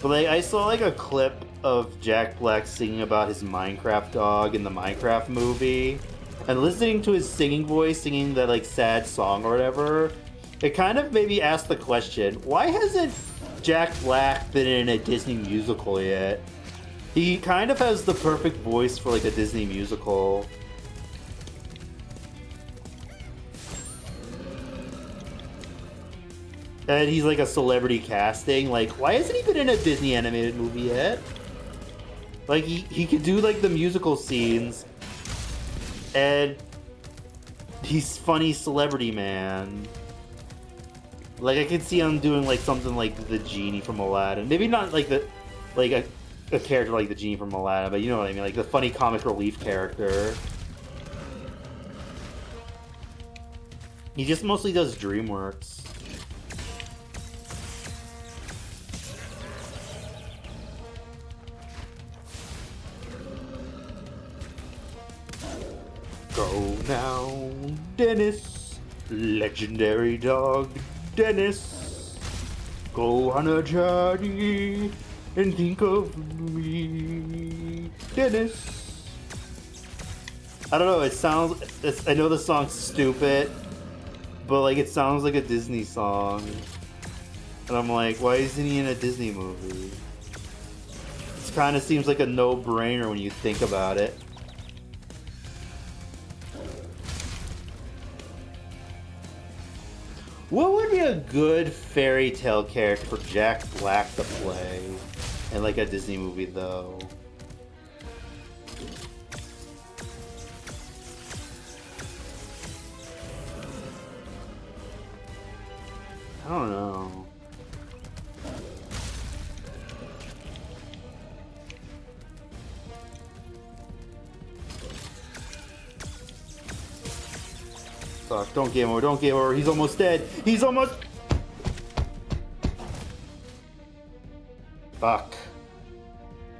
but like I saw like a clip of Jack Black singing about his Minecraft dog in the Minecraft movie, and listening to his singing voice singing that like sad song or whatever, it kind of made me ask the question, why hasn't Jack Black been in a Disney musical yet? He kind of has the perfect voice for like a Disney musical. And he's like a celebrity casting. Like, why hasn't he been in a Disney animated movie yet? Like, he could do like the musical scenes. And he's funny celebrity man. Like, I could see him doing like something like the genie from Aladdin. Maybe not like the like a character like the genie from Aladdin, but you know what I mean, like the funny comic relief character. He just mostly does DreamWorks. now, Dennis, legendary dog Dennis. Go on a journey and think of me, Dennis. I don't know, I know the song's stupid, but like it sounds like a Disney song. And I'm like, why isn't he in a Disney movie? It kind of seems like a no-brainer when you think about it. What would be a good fairy tale character for Jack Black to play in like a Disney movie though? I don't know. Fuck, don't game over, don't game over. He's almost dead. He's almost... Fuck.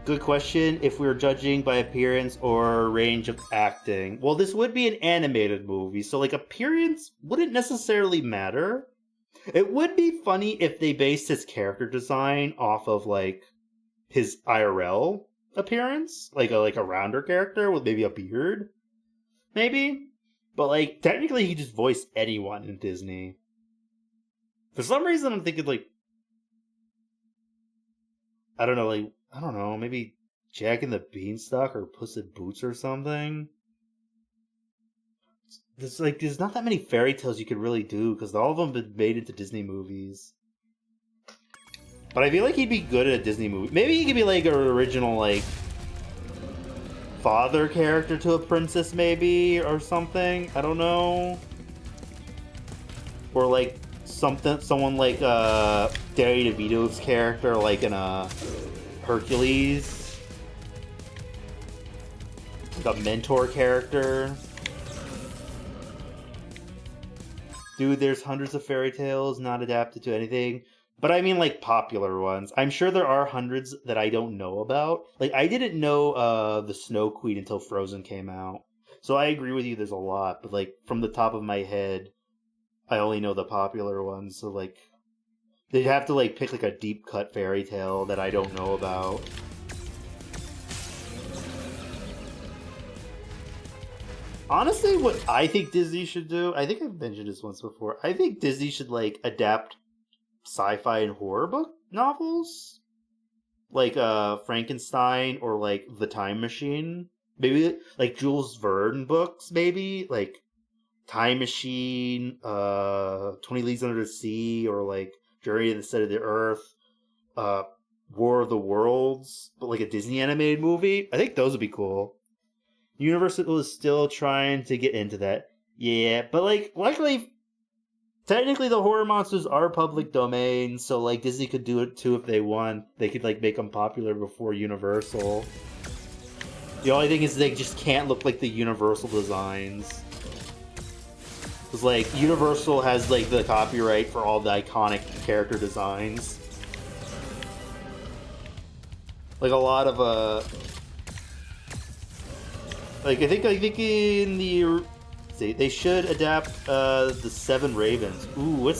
Good question. If we were judging by appearance or range of acting. Well, this would be an animated movie, so like appearance wouldn't necessarily matter. It would be funny if they based his character design off of like his IRL appearance, like a rounder character with maybe a beard, maybe. But like technically, he just voiced anyone in Disney. For some reason, I'm thinking like I don't know, maybe Jack and the Beanstalk or Puss in Boots or something. There's not that many fairy tales you could really do because all of them have been made into Disney movies. But I feel like he'd be good at a Disney movie. Maybe he could be like an original like father character to a princess, maybe, or something. I don't know. Or like someone like Danny DeVito's character, like in a Hercules, the mentor character. Dude, there's hundreds of fairy tales not adapted to anything. But I mean, like, popular ones. I'm sure there are hundreds that I don't know about. Like, I didn't know the Snow Queen until Frozen came out. So I agree with you, there's a lot. But, like, from the top of my head, I only know the popular ones. So, like, they'd have to, like, pick, like, a deep-cut fairy tale that I don't know about. Honestly, what I think Disney should do, I think I've mentioned this once before, I think Disney should, like, adapt sci-fi and horror book novels. Like, Frankenstein or, like, The Time Machine. Maybe, like, Jules Verne books, maybe? Like, Time Machine, 20 Leagues Under the Sea, or, like, Journey to the Center of the Earth, War of the Worlds, but, like, a Disney animated movie. I think those would be cool. Universal is still trying to get into that. Yeah, but, like, luckily, technically the horror monsters are public domain, so, like, Disney could do it, too, if they want. They could, like, make them popular before Universal. The only thing is they just can't look like the Universal designs. Because, like, Universal has, like, the copyright for all the iconic character designs. Like, a lot of, like, I think in the... See, they should adapt, the Seven Ravens. Ooh,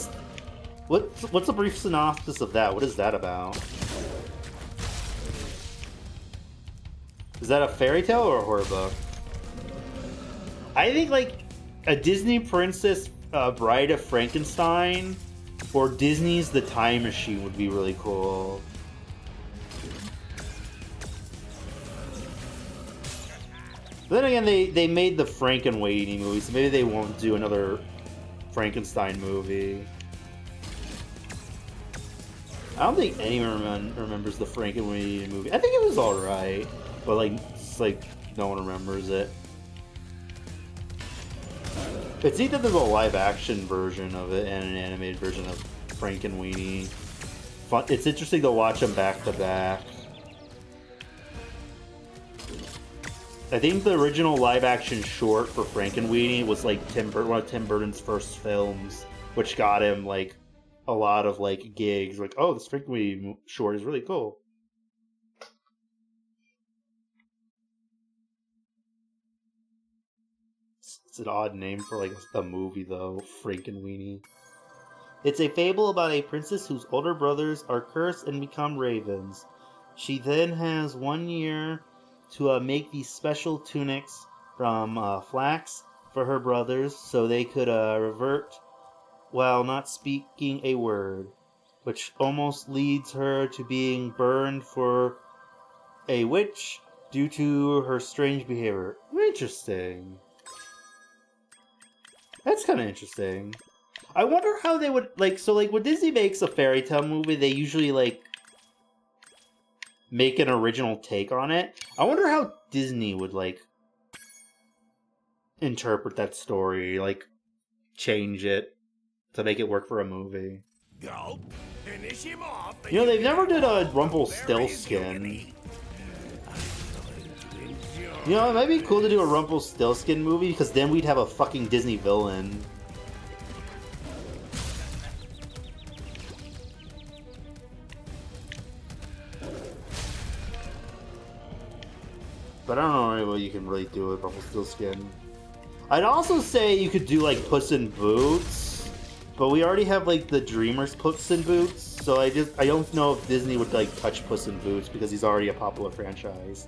what's a brief synopsis of that? What is that about? Is that a fairy tale or a horror book? I think, like, a Disney Princess Bride of Frankenstein or Disney's The Time Machine would be really cool. But then again, they made the Frankenweenie movie, so maybe they won't do another Frankenstein movie. I don't think anyone remembers the Frankenweenie movie. I think it was alright, but like, it's like no one remembers it. It's either there's a live-action version of it and an animated version of Frankenweenie. It's interesting to watch them back to back. I think the original live-action short for Frankenweenie was like one of Tim Burton's first films, which got him like a lot of like gigs. Like, oh, this Frankenweenie short is really cool. It's an odd name for like a movie though. Frankenweenie. It's a fable about a princess whose older brothers are cursed and become ravens. She then has 1 year to make these special tunics from flax for her brothers so they could revert while not speaking a word, which almost leads her to being burned for a witch due to her strange behavior. Interesting. That's kind of interesting. I wonder how they would, like, so, like, when Disney makes a fairy tale movie, they usually, like, make an original take on it. I wonder how Disney would, like, interpret that story, like, change it to make it work for a movie. Gulp. Finish him off. You know, they've never did a Rumpelstiltskin. You know, it might be cool to do a Rumpelstiltskin movie, because then we'd have a fucking Disney villain. But I don't know what you can really do with Rumpelstiltskin. I'd also say you could do, like, Puss in Boots, but we already have, like, the Dreamers Puss in Boots, so I don't know if Disney would, like, touch Puss in Boots, because he's already a popular franchise.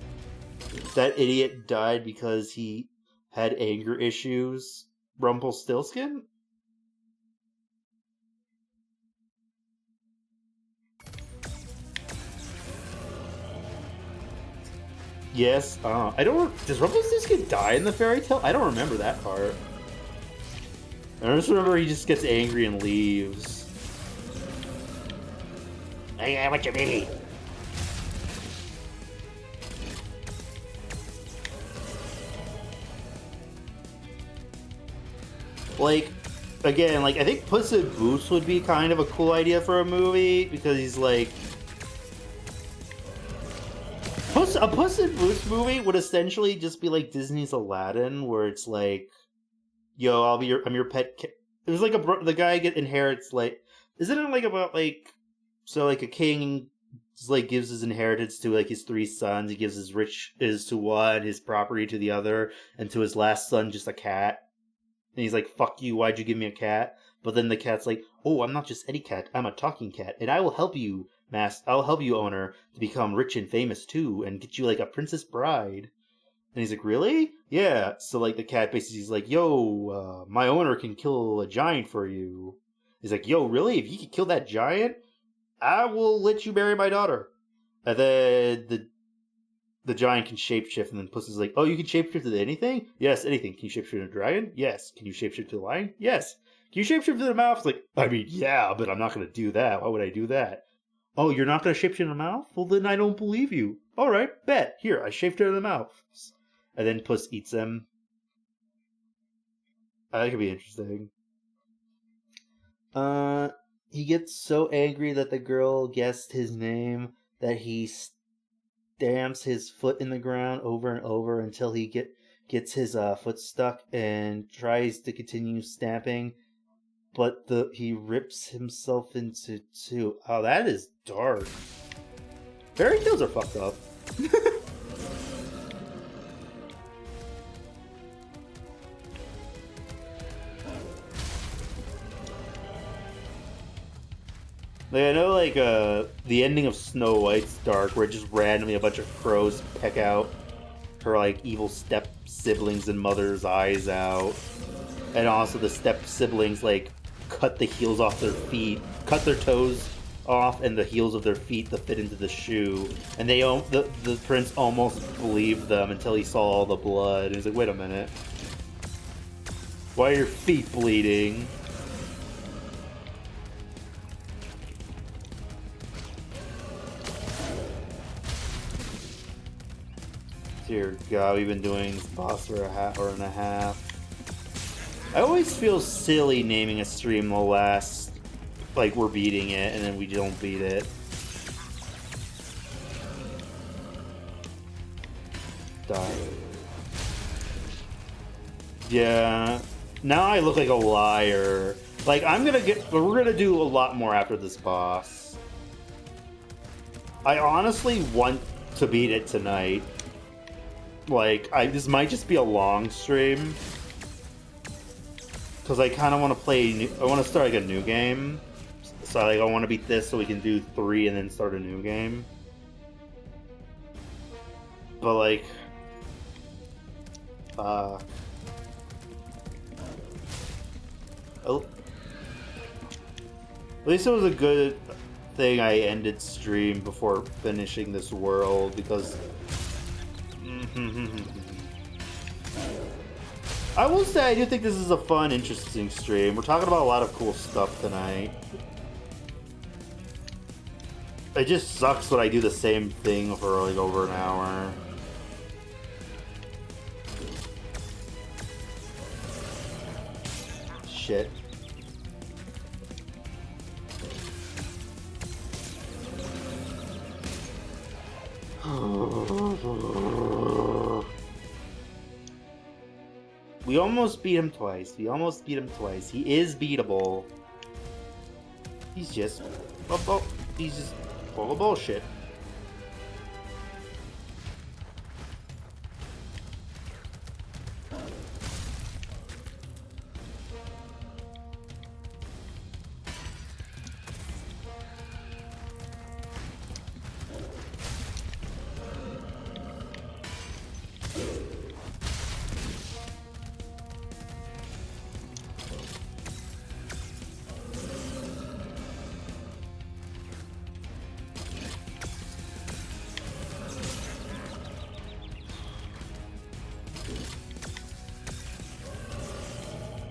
That idiot died because he had anger issues. Rumpelstiltskin? Yes, I don't... Does Rumpelstiltskin die in the fairy tale? I don't remember that part. I just remember he just gets angry and leaves. Hey, what you mean? Like, again, like, I think Puss in Boots would be kind of a cool idea for a movie, because he's like... A Puss in Boots movie would essentially just be like Disney's Aladdin, where it's like, yo, I'm your pet cat. There's like the guy inherits, like, isn't it like about, like, so like a king like gives his inheritance to like his 3 sons, he gives his riches to one, his property to the other, and to his last son just a cat. And he's like, fuck you, why'd you give me a cat? But then the cat's like, oh, I'm not just any cat, I'm a talking cat, and I will help you, I'll help you, owner, to become rich and famous too, and get you like a princess bride. And he's like, really? Yeah. So like the cat basically is like, yo, my owner can kill a giant for you. He's like, yo, really? If you can kill that giant, I will let you marry my daughter. And then the giant can shapeshift, and then Puss is like, oh, you can shapeshift to anything? Yes, anything. Can you shapeshift to a dragon? Yes. Can you shapeshift to a lion? Yes. Can you shapeshift to the mouse? It's like, I mean, yeah, but I'm not going to do that. Why would I do that? Oh, you're not going to shapeshift in the mouth? Well, then I don't believe you. All right, bet. Here, I shaped it in the mouth. And then Puss eats him. That could be interesting. He gets so angry that the girl guessed his name that he stamps his foot in the ground over and over until he gets his foot stuck and tries to continue stamping. But he rips himself into 2. Oh, that is dark. Fairy tales are fucked up. Like, I know, like, the ending of Snow White's dark, where just randomly a bunch of crows peck out her, like, evil step-siblings and mother's eyes out. And also the step-siblings, like, cut the heels off their feet, cut their toes off and the heels of their feet to fit into the shoe. And the prince almost believed them until he saw all the blood. And he's like, wait a minute. Why are your feet bleeding? Dear God, we've been doing this boss for an hour and a half. I always feel silly naming a stream the last, like, we're beating it, and then we don't beat it. Die. Yeah. Now I look like a liar. Like, we're gonna do a lot more after this boss. I honestly want to beat it tonight. Like, this might just be a long stream. because I kind of want to play. I want to start like a new game. So like, I want to beat this so we can do 3 and then start a new game. But like, oh. At least it was a good thing I ended stream before finishing this world, because I will say I do think this is a fun, interesting stream. We're talking about a lot of cool stuff tonight. It just sucks when I do the same thing for like over an hour. Shit. We almost beat him twice. We almost beat him twice. He is beatable. He's just... he's just full of bullshit.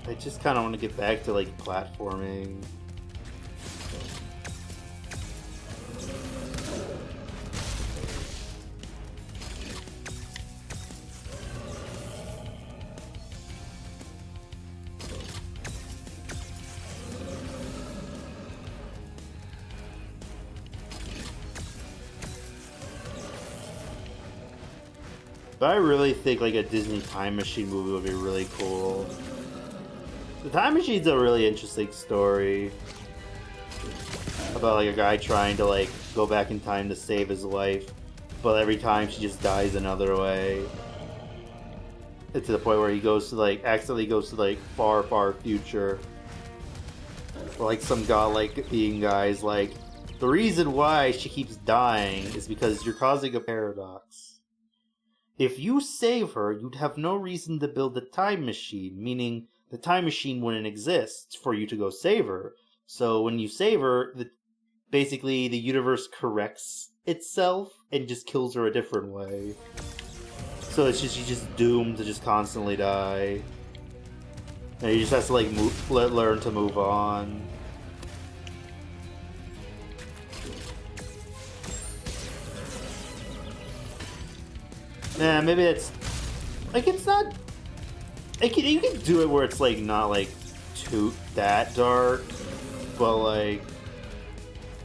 I just kind of want to get back to like platforming. But I really think like a Disney Time Machine movie would be really cool. The Time Machine's a really interesting story about like a guy trying to like go back in time to save his wife, but every time she just dies another way. And to the point where he goes to like accidentally goes to like far, far future. Or like some godlike being guy's like, the reason why she keeps dying is because you're causing a paradox. If you save her, you'd have no reason to build a time machine, meaning the time machine wouldn't exist for you to go save her. So when you save her, basically the universe corrects itself and just kills her a different way. So it's just she's just doomed to just constantly die. And he just has to like learn to move on. Yeah, maybe it's like it's not. You can do it where it's like not like too that dark, but like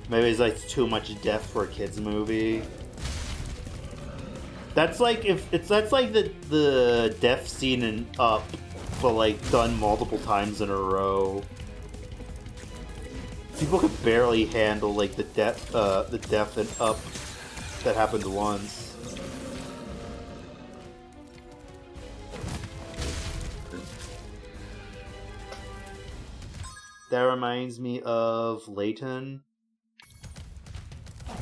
maybe it's like too much death for a kids movie. That's like that's like the death scene in Up, but like done multiple times in a row. People could barely handle like the death in Up that happened once. That reminds me of Layton.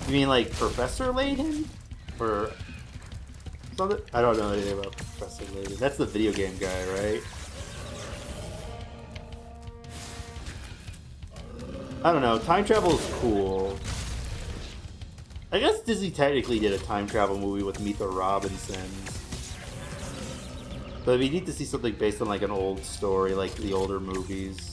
You mean like Professor Layton? Or something? I don't know anything about Professor Layton. That's the video game guy, right? I don't know. Time travel is cool. I guess Disney technically did a time travel movie with Meet the Robinsons. But we need to see something based on like an old story, like the older movies.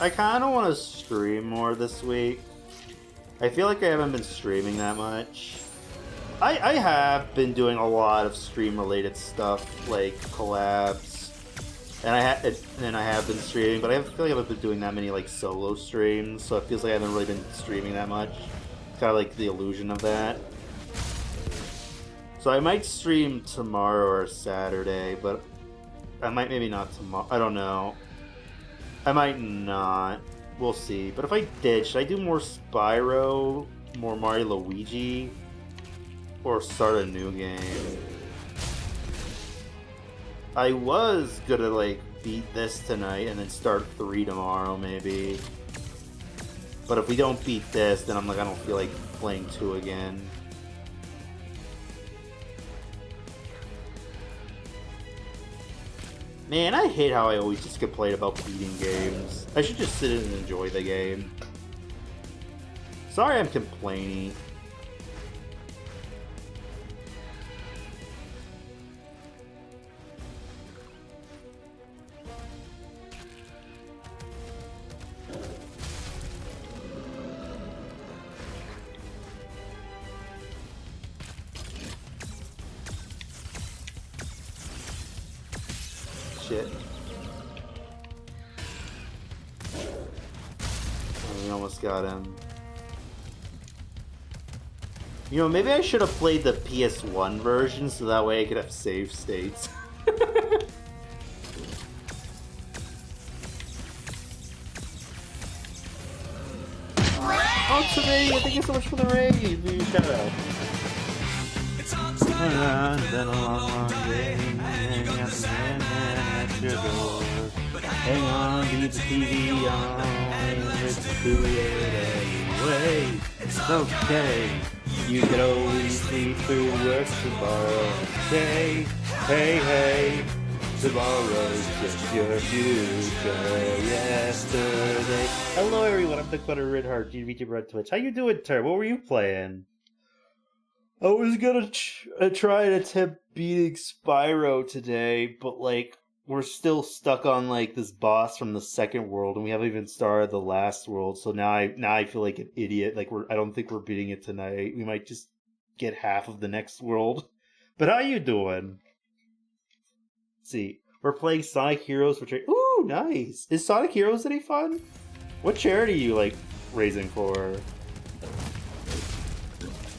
I kind of want to stream more this week. I feel like I haven't been streaming that much. I have been doing a lot of stream-related stuff, like collabs. And I have been streaming, but I feel like I haven't been doing that many like solo streams, so it feels like I haven't really been streaming that much. It's kind of like the illusion of that. So I might stream tomorrow or Saturday, but I might maybe not tomorrow. I don't know. I might not. We'll see. But if I did, should I do more Spyro, more Mario Luigi, or start a new game? I was gonna like beat this tonight and then start 3 tomorrow maybe. But if we don't beat this, then I'm like I don't feel like playing 2 again. Man, I hate how I always just complain about beating games. I should just sit and enjoy the game. Sorry I'm complaining. Shit. Oh, we almost got him. You know, maybe I should have played the PS1 version so that way I could have save states. Oh, today! Thank you so much for the raid! Shout out. It's been a long day. Your door. Hang on, leave the TV on. Let's do it anyway. It's okay. You can always sleep through work tomorrow. Hey, hey, hey. Tomorrow's just your future. Yesterday. Hello, everyone. I'm DakotaRedhart, vtuber on Twitch. How you doing, Tur? What were you playing? I was gonna try and attempt beating Spyro today, but like we're still stuck on like this boss from the second world, and we haven't even started the last world. So now I feel like an idiot. Like I don't think we're beating it tonight. We might just get half of the next world. But how you doing? Let's see, we're playing Sonic Heroes, which ooh nice. Is Sonic Heroes any fun? What charity are you like raising for?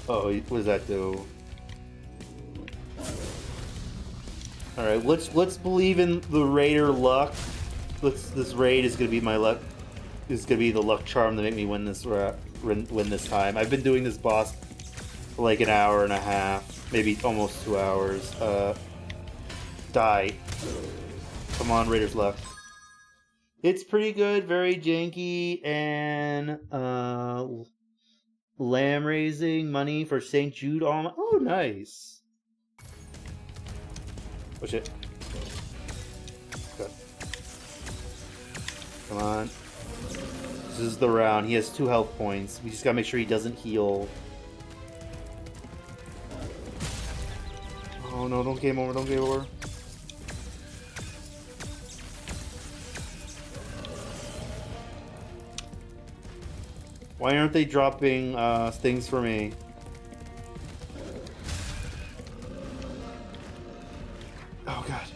Oh, what does that do? All right, let's believe in the raider luck. This raid is gonna be my luck. Is gonna be the luck charm to make me win this win this time. I've been doing this boss for like an hour and a half, maybe almost 2 hours. Die! Come on, Raider's luck. It's pretty good, very janky, and lamb raising money for St. Jude. Oh, nice. Oh shit. Good. Come on. This is the round. He has 2 health points. We just gotta make sure he doesn't heal. Oh no, don't game over, don't game over. Why aren't they dropping things for me? Oh god.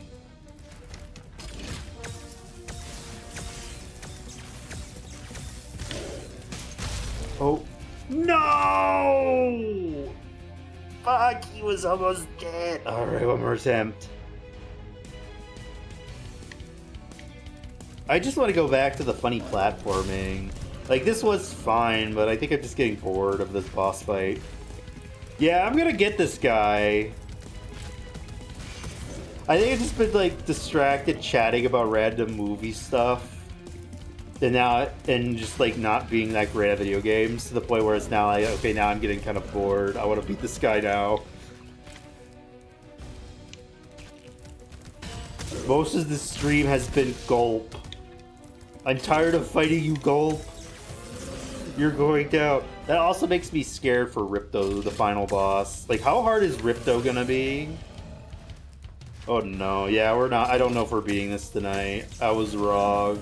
Oh. No! Fuck, he was almost dead. Alright, one more attempt. I just want to go back to the funny platforming. Like, this was fine, but I think I'm just getting bored of this boss fight. Yeah, I'm gonna get this guy. I think I've just been, like, distracted chatting about random movie stuff. And just, like, not being that great at video games, to the point where it's now like, okay, now I'm getting kind of bored. I want to beat this guy now. Most of the stream has been Gulp. I'm tired of fighting you, Gulp. You're going down. That also makes me scared for Ripto, the final boss. Like, how hard is Ripto gonna be? Oh no, yeah, we're not. I don't know if we're beating this tonight. I was wrong.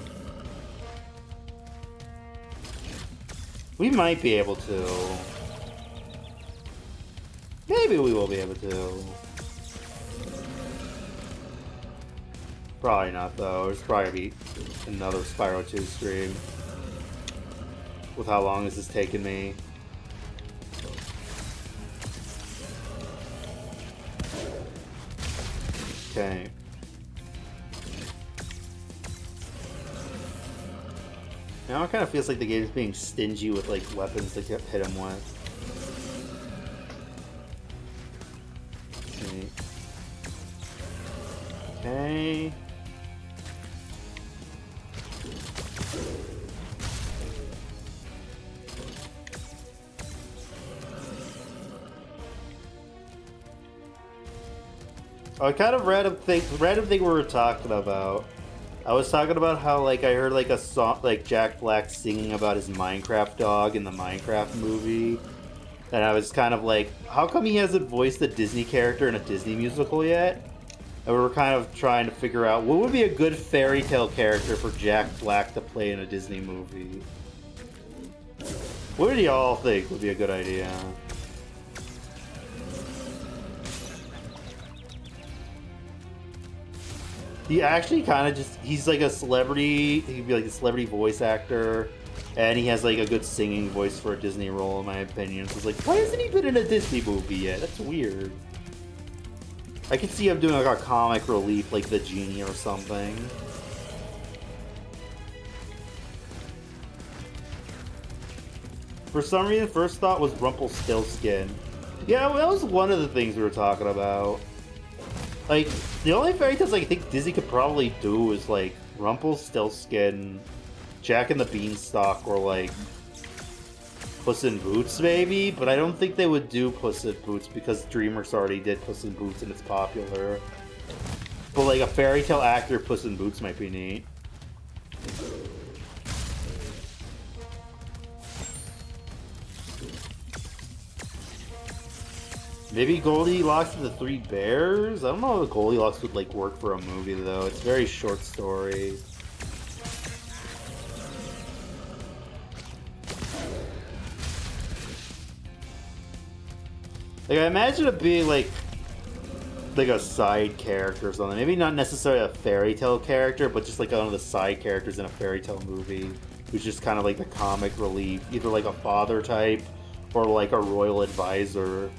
We might be able to. Maybe we will be able to. Probably not, though. There's probably be another Spyro 2 stream. With how long this has taken me. Okay. Now it kind of feels like the game's being stingy with like weapons to hit him with. Okay. Oh, I kind of random thing we were talking about. I was talking about how like I heard like a song like Jack Black singing about his Minecraft dog in the Minecraft movie. And I was kind of like, how come he hasn't voiced a Disney character in a Disney musical yet? And we were kind of trying to figure out what would be a good fairy tale character for Jack Black to play in a Disney movie. What do y'all think would be a good idea? He actually kind of just, he's like a celebrity, he could be like a celebrity voice actor, and he has like a good singing voice for a Disney role in my opinion. So it's like, why hasn't he been in a Disney movie yet? That's weird. I could see him doing like a comic relief like the Genie or something. For some reason, first thought was Rumpelstiltskin. Yeah, that was one of the things we were talking about. Like, the only fairy tales I think Disney could probably do is like Rumpelstiltskin, Jack and the Beanstalk, or like Puss in Boots maybe, but I don't think they would do Puss in Boots because DreamWorks already did Puss in Boots and it's popular. But like a fairy tale actor Puss in Boots might be neat. Maybe Goldilocks and the Three Bears? I don't know if Goldilocks would like work for a movie though. It's a very short story. Like I imagine it being like a side character or something. Maybe not necessarily a fairy tale character, but just like one of the side characters in a fairy tale movie. Who's just kind of like the comic relief. Either like a father type or like a royal advisor.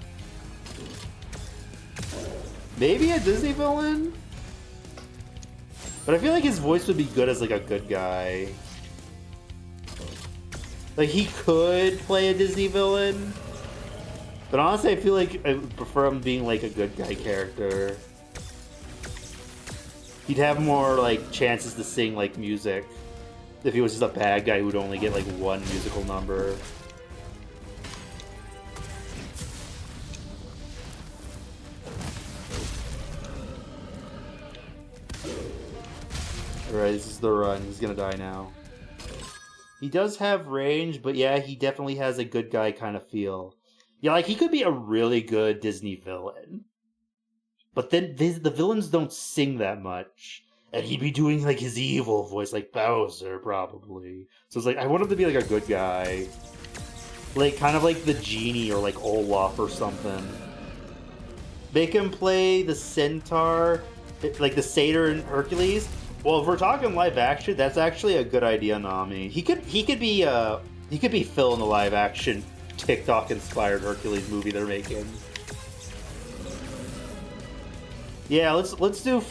Maybe a Disney villain? But I feel like his voice would be good as like a good guy. Like he could play a Disney villain. But honestly I feel like I would prefer him being like a good guy character. He'd have more like chances to sing like music. If he was just a bad guy who would only get like one musical number. Alright, this is the run. He's gonna die now. He does have range, but yeah, he definitely has a good guy kind of feel. Yeah, like he could be a really good Disney villain. But then the villains don't sing that much. And he'd be doing like his evil voice, like Bowser, probably. So it's like, I want him to be like a good guy. Like, kind of like the Genie or like Olaf or something. Make him play the Centaur, like the Satyr in Hercules. Well, if we're talking live action, that's actually a good idea, Nami. He could be Phil in the live action TikTok inspired Hercules movie they're making. Yeah, let's do.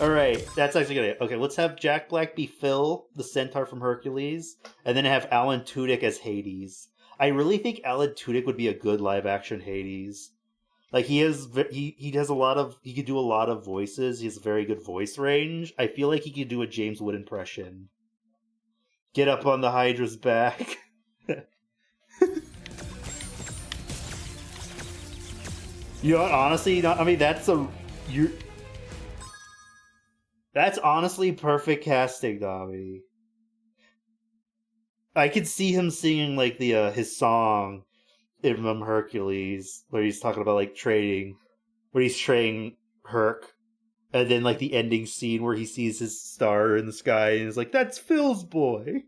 All right, that's actually good. Okay, let's have Jack Black be Phil, the Centaur from Hercules, and then have Alan Tudyk as Hades. I really think Alan Tudyk would be a good live action Hades. Like he has a lot of, he could do a lot of voices. He has a very good voice range. I feel like he could do a James Wood impression. Get up on the Hydra's back. You know what? Honestly, I mean that's honestly perfect casting, Dobby. I could see him singing like the his song in Hercules, where he's talking about like trading, where he's trading Herc, and then like the ending scene where he sees his star in the sky and is like, "That's Phil's boy."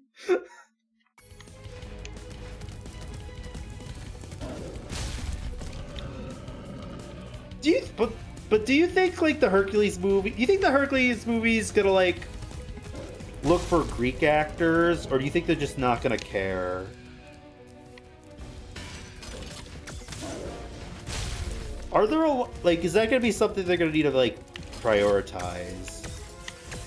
But do you think like the Hercules movie? You think the Hercules movie's gonna like look for Greek actors, or do you think they're just not gonna care? Are there like is that gonna be something they're gonna need to like prioritize?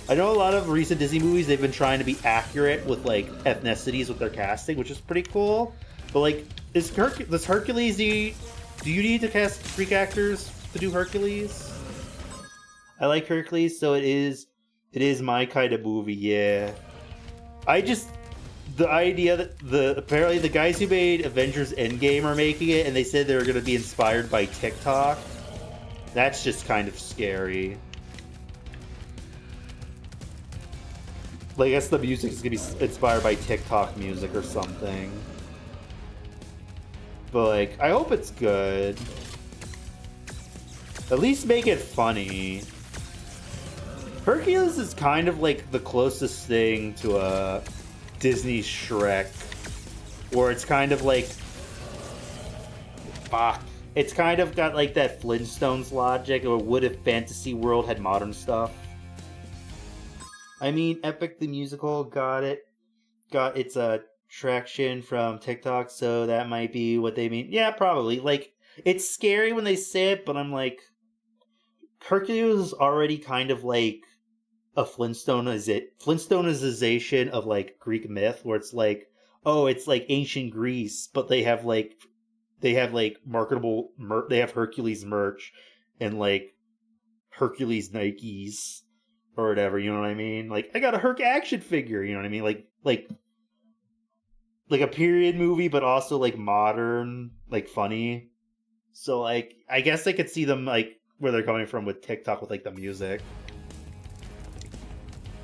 I know a lot of recent Disney movies they've been trying to be accurate with like ethnicities with their casting, which is pretty cool. But like, is does Hercules do you need to cast Greek actors to do Hercules? I like Hercules, so it is my kind of movie. Yeah, the idea that apparently the guys who made Avengers Endgame are making it, and they said they were going to be inspired by TikTok. That's just kind of scary. Like, I guess the music is going to be inspired by TikTok music or something. But, like, I hope it's good. At least make it funny. Hercules is kind of, like, the closest thing to a Disney Shrek. Where it's kind of, like... Fuck. It's kind of got, like, that Flintstones logic, or what if Fantasy World had modern stuff? I mean, Epic the Musical got its traction from TikTok, so that might be what they mean. Yeah, probably. Like, it's scary when they say it, but I'm like, Hercules is already kind of like a Flintstoneization of like Greek myth, where it's like, oh, it's like ancient Greece, but they have marketable they have Hercules merch and like Hercules Nikes. Or whatever, you know what I mean? Like, I got a Herc action figure, you know what I mean? Like a period movie, but also, like, modern, like, funny. So, like, I guess I could see them, like, where they're coming from with TikTok with, like, the music.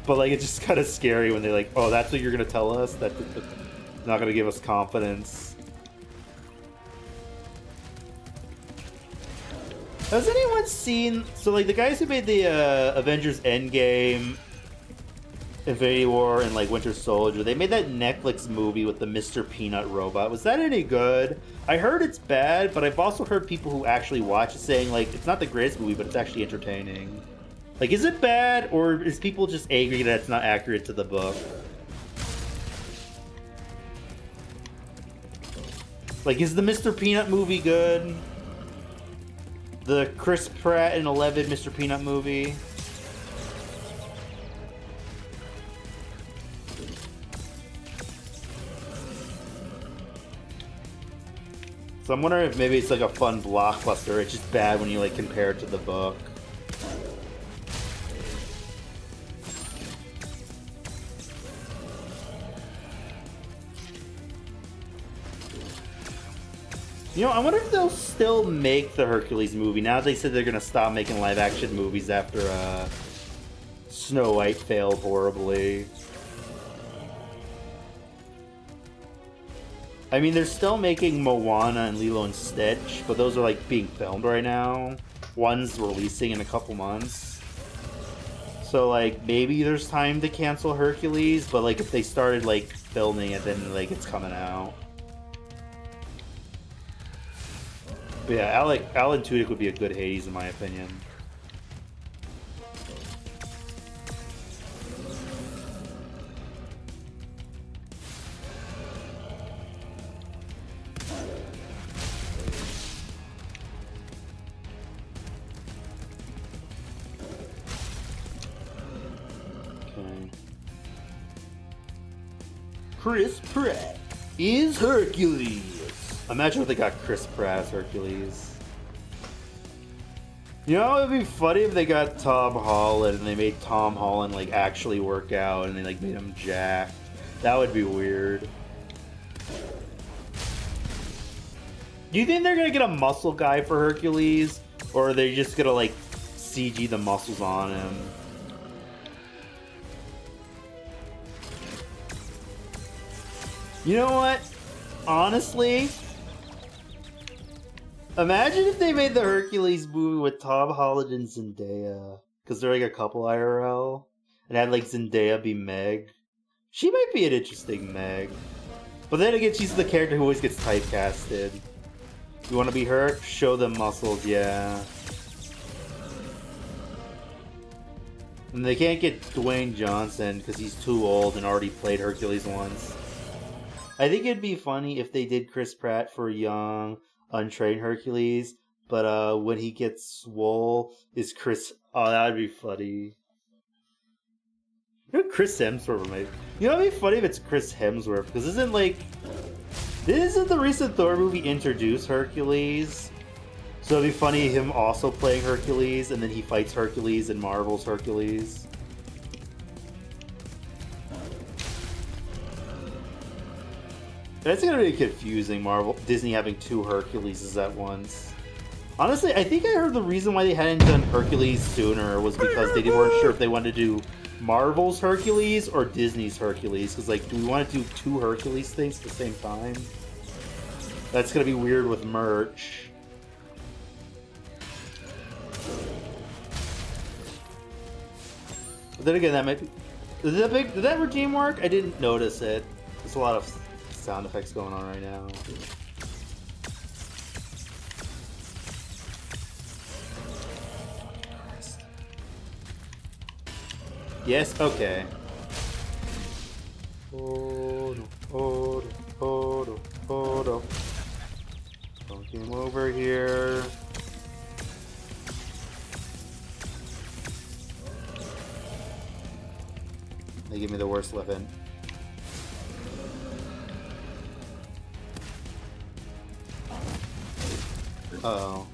But, like, it's just kind of scary when they're like, oh, that's what you're going to tell us? That's not going to give us confidence. Has anyone seen... So, like, the guys who made the Avengers Endgame, Infinity War, and, like, Winter Soldier, they made that Netflix movie with the Mr. Peanut robot. Was that any good? I heard it's bad, but I've also heard people who actually watch it saying, like, it's not the greatest movie, but it's actually entertaining. Like, is it bad, or is people just angry that it's not accurate to the book? Like, is the Mr. Peanut movie good? The Chris Pratt and 11 Mr. Peanut movie. So I'm wondering if maybe it's like a fun blockbuster. It's just bad when you like compare it to the book. You know, I wonder if they'll still make the Hercules movie now that they said they're going to stop making live-action movies after Snow White failed horribly. I mean, they're still making Moana and Lilo and Stitch, but those are like being filmed right now. One's releasing in a couple months. So like maybe there's time to cancel Hercules, but like if they started like filming it, then like it's coming out. But yeah, Alan Tudyk would be a good Hades in my opinion. Okay. Chris Pratt is Hercules. Imagine if they got Chris Pratt as Hercules. You know, it would be funny if they got Tom Holland and they made Tom Holland like actually work out and they like made him jacked. That would be weird. Do you think they're gonna get a muscle guy for Hercules, or are they just gonna like CG the muscles on him? You know what? Honestly, imagine if they made the Hercules movie with Tom Holland and Zendaya, because they're like a couple IRL, and had like Zendaya be Meg. She might be an interesting Meg, but then again, she's the character who always gets typecasted. You want to be her? Show them muscles, yeah. And they can't get Dwayne Johnson because he's too old and already played Hercules once. I think it'd be funny if they did Chris Pratt for young, untrained Hercules, but when he gets swole, is Chris... Oh, that'd be funny. You know, Chris Hemsworth, mate. You know, it'd be funny if it's Chris Hemsworth, because isn't the recent Thor movie introduce Hercules? So it'd be funny him also playing Hercules, and then he fights Hercules in Marvel's Hercules. That's gonna be confusing, Disney having two Herculeses at once. Honestly, I think I heard the reason why they hadn't done Hercules sooner was because they weren't sure if they wanted to do Marvel's Hercules or Disney's Hercules. Because, like, do we want to do two Hercules things at the same time? That's gonna be weird with merch. But then again, that might be... Did that regime work? I didn't notice it. There's a lot of sound effects going on right now. Yes, okay. Don't game over here. They give me the worst weapon. Uh-oh.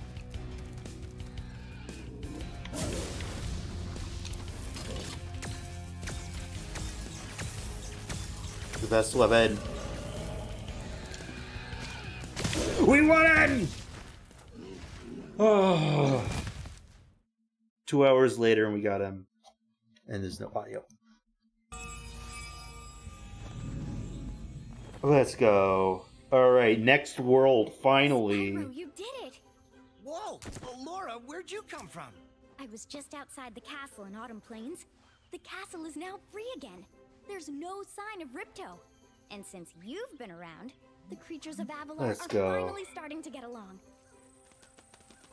The best weapon. We won! Oh. 2 hours later and we got him. And there's no audio. Let's go. Alright, next world, finally. Spyro, you did it! Whoa! Laura, where'd you come from? I was just outside the castle in Autumn Plains. The castle is now free again. There's no sign of Ripto. And since you've been around, the creatures of Avalon Let's are go. finally starting to get along.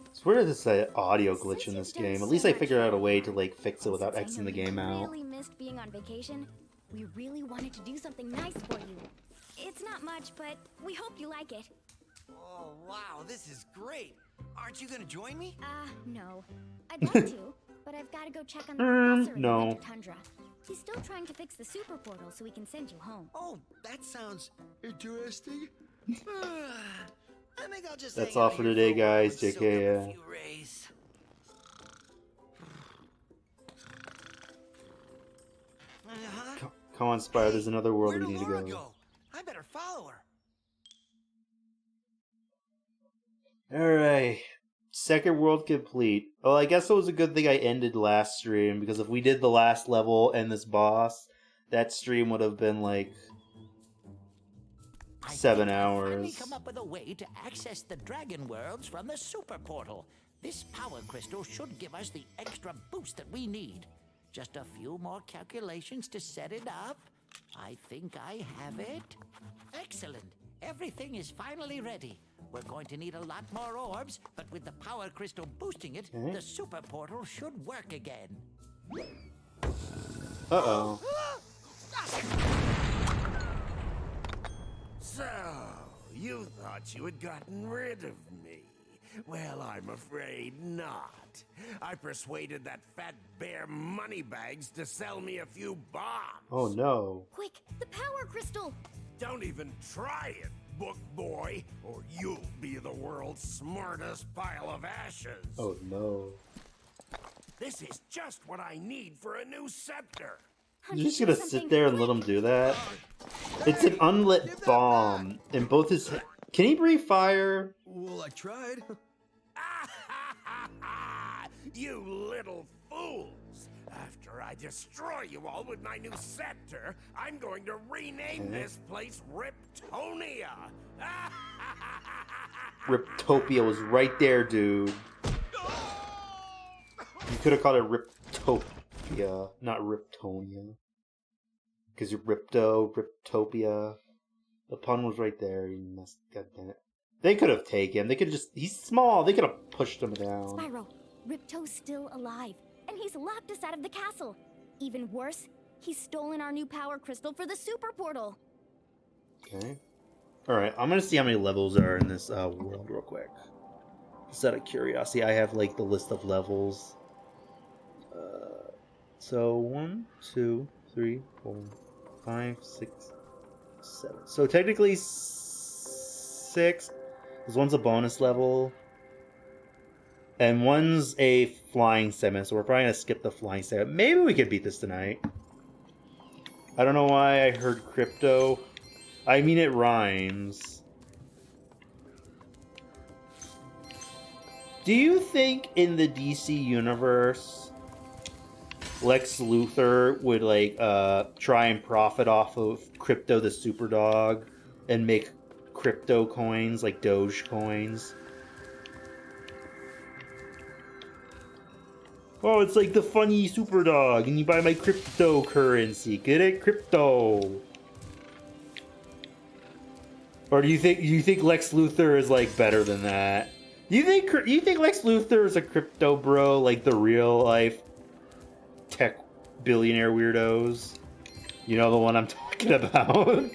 It's weird to say audio glitch in this game. At least I figured out a way to like fix it without Xing the game out. Really missed being on vacation. We really wanted to do something nice for you. It's not much, but we hope you like it. Oh, wow, this is great. Aren't you gonna join me? No. I'd like to, but I've got to go check on the professor in the no. winter tundra. He's still trying to fix the super portal so we can send you home. Oh, that sounds interesting. I think I'll just That's hang all out for here today, a while guys. and soak up JK, a few rays. Come on, Spyro, there's another world Where we did need to Laura go. I better follow her. Alright. Second world complete. Well, I guess it was a good thing I ended last stream, because if we did the last level and this boss, that stream would have been like 7 hours. Finally come up with a way to access the dragon worlds from the super portal. This power crystal should give us the extra boost that we need. Just a few more calculations to set it up. I think I have it. Excellent. Everything is finally ready. We're going to need a lot more orbs, but with the power crystal boosting it, the super portal should work again. Uh-oh. So, you thought you had gotten rid of me. Well, I'm afraid not. I persuaded that fat bear Moneybags to sell me a few bombs. Oh no. Quick, the power crystal! Don't even try it, book boy, or you'll be the world's smartest pile of ashes. Oh no. This is just what I need for a new scepter. You're just gonna sit there and let him do that? It's an unlit bomb, and both his... Can he breathe fire? Well, I tried. You little fools! After I destroy you all with my new scepter, I'm going to rename this place Riptonia! Riptopia was right there, dude. You could have called it Riptopia, not Riptonia. Because you're Ripto, Riptopia. The pun was right there. You must... God damn it. They could have taken him. They could have just... He's small. They could have pushed him down. Spyro, Ripto's still alive. and he's locked us out of the castle. Even worse, he's stolen our new power crystal for the super portal. Okay. Alright, I'm gonna see how many levels are in this world real quick. Just out of curiosity, I have like the list of levels. So 1, 2, 3, 4, 5, 6, 7. So technically 6. Because one's a bonus level. And one's a flying segment, so we're probably gonna skip the flying segment. Maybe we could beat this tonight. I don't know why I heard crypto. I mean, it rhymes. Do you think in the DC universe, Lex Luthor would like try and profit off of Crypto the Superdog and make crypto coins like Doge coins? Oh, it's like the funny Superdog, and you buy my cryptocurrency. Get it, crypto. Or do you think Lex Luthor is like better than that? You think Lex Luthor is a crypto bro, like the real life tech billionaire weirdos? You know the one I'm talking about.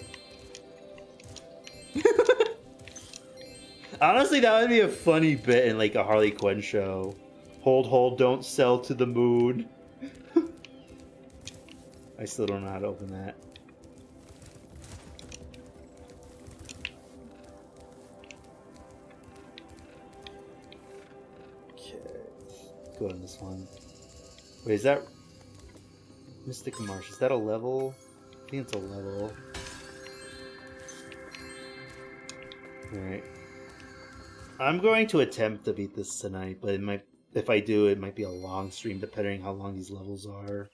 Honestly, that would be a funny bit in like a Harley Quinn show. Hold, don't sell to the moon. I still don't know how to open that. Okay, go on this one. Wait, is that Mystic Marsh? Is that a level? I think it's a level. Alright. I'm going to attempt to beat this tonight, but it might, if I do, it might be a long stream depending on how long these levels are.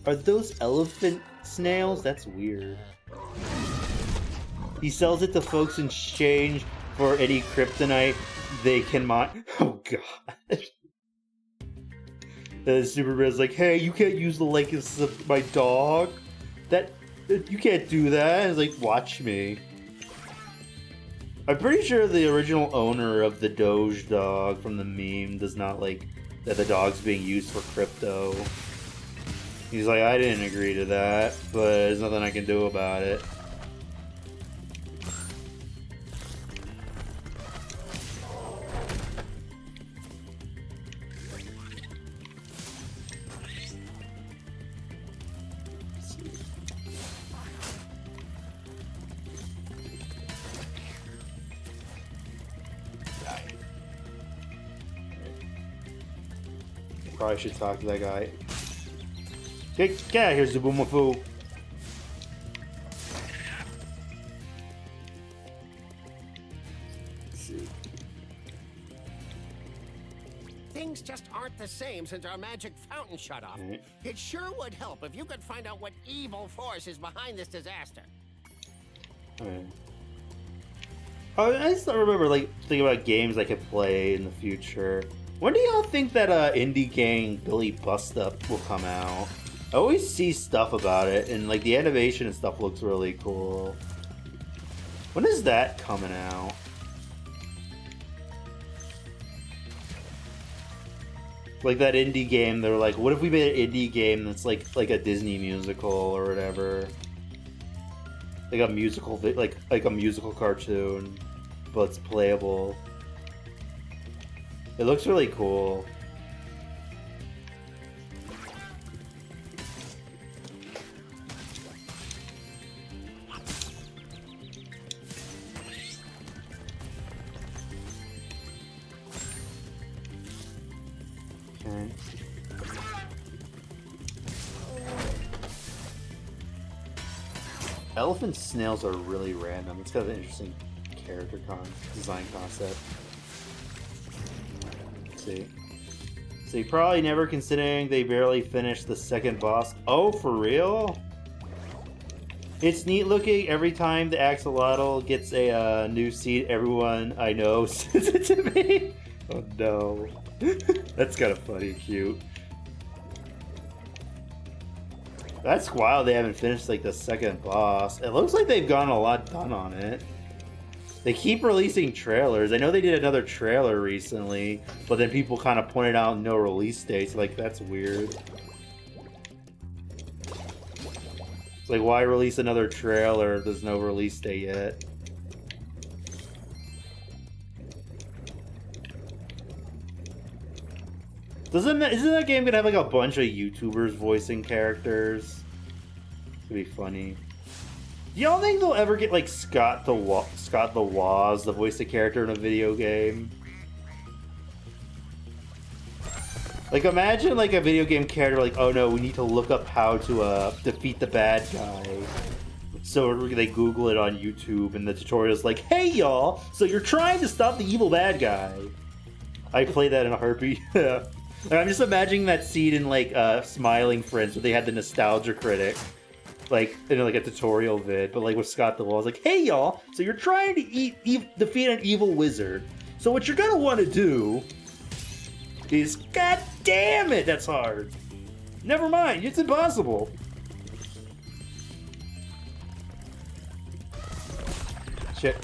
Are those elephant snails? That's weird. He sells it to folks in exchange for any kryptonite they can mine. Oh god. The Superman's like, hey, you can't use the likeness of my dog. You can't do that. And it's like, watch me. I'm pretty sure the original owner of the Doge dog from the meme does not like that the dog's being used for crypto. He's like, I didn't agree to that, but there's nothing I can do about it. Probably should talk to that guy. Get out of here, Zubumafu. Things just aren't the same since our magic fountain shut off. Right. It sure would help if you could find out what evil force is behind this disaster. Right. Oh, I just remember like thinking about games I could play in the future. When do y'all think that indie gang Billy Bust Up will come out? I always see stuff about it, and like the animation and stuff looks really cool. When is that coming out? Like that indie game, they're like, what if we made an indie game that's like a Disney musical or whatever? Like a musical, like a musical cartoon, but it's playable. It looks really cool. Okay. Elephant snails are really random. It's kind of an interesting character design concept. Let's see. So you probably never considering they barely finished the second boss. Oh, for real? It's neat looking. Every time the axolotl gets a new seat, everyone I know sends it to me. Oh no. That's kind of funny and cute. That's wild they haven't finished like the second boss. It looks like they've gotten a lot done on it. They keep releasing trailers. I know they did another trailer recently, but then people kind of pointed out no release dates. Like, that's weird. It's like, why release another trailer if there's no release date yet? Isn't that game gonna have like a bunch of YouTubers voicing characters? It's gonna be funny. Do y'all think they'll ever get like Scott the Woz, the voice of character in a video game? Like, imagine like a video game character like, oh no, we need to look up how to defeat the bad guy. So they Google it on YouTube, and the tutorial's like, hey y'all, so you're trying to stop the evil bad guy. I play that in a heartbeat. Like, I'm just imagining that scene in like Smiling Friends where they had the nostalgia critic, like in like a tutorial vid, but like with Scott the Wall, like, hey y'all, so you're trying to defeat an evil wizard. So what you're gonna want to do is, god damn it, that's hard. Never mind, it's impossible. Shit.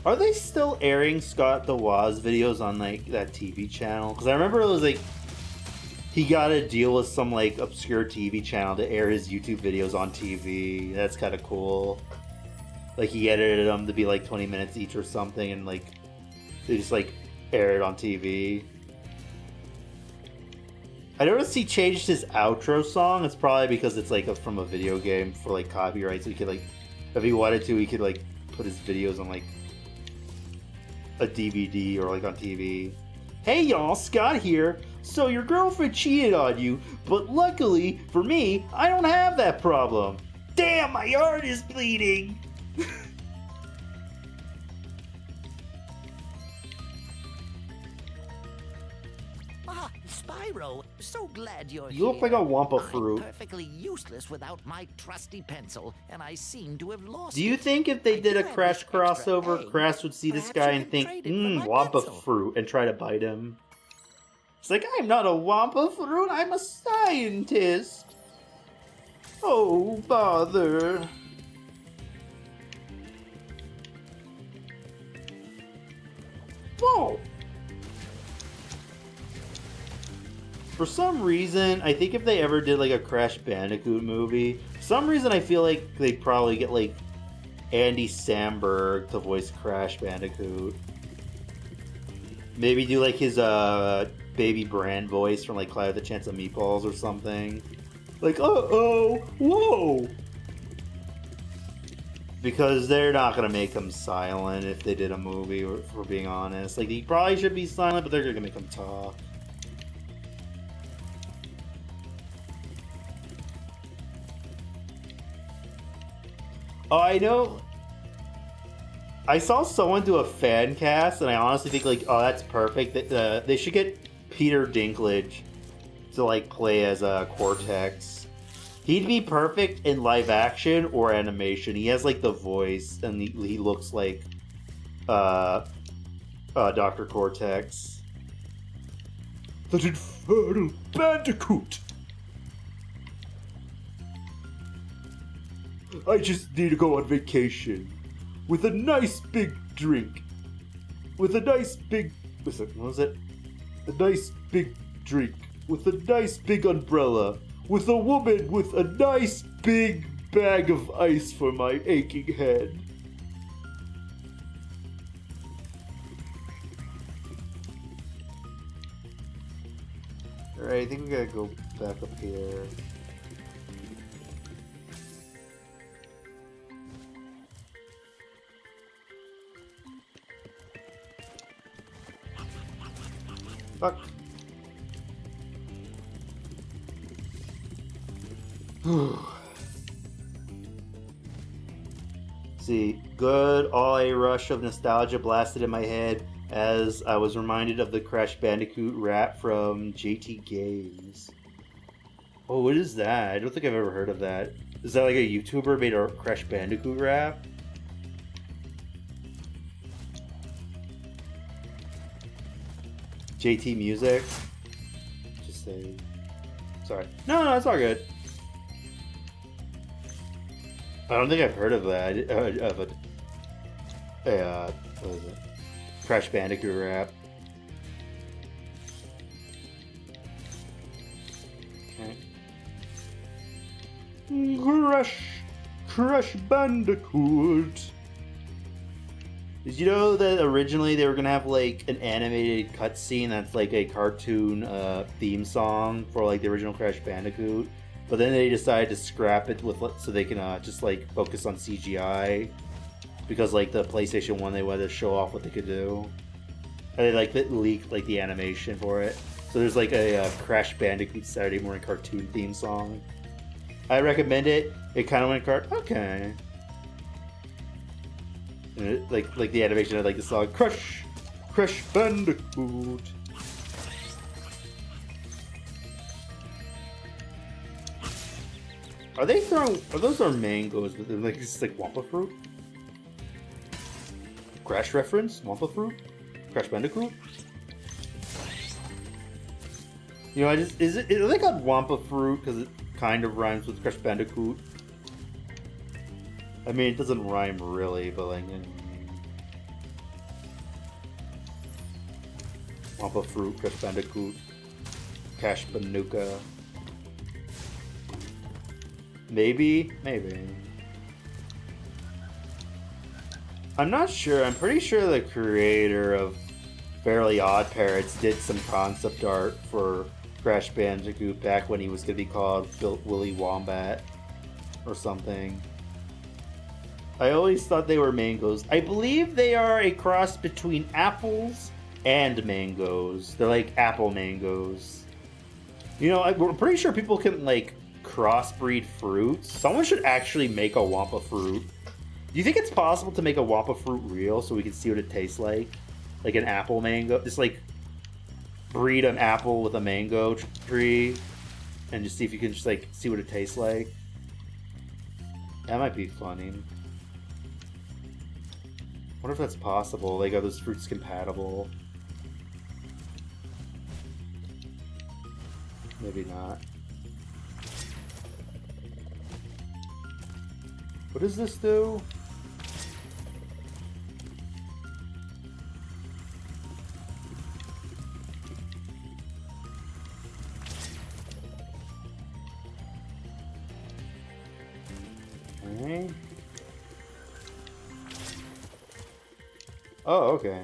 Are they still airing Scott the Woz videos on like that TV channel? Because I remember it was like he got a deal with some like obscure TV channel to air his YouTube videos on TV. That's kind of cool. Like he edited them to be like 20 minutes each or something, and like they just like air it on TV. I noticed he changed his outro song. It's probably because it's like from a video game for like copyright. So he could like, if he wanted to, he could like put his videos on like a DVD or like on TV. Hey y'all, Scott here. So your girlfriend cheated on you, but luckily for me, I don't have that problem. Damn, my heart is bleeding. Ah, Spyro, so glad you're here. You look like a Wampa I'm fruit. perfectly useless without my trusty pencil, and I seem to have lost Do you it. think if they I did do a have Crash this extra crossover, egg. Crash would see this Perhaps guy you and can think, trade it for my Wampa pencil." fruit, and try to bite him? It's like, I'm not a Wampa fruit, I'm a scientist. Oh, bother. Whoa. For some reason, I think if they ever did like a Crash Bandicoot movie, for some reason I feel like they'd probably get like Andy Samberg to voice Crash Bandicoot. Maybe do like his Baby Brand voice from like Cloud with a Chance of Meatballs or something. Like, uh-oh, whoa! Because they're not gonna make him silent if they did a movie, if we're being honest. Like, he probably should be silent, but they're gonna make him talk. Oh, I know. I saw someone do a fan cast, and I honestly think, like, oh, that's perfect. They should get Peter Dinklage to, like, play as Cortex. He'd be perfect in live action or animation. He has, like, the voice, and he looks like Dr. Cortex. That infernal bandicoot! I just need to go on vacation. With a nice big drink. With a nice big... What was it? A nice big drink. With a nice big umbrella. With a woman with a nice big bag of ice for my aching head. Alright, I think we gotta go back up here. Fuck. See, good, all a rush of nostalgia blasted in my head as I was reminded of the Crash Bandicoot rap from JT Games. Oh, what is that? I don't think I've ever heard of that. Is that like a YouTuber made a Crash Bandicoot rap? JT Music. Just say. Sorry. No, it's all good. I don't think I've heard of that. Of what is it? Crash Bandicoot rap. Okay. Crash Bandicoot. Did you know that originally they were gonna have like an animated cutscene that's like a cartoon theme song for like the original Crash Bandicoot, but then they decided to scrap it with so they can just like focus on CGI because like the PlayStation 1 they wanted to show off what they could do, and they like leaked like the animation for it. So there's like a Crash Bandicoot Saturday morning cartoon theme song. I recommend it. It kind of went okay. And it, like the animation of like the song Crash Bandicoot. Are they throwing? Are those our mangoes? But they're like just like Wampa fruit. Crash reference? Wampa fruit? Crash Bandicoot? You know, are they called Wampa fruit because it kind of rhymes with Crash Bandicoot? I mean, it doesn't rhyme really, but like... Wampa fruit, Crash Bandicoot, Cash Banuka. Maybe. I'm not sure. I'm pretty sure the creator of Fairly Odd Parrots did some concept art for Crash Bandicoot back when he was going to be called Willy Wombat or something. I always thought they were mangoes. I believe they are a cross between apples and mangoes. They're like apple mangoes. You know, we're pretty sure people can like crossbreed fruits. Someone should actually make a Wampa fruit. Do you think it's possible to make a Wampa fruit real so we can see what it tastes like? Like an apple mango? Just like breed an apple with a mango tree and just see if you can just like see what it tastes like. That might be funny. Wonder if that's possible. Like, are those fruits compatible? Maybe not. What does this do? Okay. Oh, okay.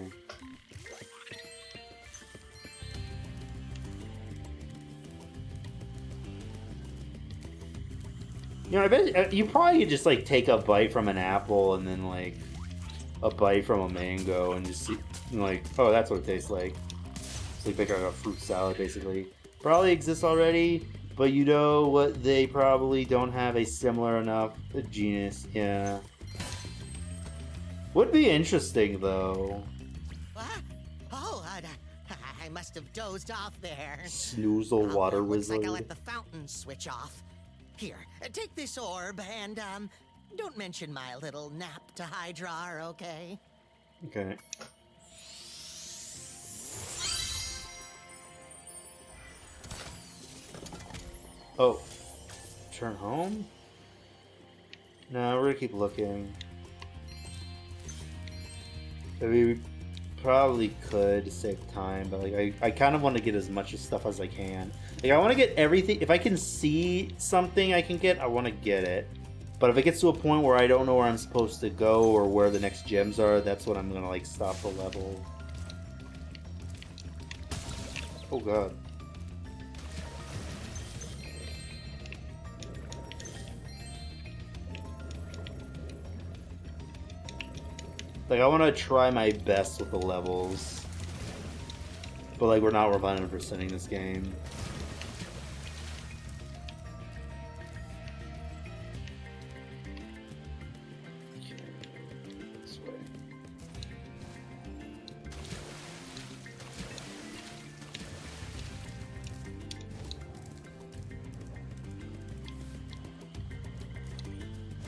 You know, I bet you probably could just like take a bite from an apple and then like a bite from a mango and just see, like, oh, that's what it tastes like. It's like making a fruit salad, basically. Probably exists already, but you know what? They probably don't have a similar enough genus. Yeah. Would be interesting though. What? Oh, I must have dozed off there. Snoozle water looks wizard. like I let the fountain switch off. Here, take this orb and don't mention my little nap to Hydra, okay? Okay. Oh. Turn home? No, we're gonna keep looking. I mean, we probably could save time, but like I kind of want to get as much stuff as I can. Like I want to get everything. If I can see something I can get, I want to get it. But if it gets to a point where I don't know where I'm supposed to go or where the next gems are, that's when I'm gonna like stop the level. Oh god. Like, I want to try my best with the levels. But, like, we're not 100%ing this game. Okay, this way.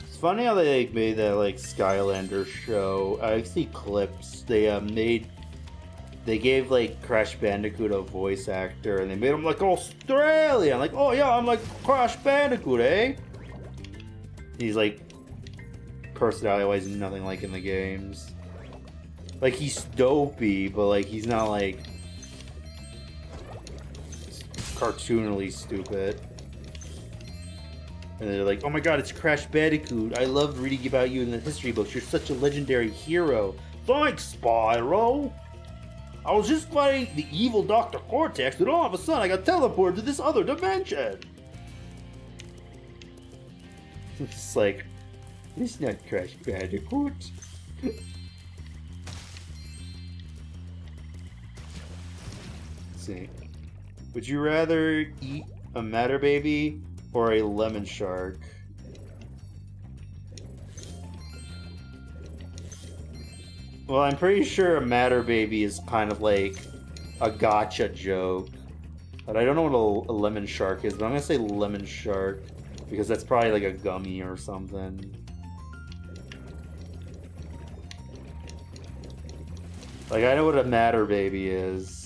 It's funny how they like, made that like Skylander show. I see clips. They made they gave like Crash Bandicoot a voice actor, and they made him like Australian. Like, oh yeah, I'm like Crash Bandicoot, eh? He's like personality-wise nothing like in the games. Like he's dopey, but like he's not like cartoonily stupid. And they're like, oh my god, it's Crash Bandicoot. I loved reading about you in the history books. You're such a legendary hero. Thanks, Spyro. I was just fighting the evil Dr. Cortex, and all of a sudden I got teleported to this other dimension. It's like, it's not Crash Bandicoot. Let's see. Would you rather eat a Matter Baby or a lemon shark? Well, I'm pretty sure a Matter Baby is kind of like a gotcha joke. But I don't know what a lemon shark is, but I'm gonna say lemon shark because that's probably like a gummy or something. Like, I know what a Matter Baby is.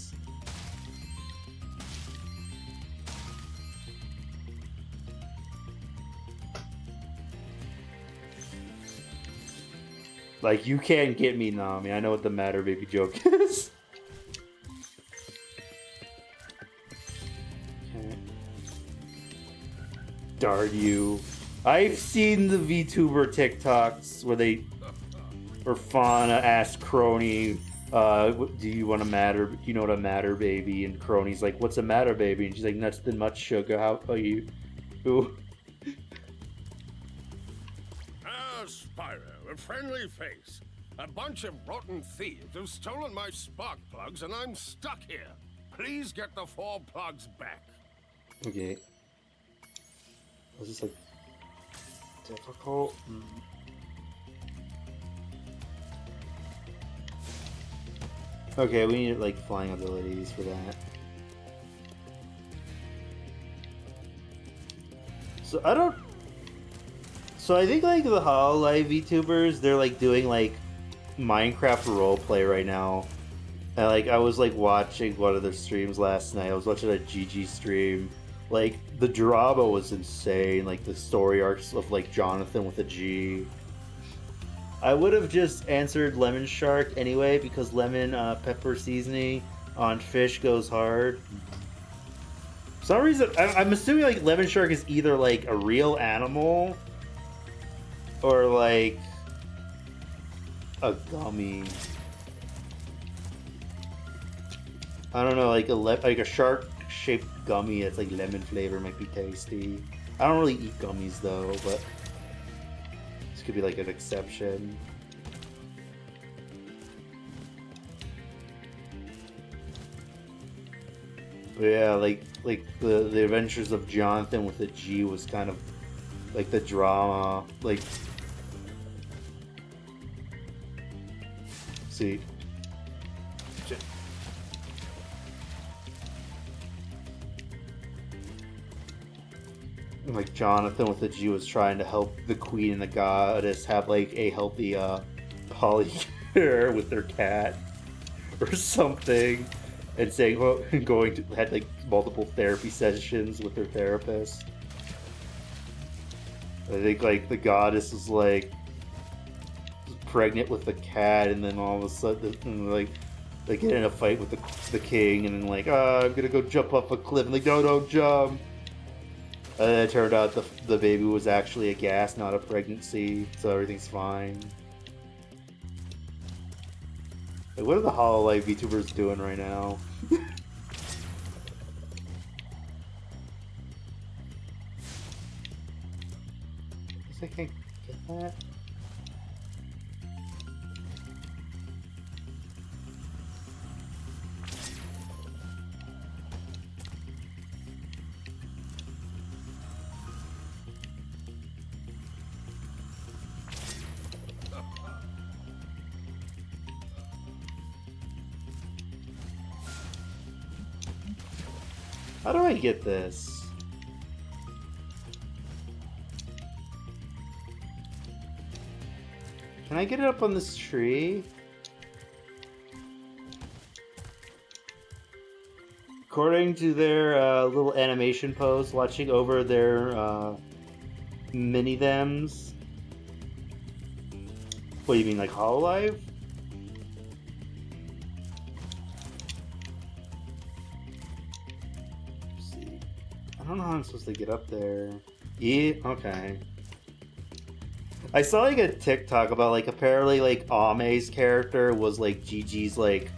Like, you can't get me, Nami. I know what the Matter Baby joke is. Okay. Darn you. I've seen the VTuber TikToks where they... Or Fauna asked Crony, do you want a Matter... You know what a Matter Baby? And Crony's like, what's a Matter Baby? And she's like, nothing much, sugar. How are you? Ooh. Spyro, a friendly face. A bunch of rotten thieves have stolen my spark plugs and I'm stuck here. Please get the 4 plugs back. Okay. Was this like difficult? Okay, we need like flying abilities for that. So I don't. So I think like the Hololive VTubers, they're like doing like Minecraft roleplay right now. And like I was like watching one of their streams last night. I was watching a GG stream. Like the drama was insane. Like the story arcs of like Jonathan with a G. I would have just answered lemon shark anyway because lemon pepper seasoning on fish goes hard. For some reason, I'm assuming like lemon shark is either like a real animal or like a gummy. I don't know, like a shark-shaped gummy that's like lemon flavor might be tasty. I don't really eat gummies though, but this could be like an exception. But yeah, like the Adventures of Jonathan with a G was kind of like the drama, like. See. Like Jonathan with the G was trying to help the queen and the goddess have like a healthy polycare with their cat or something, and saying had like multiple therapy sessions with their therapist. I think like the goddess was like pregnant with the cat, and then all of a sudden like they get in a fight with the king, and then like, I'm gonna go jump off a cliff, and like, no, don't jump. And then it turned out the baby was actually a gas, not a pregnancy, so everything's fine. Like, what are the Hololive VTubers doing right now? I can't get that. How do I get this? Can I get it up on this tree? According to their little animation post, watching over their mini-thems. What do you mean, like Hololive? Let's see. I don't know how I'm supposed to get up there. Yeah, okay. I saw like a TikTok about like apparently like Ame's character was like Gigi's like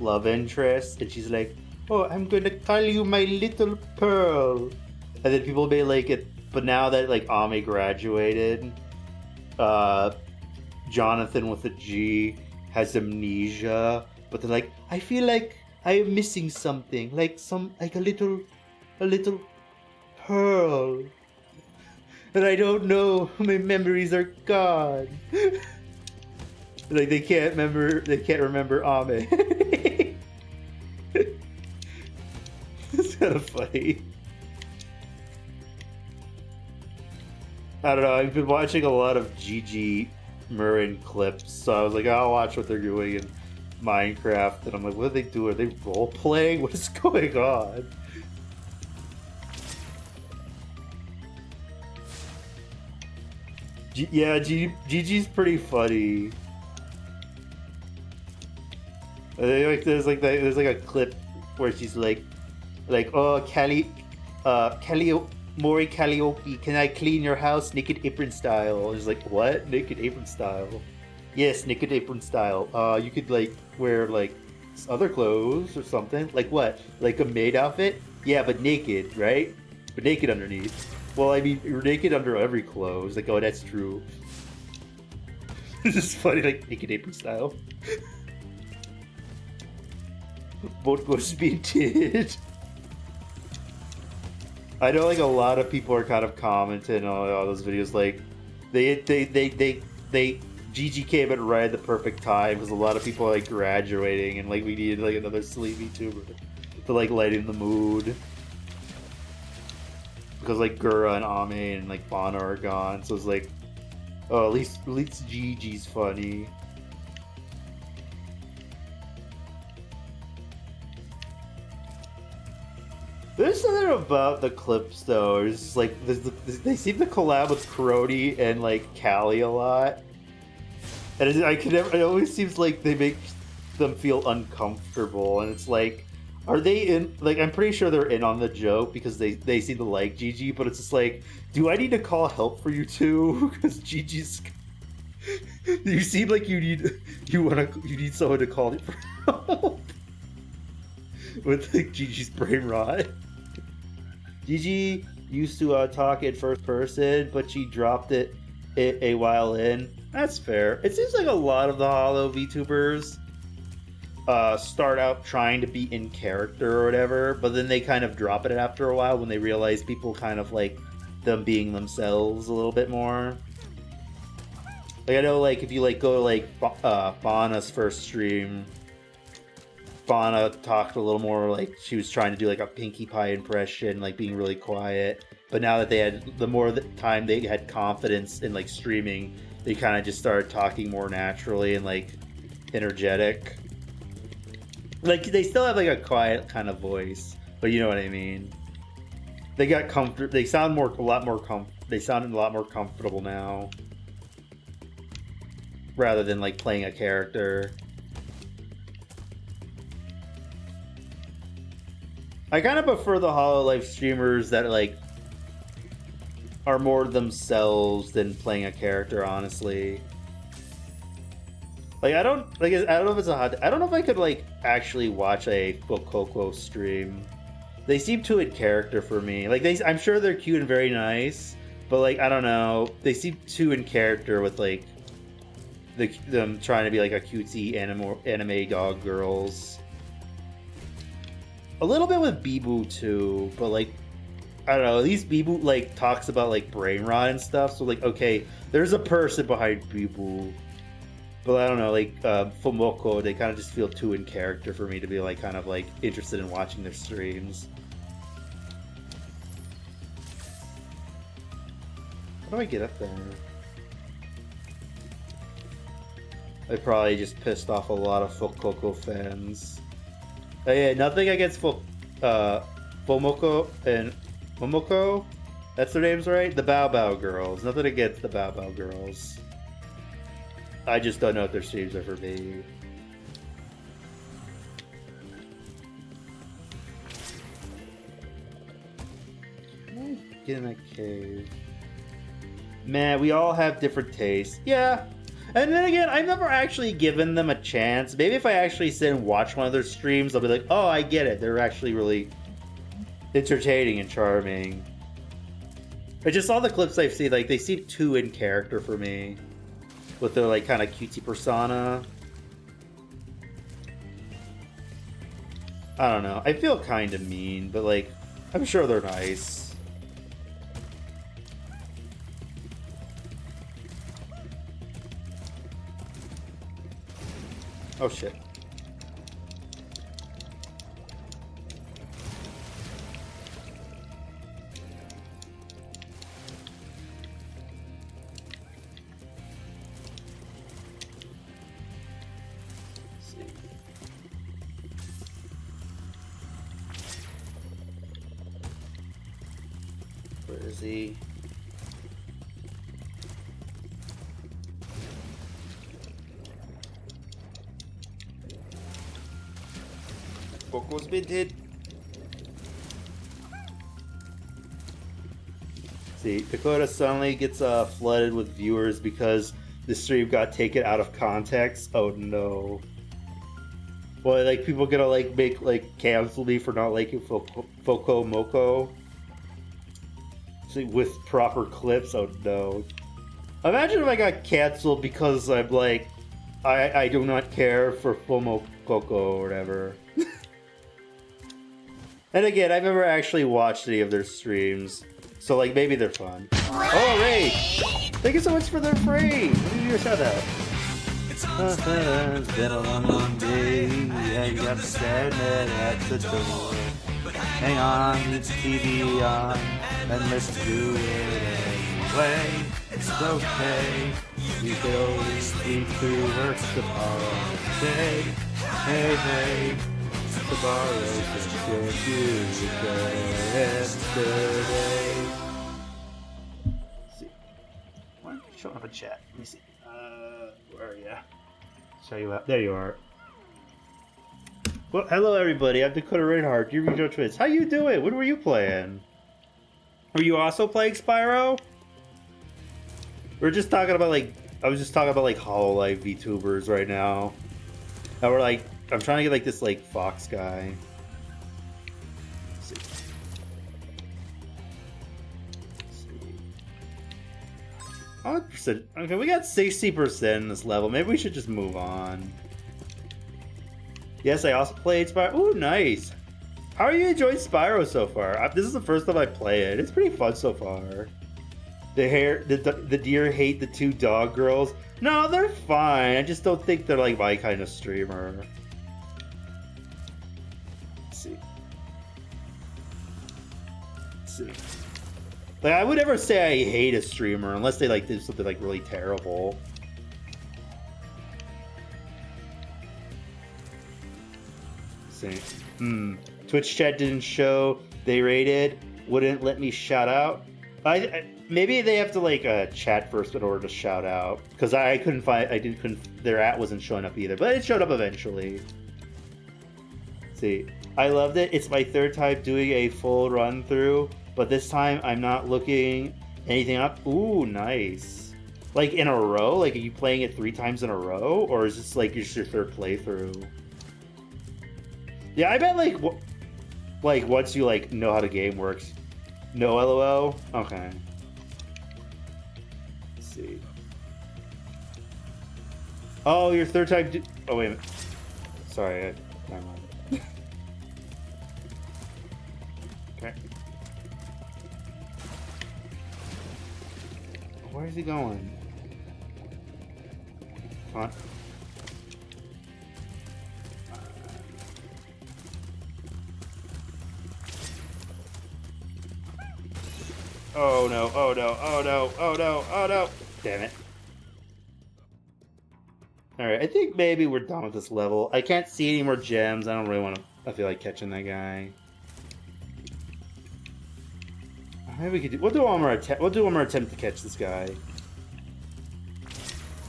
love interest, and she's like, "Oh, I'm gonna call you my little pearl," and then people made like it. But now that like Ame graduated, Jonathan with a G has amnesia, but they're like, I feel like I am missing something, like a little pearl, and I don't know. My memories are gone. Like they can't remember Ame. It's kind of funny. I don't know. I've been watching a lot of Gigi Murin clips, so I was like, I'll watch what they're doing in Minecraft, and I'm like, what are they doing? Are they role playing? What is going on? Gigi's pretty funny. There's like a clip where she's like, oh, Mori Calliope, can I clean your house naked apron style? And it's like, what? Naked apron style? Yes, naked apron style. You could like wear like other clothes or something. Like what? Like a maid outfit? Yeah, but naked, right? But naked underneath. Well, I mean, you're naked under every clothes. Like, oh, that's true. It's just funny, like naked apron style. Both goes painted. I know like a lot of people are kind of commenting on all those videos, like Gigi came at right at the perfect time because a lot of people are like graduating and like we needed like another silly VTuber to like lighten the mood. Because like Gura and Ame and like Fauna are gone, so it's like, oh, at least Gigi's funny. There's something about the clips though. It's just, like they seem to collab with Crody and like Callie a lot, and it always seems like they make them feel uncomfortable, and it's like, are they in? Like, I'm pretty sure they're in on the joke because they seem to like Gigi, but it's just like, do I need to call help for you too? Because Gigi's, you seem like you need someone to call it for help with like Gigi's brain rot. Gigi used to talk in first person, but she dropped it a while in. That's fair. It seems like a lot of the Hollow VTubers start out trying to be in character or whatever, but then they kind of drop it after a while when they realize people kind of like them being themselves a little bit more. Like, I know, like, if you like go to like Fauna's first stream, Fauna talked a little more like she was trying to do like a Pinkie Pie impression, like being really quiet. But now that they had the more time they had confidence in like streaming, they kind of just started talking more naturally and like energetic. Like they still have like a quiet kind of voice, but you know what I mean. They got comfort. They sound They sounded a lot more comfortable now, rather than like playing a character. I kind of prefer the HoloLive streamers that like are more themselves than playing a character, honestly. Like I don't know if it's I don't know if I could like actually watch a Fokoko stream. They seem too in character for me. Like I'm sure they're cute and very nice, but like I don't know, they seem too in character with like them trying to be like a cutesy anime dog girls. A little bit with Bibu too, but like I don't know, at least Bibu like talks about like brain rot and stuff, so like okay, there's a person behind Bibu. But I don't know, like Fumoko, they kind of just feel too in character for me to be like kind of like interested in watching their streams. How do I get up there? I probably just pissed off a lot of Fukoko fans. Oh, yeah, nothing against Fomoko and Momoko. That's their names, right? The Bow Bow Girls. Nothing against the Bow Bow Girls. I just don't know if their streams are for me. Get in that cave. Man, we all have different tastes. Yeah. And then again, I've never actually given them a chance. Maybe if I actually sit and watch one of their streams, I'll be like, oh, I get it. They're actually really entertaining and charming. I just saw the clips I've seen. Like, they seem too in character for me. With their, like, kind of cutesy persona. I don't know. I feel kind of mean, but, like, I'm sure they're nice. Oh shit. Let's see. Where is he? Coco's been hit. See, Dakota suddenly gets flooded with viewers because the stream got taken out of context. Oh no. Well, like, people gonna like make like cancel me for not liking Foko Moko. See, with proper clips. Oh no. Imagine if I got canceled because I'm like, I do not care for Fomo Coco or whatever. And again, I've never actually watched any of their streams, so like maybe they're fun. Oh, Ray! Thank you so much for the free! Let me do your shout out. It's been a long, long day, and you got to stand at the door. Hang on, it's TV on, and let's do it anyway. It's okay, you can always sleep through work tomorrow. Hey, hey, hey. Tomorrow just get you yesterday. Let's see. Why aren't you showing up a chat? Let me see. Where are you? Show you out. There you are. Well, hello everybody. I'm DakotaRedhart. You reach Twitch. How you doing? What were you playing? Were you also playing Spyro? We're just talking about like I was just talking about like Hololive VTubers right now. And we're like. I'm trying to get like this like fox guy. Let's see. Let's see. 100%. Okay, we got 60% in this level. Maybe we should just move on. Yes, I also played Spyro. Ooh, nice. How are you enjoying Spyro so far? This is the first time I play it. It's pretty fun so far. The deer hate the two dog girls. No, they're fine. I just don't think they're like my kind of streamer. See. Like, I would never say I hate a streamer unless they like did something like really terrible. See. Twitch chat didn't show. They rated. Wouldn't let me shout out. Maybe they have to like chat first in order to shout out because I couldn't find. Their at wasn't showing up either, but it showed up eventually. See. I loved it. It's my third time doing a full run through, but this time I'm not looking anything up. Ooh, nice. Like in a row? Like, are you playing it 3 times in a row? Or is this like just your third playthrough? Yeah, I bet like once you like know how the game works. No LOL? Okay. Let's see. Oh, your third time oh, wait a minute. Sorry, never mind. Okay. Where is he going? Come on. Oh no, oh no, oh no, oh no, oh no. Damn it. Alright, I think maybe we're done with this level. I can't see any more gems. I don't really want to. I feel like catching that guy. Maybe we could do. We'll do one more attempt. We'll do one more attempt to catch this guy.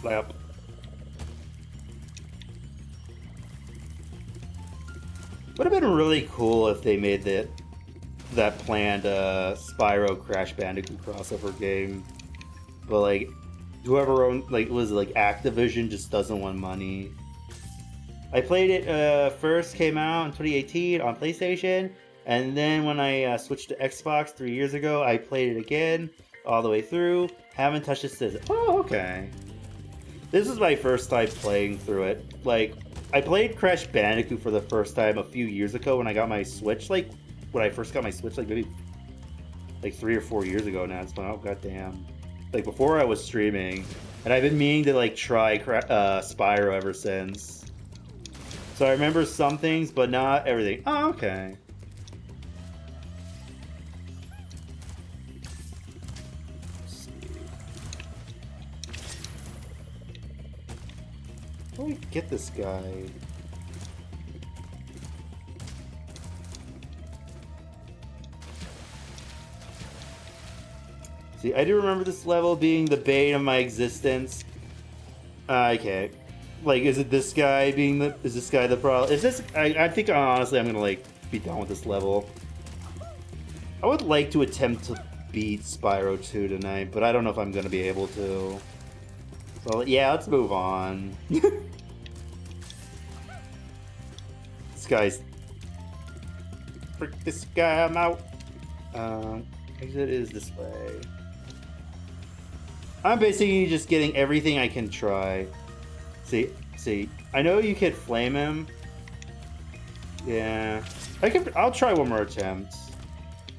Lap. Would have been really cool if they made that planned Spyro Crash Bandicoot crossover game, but like whoever owned was it like Activision just doesn't want money. I played it first came out in 2018 on PlayStation, and then when I switched to Xbox 3 years ago, I played it again all the way through. Haven't touched it since. Oh, okay. This is my first time playing through it. Like, I played Crash Bandicoot for the first time a few years ago when I got my Switch. Like, when I first got my Switch, like maybe like 3 or 4 years ago now. It's been, oh goddamn. Like before I was streaming, and I've been meaning to like try Spyro ever since. So I remember some things, but not everything. Oh, okay. How do we get this guy? See, I do remember this level being the bane of my existence. Okay. Like, is it this guy being the... Is this guy the problem? Is this... I think, honestly, I'm gonna, like, be done with this level. I would like to attempt to beat Spyro 2 tonight, but I don't know if I'm gonna be able to. So, yeah, let's move on. This guy's... Frick this guy, I'm out. Exit is this way. I'm basically just getting everything I can try. See, I know you could flame him. Yeah, I'll try one more attempt.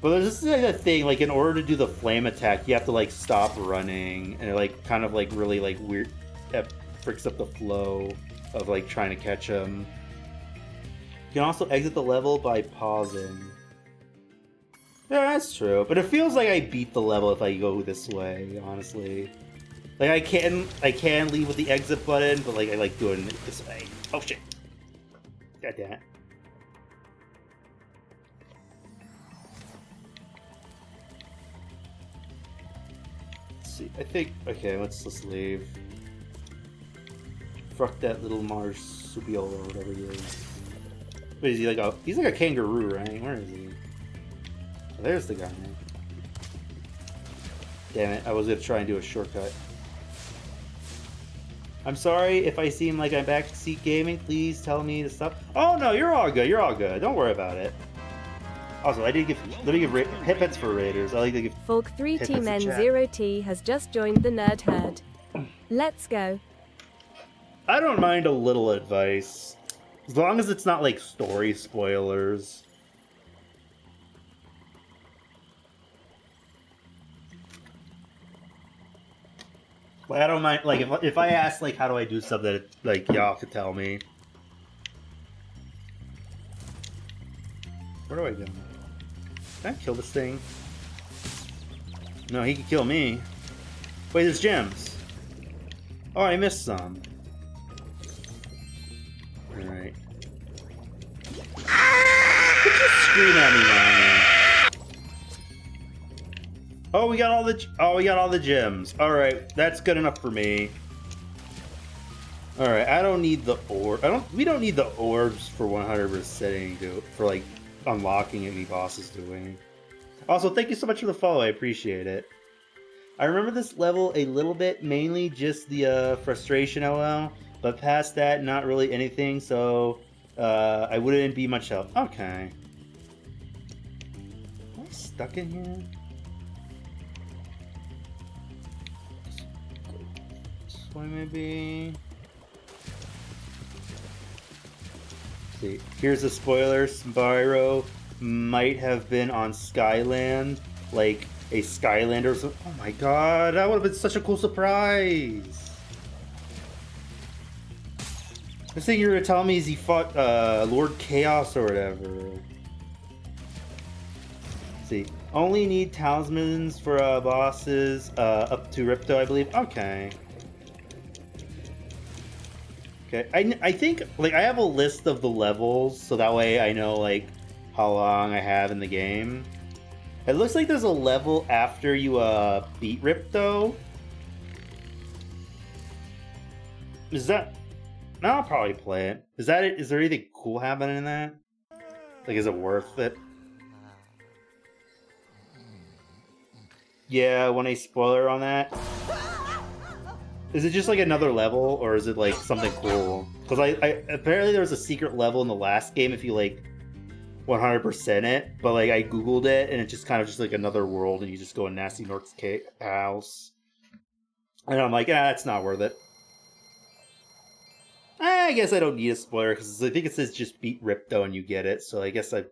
But there's this like a thing, like in order to do the flame attack, you have to like stop running, and it like kind of like really like weird, it freaks up the flow of like trying to catch him. You can also exit the level by pausing. Yeah, that's true. But it feels like I beat the level if I go this way, honestly. Like I can leave with the exit button, but like I like doing it this way. Oh shit. God damn it. Let's see. I think okay, let's just leave. Fuck that little marsupial or whatever he is. Wait, is he like a he's like a kangaroo, right? Where is he? Oh, there's the guy, man. Damn it, I was gonna try and do a shortcut. I'm sorry if I seem like I'm backseat gaming. Please tell me to stop. Oh no, you're all good. You're all good. Don't worry about it. Also, let me give hit pets for Raiders. I like to give Falk 3TMN0T has just joined the nerd herd. Let's go. I don't mind a little advice. As long as it's not like story spoilers. Like, I don't mind, like, if I ask, like, how do I do something, like, y'all could tell me. Where do I go? Can I kill this thing? No, he can kill me. Wait, there's gems. Oh, I missed some. Alright. Don't you scream at me, man. Oh, we got all the gems. All right, that's good enough for me. All right, I don't need the orb. We don't need the orbs for 100% for like unlocking any bosses doing. Also, thank you so much for the follow. I appreciate it. I remember this level a little bit, mainly just the frustration LL, but past that, not really anything. So I wouldn't be much help. Okay. Am I stuck in here? Why maybe? See, here's a spoiler. Spyro might have been on Skyland, like a Skylander or something. Oh my god, that would have been such a cool surprise. This thing you were telling me is he fought Lord Chaos or whatever. See, only need talismans for bosses up to Ripto, I believe. Okay. Okay, I think, like, I have a list of the levels, so that way I know, like, how long I have in the game. It looks like there's a level after you beat Ripto. Is that? No, I'll probably play it. Is that it? Is there anything cool happening in that? Like, is it worth it? Yeah, want a spoiler on that? Is it just like another level, or is it like something cool? Because I apparently there was a secret level in the last game if you like 100% it, but like I googled it and it's just kind of just like another world, and you just go in Nasty Nork's house, and I'm like, it's not worth it. I guess I don't need a spoiler because I think it says just beat Ripto and you get it, so I guess I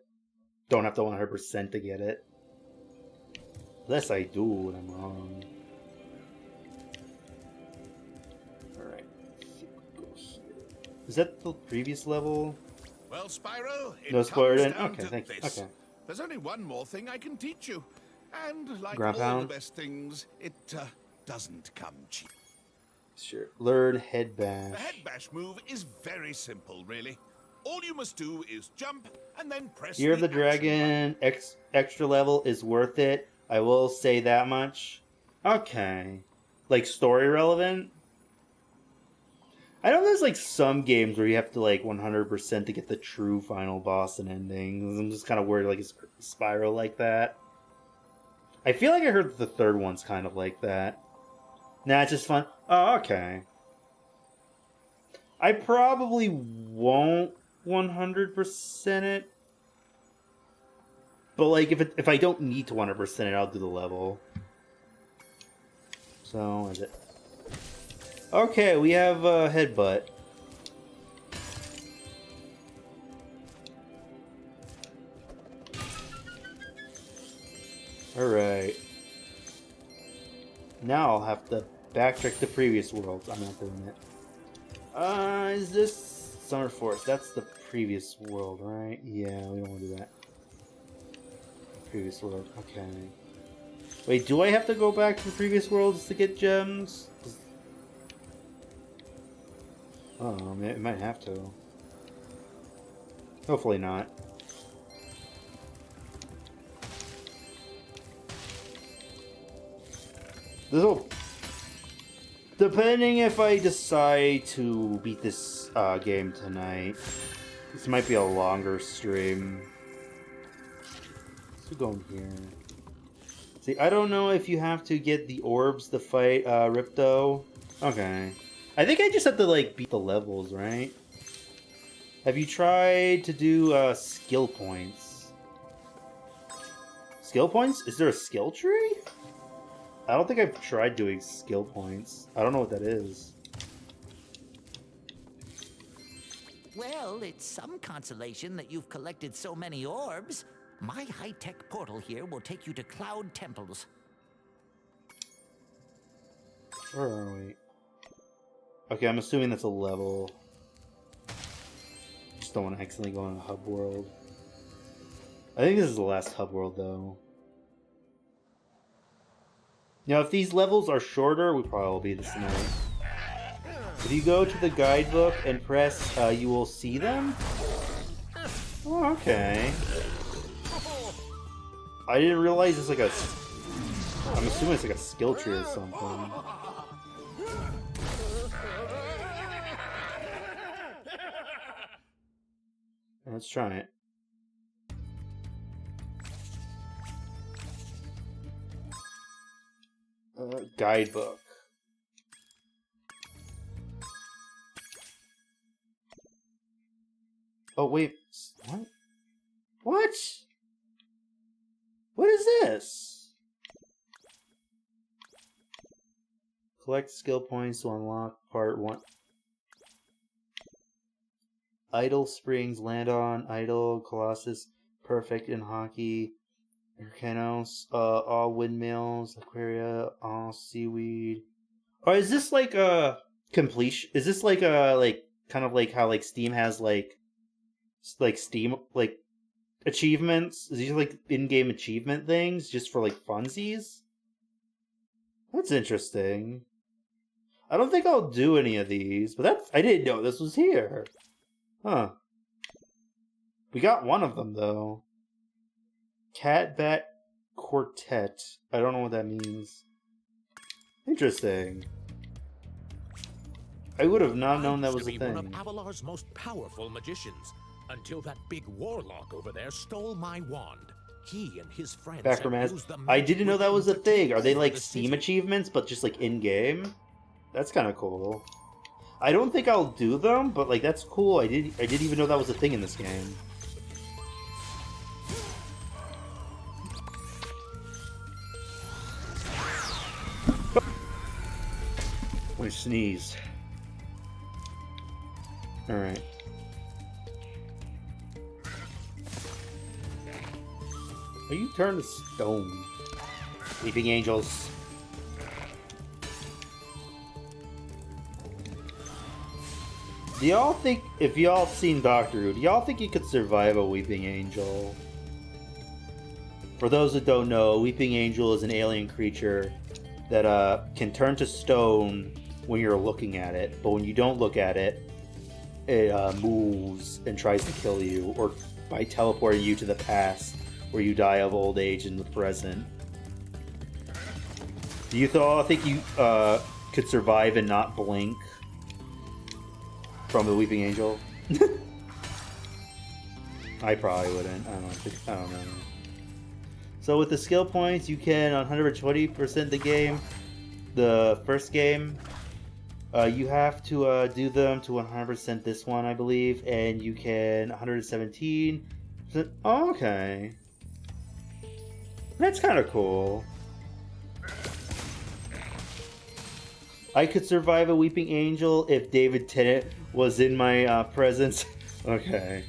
don't have to 100% to get it. Unless I do and I'm wrong. Alright. Is that the previous level? Well, Spyro, it no spoiler comes then? down Okay, to thank you. this. Okay. There's only one more thing I can teach you. And like Ground all pound? the best things, it doesn't come cheap. Sure. Learn head bash. The head bash move is very simple, really. All you must do is jump and then press Year of the action Dragon extra level is worth it. I will say that much. Okay. Like story relevant? I know there's like some games where you have to like 100% to get the true final boss and ending. I'm just kind of worried like is Spyro like that. I feel like I heard the third one's kind of like that. Nah, it's just fun. Oh, okay. I probably won't 100% it. But like if I don't need to 100% it, I'll do the level. So, is it? Okay, we have headbutt. Alright. Now I'll have to backtrack the previous worlds. I'm not doing it. Is this Summer Forest? That's the previous world, right? Yeah, we don't want to do that. Previous world, okay. Wait, do I have to go back to the previous worlds to get gems? Oh, it might have to. Hopefully not. This'll... Depending if I decide to beat this game tonight, this might be a longer stream. Let's go in here. See, I don't know if you have to get the orbs to fight Ripto. Okay. I think I just have to, like, beat the levels, right? Have you tried to do skill points? Skill points? Is there a skill tree? I don't think I've tried doing skill points. I don't know what that is. Well, it's some consolation that you've collected so many orbs. My high-tech portal here will take you to Cloud Temples. Where are we? Okay, I'm assuming that's a level. Just don't want to accidentally go on a hub world. I think this is the last hub world, though. Now, if these levels are shorter, we probably will be this tonight. If you go to the guidebook and press, you will see them? Oh, okay. I didn't realize it's like a... I'm assuming it's like a skill tree or something. Let's try it. Guidebook. Oh, wait. What? What? What is this? Collect skill points to unlock part 1. Idle Springs, Land on, Idle, Colossus, Perfect in Hockey, Volcanoes, all windmills, Aquaria, all seaweed. Oh, is this like a completion? Is this like a kind of like how like Steam has like Steam like achievements? Is these like in-game achievement things just for like funsies? That's interesting. I don't think I'll do any of these, but I didn't know this was here. Huh. We got one of them though. Cat Bat quartet. I don't know what that means. Interesting. I would have not known that was a thing. One of Avalar's most powerful magicians, until that big warlock over there stole my wand. He and his friends I didn't know that was a thing. Are they like Steam achievements, but just like in-game? That's kind of cool. I don't think I'll do them, but like that's cool. I didn't even know that was a thing in this game. I sneezed. Alright. Are you turned to stone? Weeping Angels. Do y'all think, if y'all seen Doctor Who, do y'all think you could survive a Weeping Angel? For those that don't know, a Weeping Angel is an alien creature that can turn to stone when you're looking at it, but when you don't look at it, it moves and tries to kill you, or by teleporting you to the past, where you die of old age in the present. Do you think you could survive and not blink from the Weeping Angel? I probably wouldn't. I don't know. So with the skill points, you can 120% the game. The first game, you have to do them to 100% this one, I believe, and you can 117%. Oh, okay. That's kind of cool. I could survive a Weeping Angel if David Tennant was in my presence. Okay.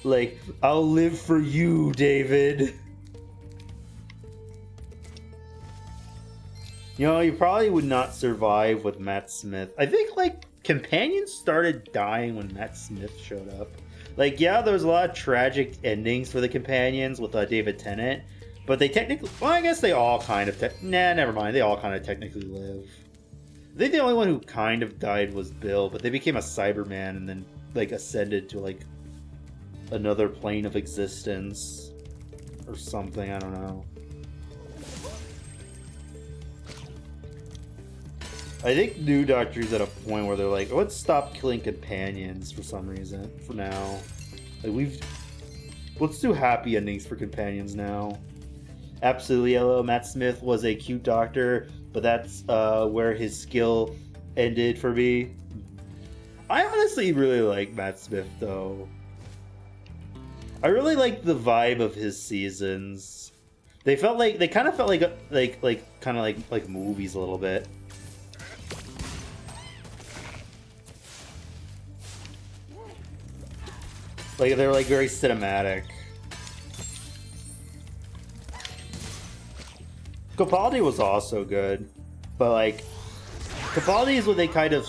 Like, I'll live for you, David. You know, you probably would not survive with Matt Smith. I think, like, companions started dying when Matt Smith showed up. Like, yeah, there was a lot of tragic endings for the companions with David Tennant, but they technically... Well, I guess they all kind of... Nah, never mind. They all kind of technically live. I think the only one who kind of died was Bill, but they became a Cyberman and then, like, ascended to, like, another plane of existence. Or something, I don't know. I think New Doctor's at a point where they're like, let's stop killing companions for some reason, for now. Like, let's do happy endings for companions now. Absolutely Yellow, Matt Smith was a cute doctor, but that's where his skill ended for me. I honestly really like Matt Smith, though. I really like the vibe of his seasons. They kind of felt like movies a little bit. Like, they're, like, very cinematic. Capaldi was also good. But, like, Capaldi is when they kind of,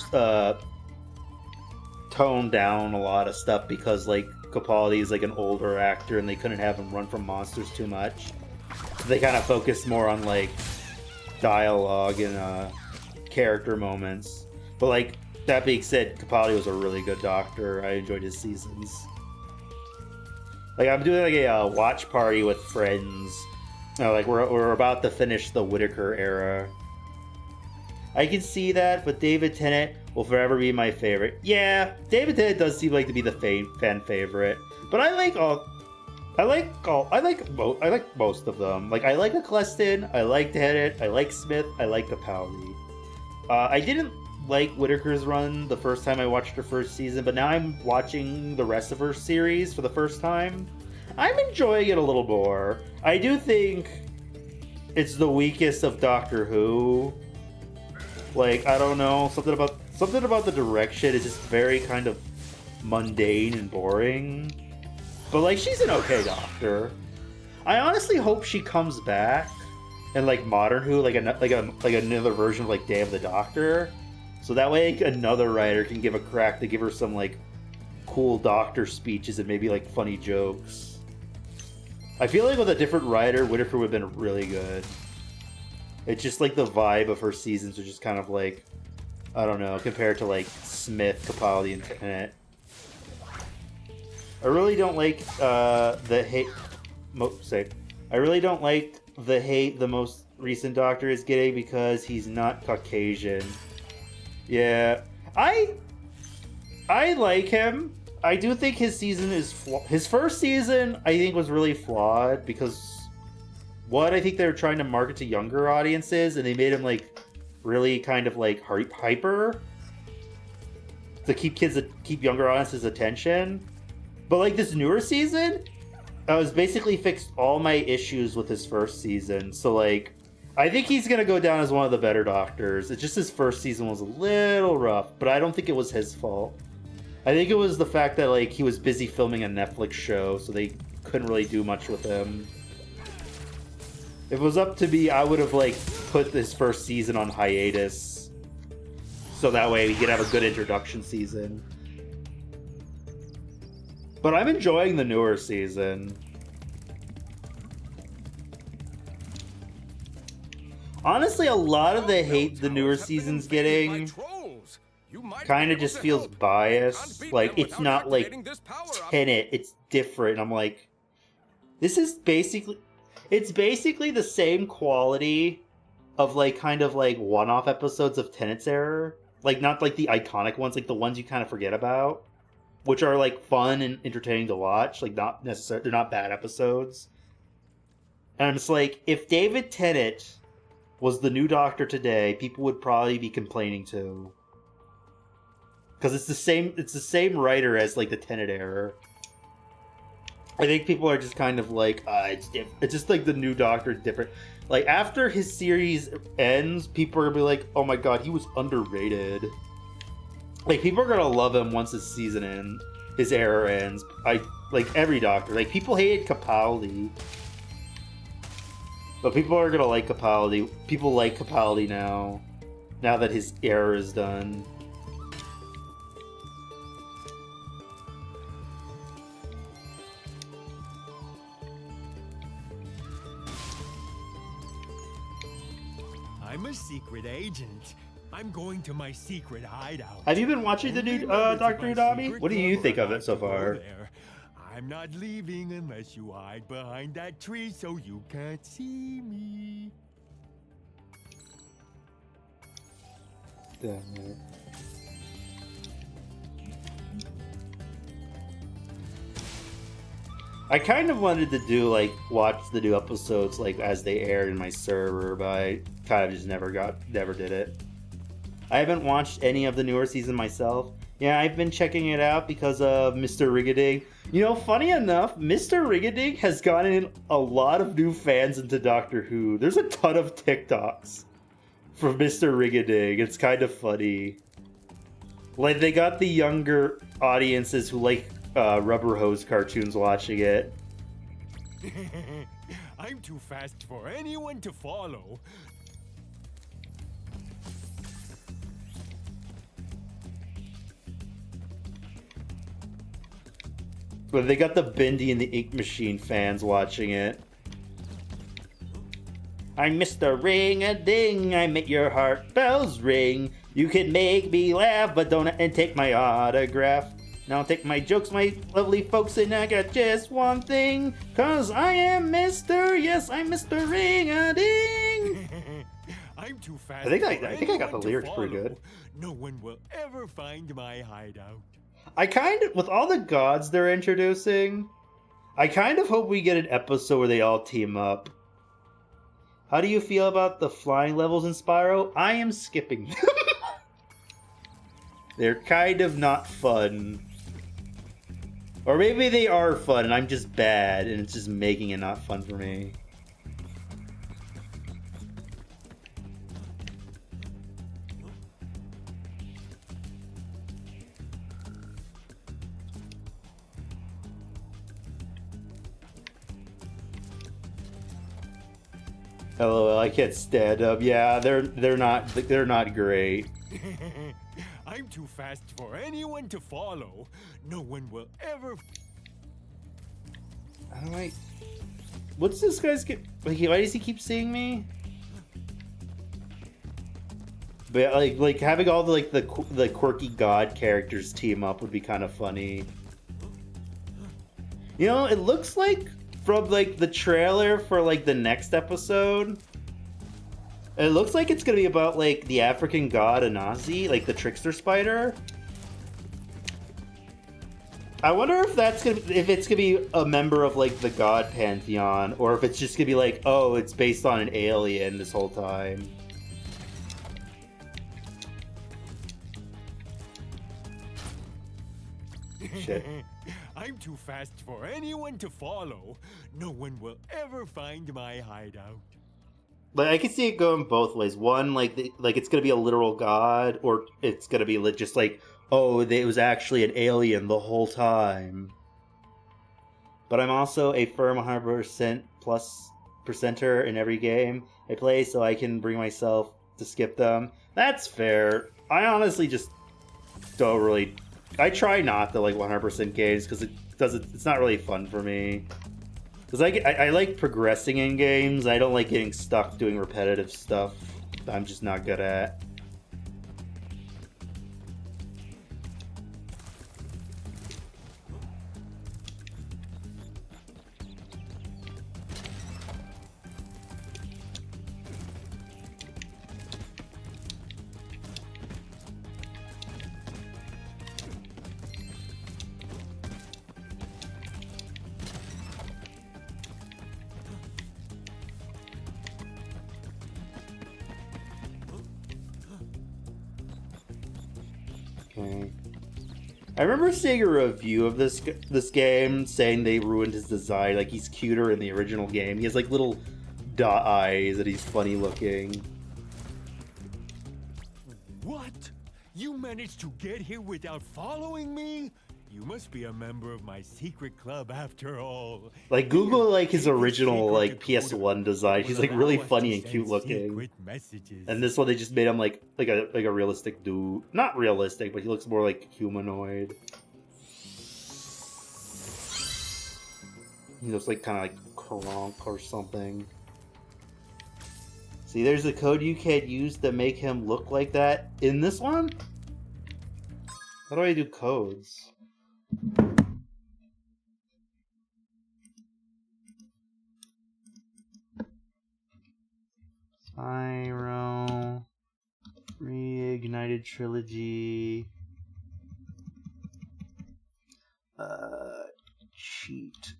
toned down a lot of stuff because, like, Capaldi is, like, an older actor and they couldn't have him run from monsters too much. So they kind of focused more on, like, dialogue and, character moments. But, like, that being said, Capaldi was a really good doctor. I enjoyed his seasons. Like, I'm doing, like, a watch party with friends. You know, like, we're about to finish the Whittaker era. I can see that, but David Tennant will forever be my favorite. Yeah, David Tennant does seem like to be the fan favorite. But I like most of them. Like, I like Eccleston, I like Tennant, I like Smith, I like Capaldi. I didn't like Whittaker's run the first time I watched her first season, but now I'm watching the rest of her series for the first time. I'm enjoying it a little more. I do think it's the weakest of Doctor Who. Like, I don't know, something about the direction is just very kind of mundane and boring. But, like, she's an okay doctor. I honestly hope she comes back in, like, Modern Who, like another version of, like, Day of the Doctor. So that way, like, another writer can give a crack to give her some, like, cool doctor speeches and maybe, like, funny jokes. I feel like with a different writer, Whittaker would have been really good. It's just, like, the vibe of her seasons are just kind of, like, I don't know, compared to, like, Smith, Capaldi, and Tennant. I really don't like say. I really don't like the hate the most recent Doctor is getting because he's not Caucasian. Yeah, I like him. I do think his season is his first season. I think was really flawed because I think they were trying to market to younger audiences, and they made him like really kind of like hyper to keep younger audiences' attention. But like this newer season, has basically fixed all my issues with his first season. So like, I think he's gonna go down as one of the better Doctors. It's just his first season was a little rough, but I don't think it was his fault. I think it was the fact that like he was busy filming a Netflix show, so they couldn't really do much with him. If it was up to me, I would have like put this first season on hiatus, so that way we could have a good introduction season. But I'm enjoying the newer season. Honestly, a lot of the hate the newer season's getting kind of just feels biased. Like, it's not like Tenet, it's different. I'm like, this is basically... It's basically the same quality of, like, kind of, like, one-off episodes of Tenet's era. Like, not, like, the iconic ones, like, the ones you kind of forget about. Which are, like, fun and entertaining to watch. Like, not necessarily... They're not bad episodes. And I'm just like, if David Tennant was the new Doctor today, people would probably be complaining too. Because it's the same writer as, like, the Tenet era. I think people are just kind of like, it's different. It's just like the new Doctor is different. Like, after his series ends, people are gonna be like, oh my god, he was underrated. Like, people are gonna love him once his season ends, his era ends. Like, every Doctor. Like, people hated Capaldi. But people are gonna like Capaldi. People like Capaldi now that his era is done. I'm a secret agent. I'm going to my secret hideout. Have you been watching the new Doctor Who, Dobby? What do you think of it so far? I'm not leaving unless you hide behind that tree so you can't see me. Damn it. I kind of wanted to do, like, watch the new episodes, like, as they aired in my server, but I kind of just never did it. I haven't watched any of the newer season myself. Yeah, I've been checking it out because of Mr. Rigading. You know, funny enough, Mr. Rigading has gotten in a lot of new fans into Doctor Who. There's a ton of TikToks from Mr. Rigading. It's kind of funny. Like, they got the younger audiences who like Rubber Hose cartoons watching it. I'm too fast for anyone to follow. But they got the Bindi and the Ink Machine fans watching it. I'm Mr. Ring-a-Ding, I make your heart bells ring. You can make me laugh, but don't and take my autograph. Now take my jokes, my lovely folks, and I got just one thing. Cause I am Mr. Yes, I'm Mr. Ring-a-Ding. I'm too fast. I think I got the lyrics pretty good. No one will ever find my hideout. I kind of, with all the gods they're introducing, I kind of hope we get an episode where they all team up. How do you feel about the flying levels in Spyro? I am skipping them. They're kind of not fun. Or maybe they are fun and I'm just bad and it's just making it not fun for me. LOL, I can't stand up. Yeah, they're not great. I'm too fast for anyone to follow. No one will ever. What's this guy's get? Like, why does he keep seeing me? But like having all the quirky god characters team up would be kind of funny. You know, it looks like from like the trailer for like the next episode, it looks like it's gonna be about like the African god Anazi, like the trickster spider. I wonder if it's gonna be a member of like the god pantheon, or if it's just gonna be like, oh, it's based on an alien this whole time. Shit. I'm too fast for anyone to follow. No one will ever find my hideout. But I can see it going both ways. One, like it's gonna be a literal god, or it's gonna be just like, oh, it was actually an alien the whole time. But I'm also a firm 100% plus percenter in every game I play, so I can bring myself to skip them. That's fair. I honestly just don't really. I try not to like 100% games because it's not really fun for me. Because I like progressing in games. I don't like getting stuck doing repetitive stuff that I'm just not good at. Okay. I remember seeing a review of this game saying they ruined his design. Like, he's cuter in the original game. He has like little dot eyes and he's funny looking. What? You managed to get here without following me? You must be a member of my secret club after all. Like, Google like his original like PS1 design. He's like really funny and cute looking. And this one they just made him like a realistic dude. Not realistic, but he looks more like humanoid. He looks like kind of like Kronk or something. See, there's a code you can't use to make him look like that in this one? How do I do codes? Spyro Reignited Trilogy. Cheat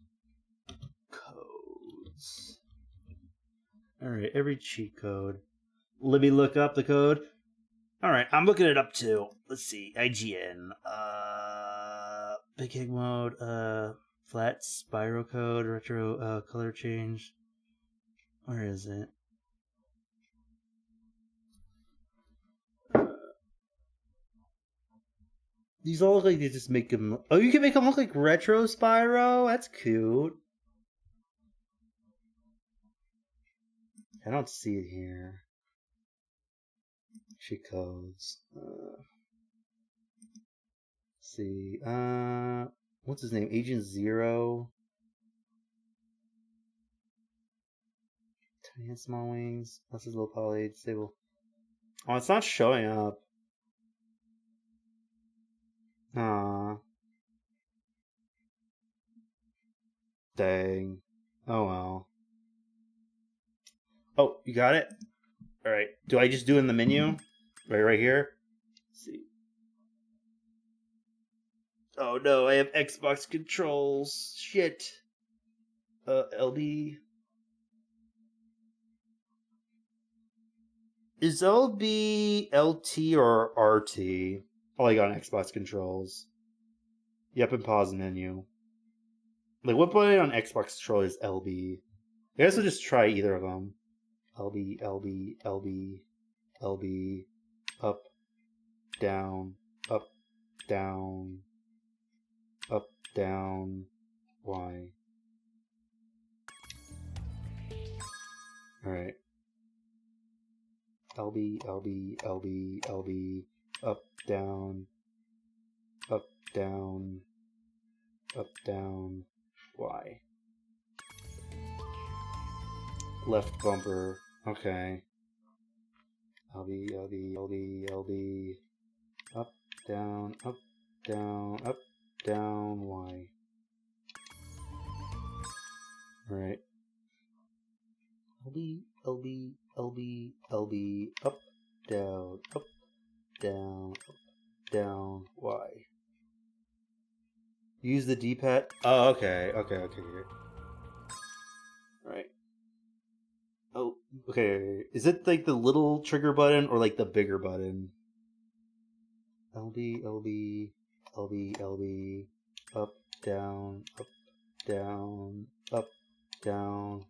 codes. Alright, every cheat code. Let me look up the code. Alright, I'm looking it up too. Let's see. IGN. Big Egg mode. Flat Spyro code. Retro color change. Where is it? These all look like they just make him. Oh, you can make him look like retro Spyro? That's cute. I don't see it here. Cheat codes. See. What's his name? Agent Zero. Tiny and small wings. Plus his low poly. Disable. Oh, it's not showing up. Aw. Dang. Oh well. Oh, you got it? Alright. Do I just do it in the menu? Right here? Let's see. Oh no, I have Xbox controls. Shit. LB. Is LB LT or RT? Oh, I got Xbox controls. Yep, and pause menu. Like, what button on Xbox controller is LB? I guess I'll just try either of them. LB, LB, LB, LB, up, down, up, down, up, down, Y. Alright. LB, LB, LB, LB, up, down, up, down, up, down, Y. Left bumper. Okay. LB, LB, LB, LB. Up, down, up, down, up, down, Y. Alright. LB, LB, LB, LB, up, down, up, down, up, down, Y. Use the D-pad. Oh, okay. Right. Oh, okay. Is it like the little trigger button or like the bigger button? LB, LB, LB, LB, up, down,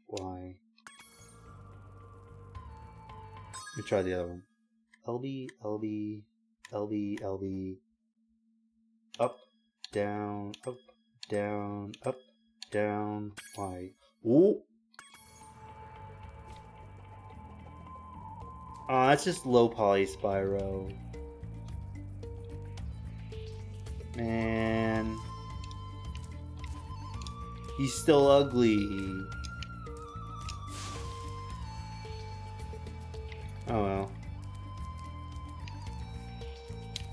Y. Let me try the other one. LB, LB, LB, LB, up, down, Y. Ooh! Oh, that's just low poly Spyro. Man. He's still ugly. Oh well.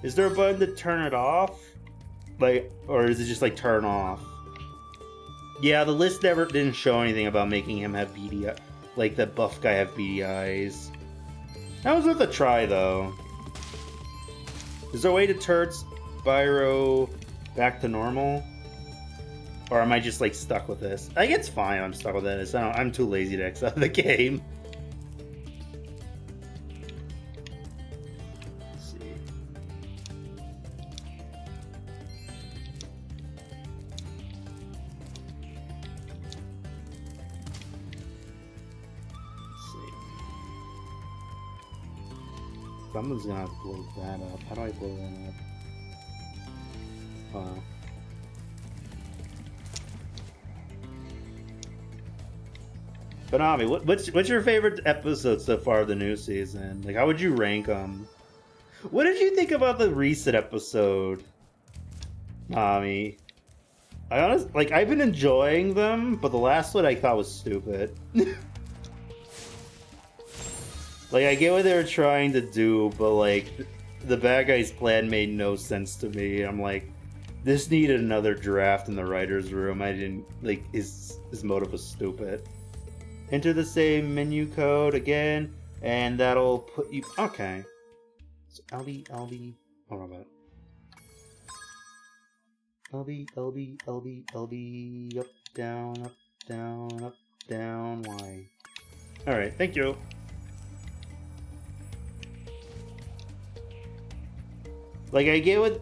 Is there a button to turn it off? Like, or is it just like turn off? Yeah, the list never didn't show anything about making him have beady, like the buff guy have beady eyes. That was worth a try though. Is there a way to turn Spyro back to normal? Or am I just like stuck with this? I think it's fine. I'm stuck with it. I'm too lazy to exit the game. Let's see. Someone's gonna have to blow that up. How do I blow that up? Oh. Konami, what's your favorite episode so far of the new season? Like, how would you rank them? What did you think about the recent episode, Nami? I've been enjoying them, but the last one I thought was stupid. Like, I get what they were trying to do, but like, the bad guy's plan made no sense to me. I'm like, this needed another draft in the writer's room. I didn't, like, his motive was stupid. Enter the same menu code again, and that'll put you... Okay. So LB, hold on a minute. LB, up, down, Y. Alright, thank you. Like, I get what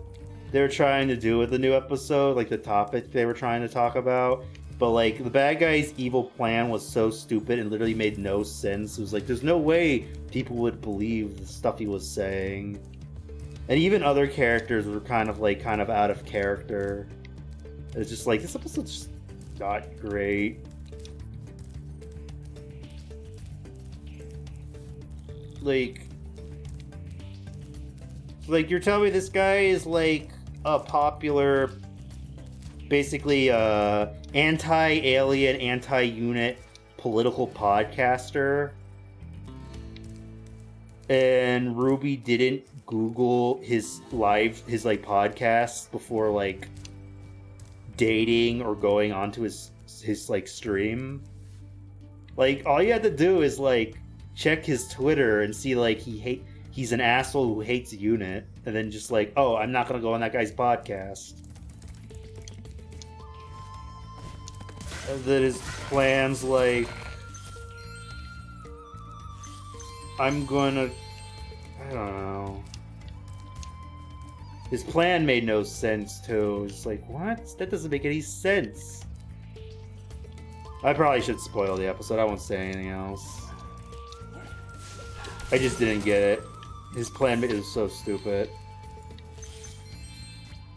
they're trying to do with the new episode, like the topic they were trying to talk about, but like, the bad guy's evil plan was so stupid and literally made no sense. It was like, there's no way people would believe the stuff he was saying. And even other characters were kind of out of character. It's just like, this episode's just not great. Like, you're telling me this guy is like a popular, basically anti-alien, anti-unit political podcaster, and Ruby didn't Google his podcasts before like dating or going onto his like stream. Like, all you had to do is like check his Twitter and see like he's an asshole who hates UNIT, and then just like, oh, I'm not gonna go on that guy's podcast. And then his plans, like, I don't know. His plan made no sense too. It's like, what? That doesn't make any sense. I probably should spoil the episode. I won't say anything else. I just didn't get it. His plan is so stupid.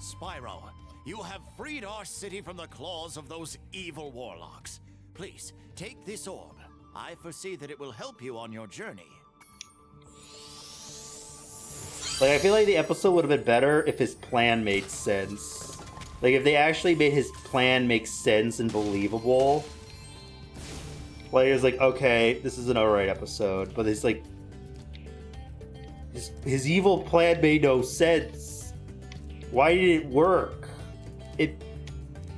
Spyro, you have freed our city from the claws of those evil warlocks. Please, take this orb. I foresee that it will help you on your journey. Like, I feel like the episode would have been better if his plan made sense. Like, if they actually made his plan make sense and believable. Like, it was like, okay, this is an alright episode, but it's like, his evil plan made no sense. Why did it work?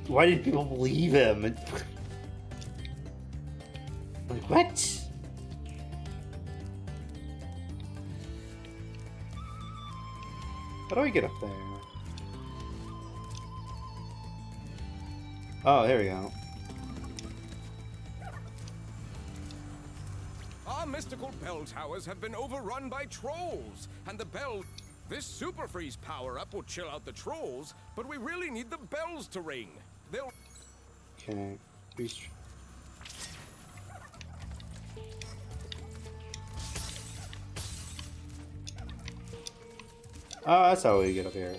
Why did people believe him? What? How do I get up there? Oh, there we go. Our mystical bell towers have been overrun by trolls, and the bell... This Super Freeze power-up will chill out the trolls, but we really need the bells to ring. They'll... Okay. Oh, that's how we get up here.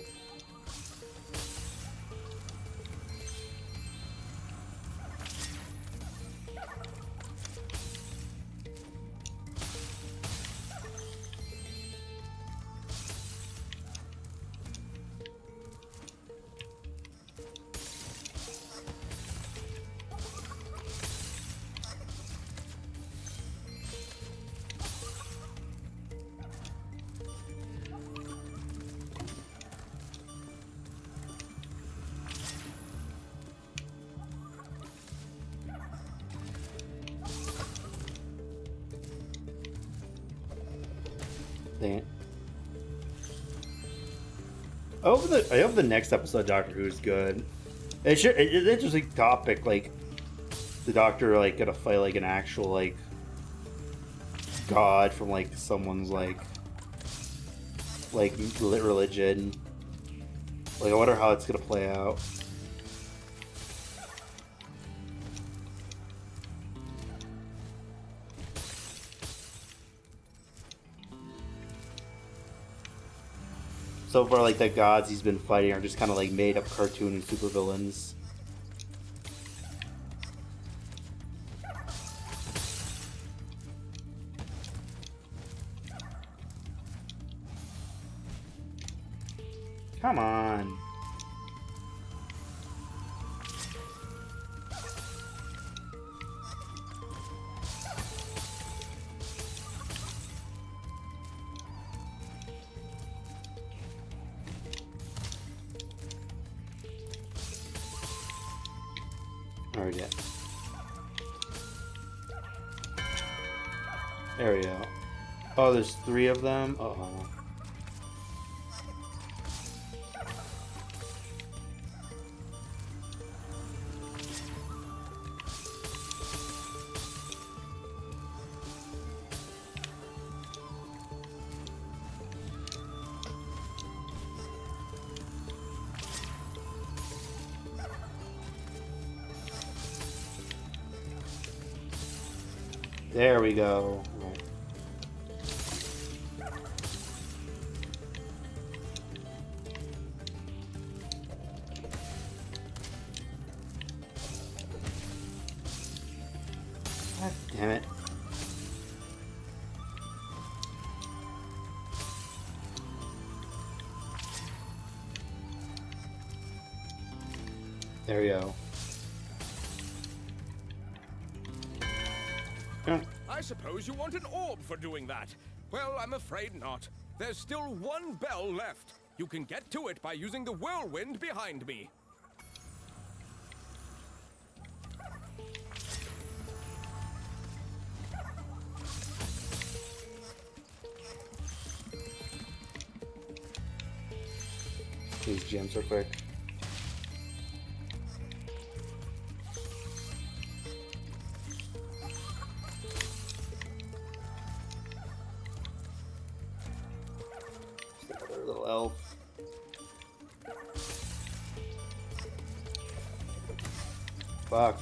Dang it. I hope the next episode of Doctor Who is good. It's an interesting topic, like the Doctor like gonna fight like an actual like god from like someone's like religion. Like I wonder how it's gonna play out. So far, like, the gods he's been fighting are just kind of, like, made-up cartoon and supervillains. Come on. Alright, yeah. There we go. Oh, there's 3 of them? Uh-oh. There we go. Right. God damn it. There we go. I suppose you want an orb for doing that. Well, I'm afraid not. There's still 1 bell left. You can get to it by using the whirlwind behind me. These gems real quick. Another little elf. Fuck.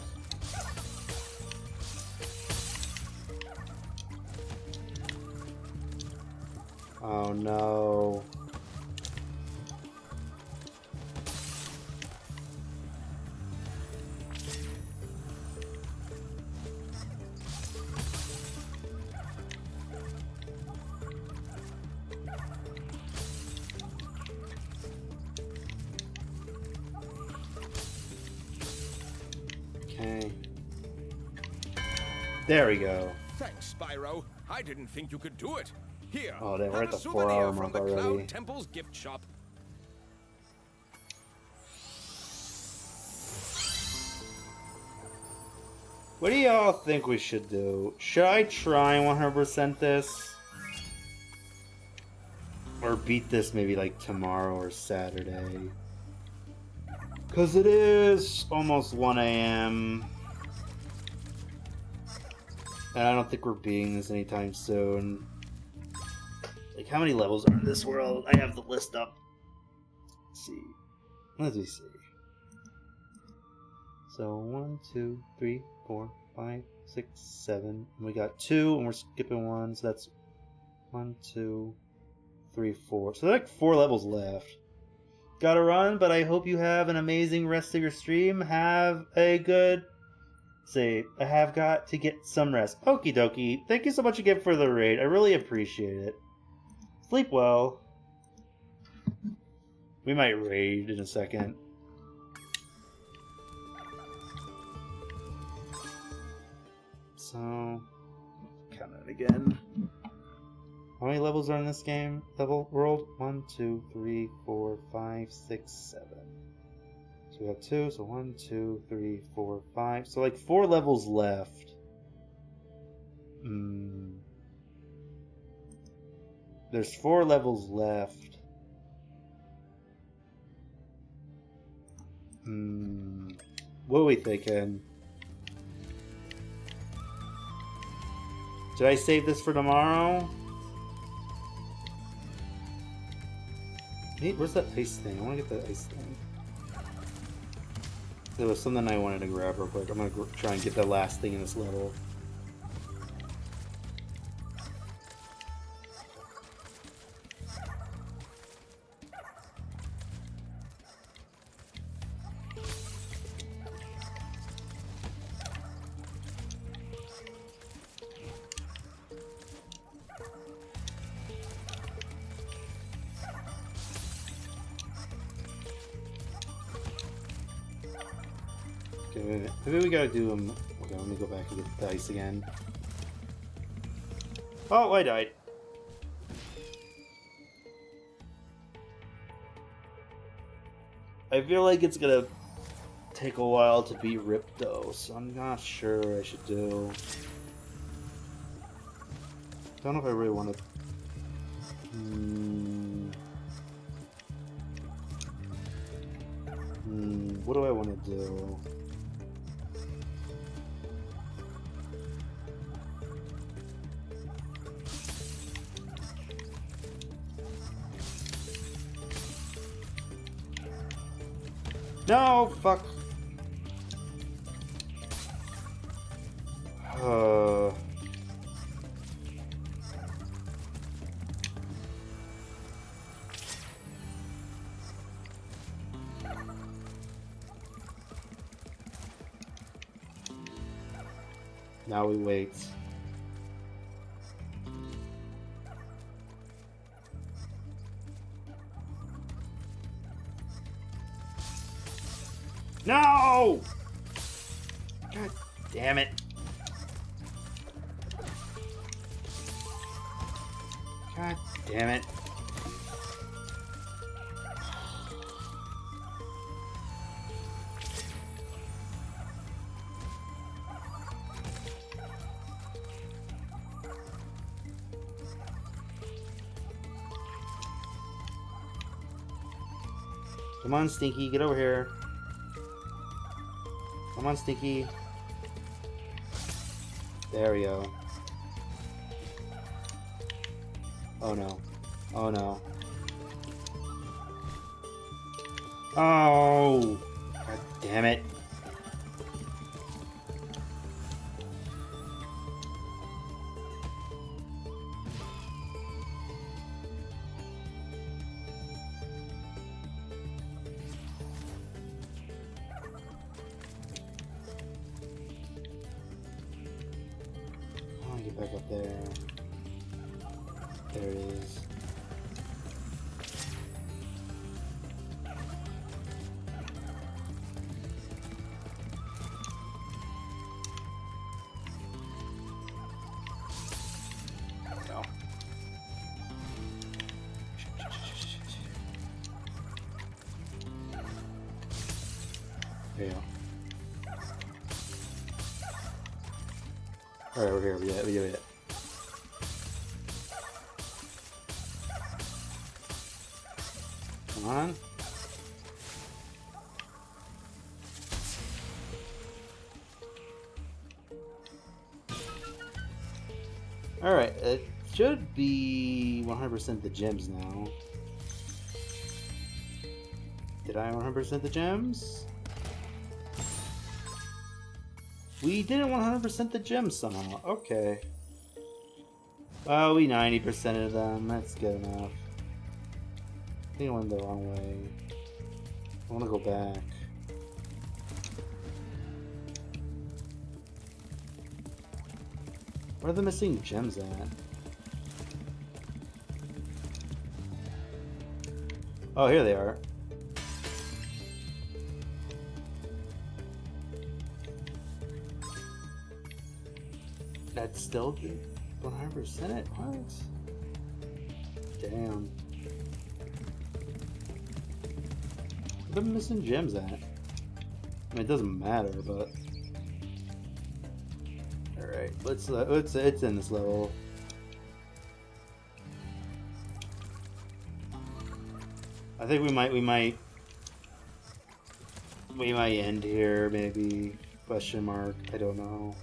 Oh no. Okay. There we go. Thanks, Spyro. I didn't think you could do it. Here, Oh, we're have at a the souvenir 4-hour from mark the already. Cloud Temple's gift shop. What do y'all think we should do? Should I try 100% this? Or beat this maybe like tomorrow or Saturday? Because it is almost 1 a.m. And I don't think we're beating this anytime soon. Like, how many levels are in this world? I have the list up. Let's see. Let me see. So 1, 2, 3, 4, 5, 6, 7. And we got 2, and we're skipping 1. So that's 1, 2, 3, 4. So there's like 4 levels left. Gotta run, but I hope you have an amazing rest of your stream. Have a good... Say, I have got to get some rest. Okie dokie. Thank you so much again for the raid. I really appreciate it. Sleep well. We might raid in a second. So, count it again. How many levels are in this game? Level world? 1, 2, 3, 4, 5, 6, 7. So we have 2, so 1, 2, 3, 4, 5. So like 4 levels left. There's 4 levels left. What are we thinking? Did I save this for tomorrow? Where's that ice thing? I want to get that ice thing. There was something I wanted to grab real quick. I'm going to try and get the last thing in this level. Maybe we gotta do them. Okay, let me go back and get the dice again. Oh, I died. I feel like it's gonna take a while to beat Ripto, so I'm not sure what I should do. Don't know if I really want to. What do I want to do? No, fuck. Now we wait. No! God damn it. God damn it. Come on, Stinky, get over here. Come on, Stinky. There we go. Oh no. Oh no. Oh! God damn it. Back up there. There it is. No. There you go. Alright, we're here. We get it. Come on. Alright, it should be 100% the gems now. Did I 100% the gems? We didn't 100% the gems somehow. Okay. Well, we 90% of them. That's good enough. I think I went the wrong way. I want to go back. Where are the missing gems at? Oh, here they are. That's still 100% it? What? Damn. Where are the missing gems at? I mean, it doesn't matter, but... Alright, it's in this level. I think we might end here, maybe. Question mark. I don't know.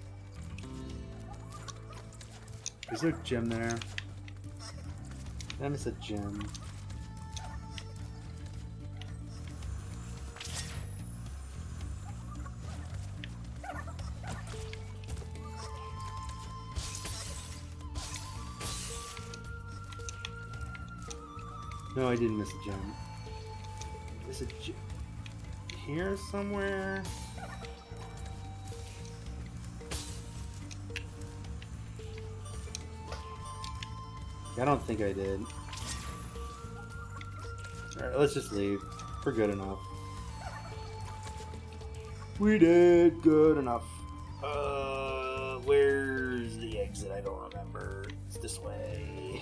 Is there a gem there? I miss a gem. No, I didn't miss a gem. Is it here somewhere? I don't think I did. Alright, let's just leave. We're good enough. We did good enough. Where's the exit? I don't remember. It's this way.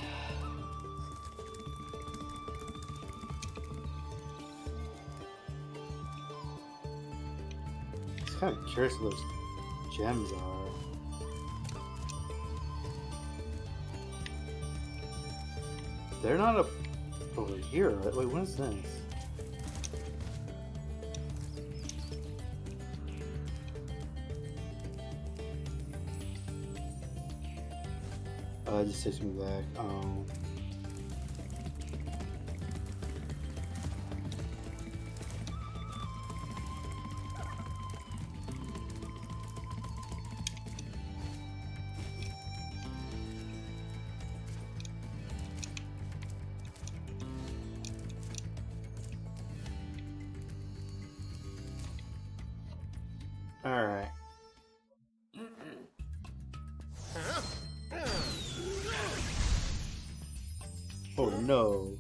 I'm kind of curious what those gems are. They're not up over here, right? Wait, what is this? It just takes me back. Oh. Alright. Oh no.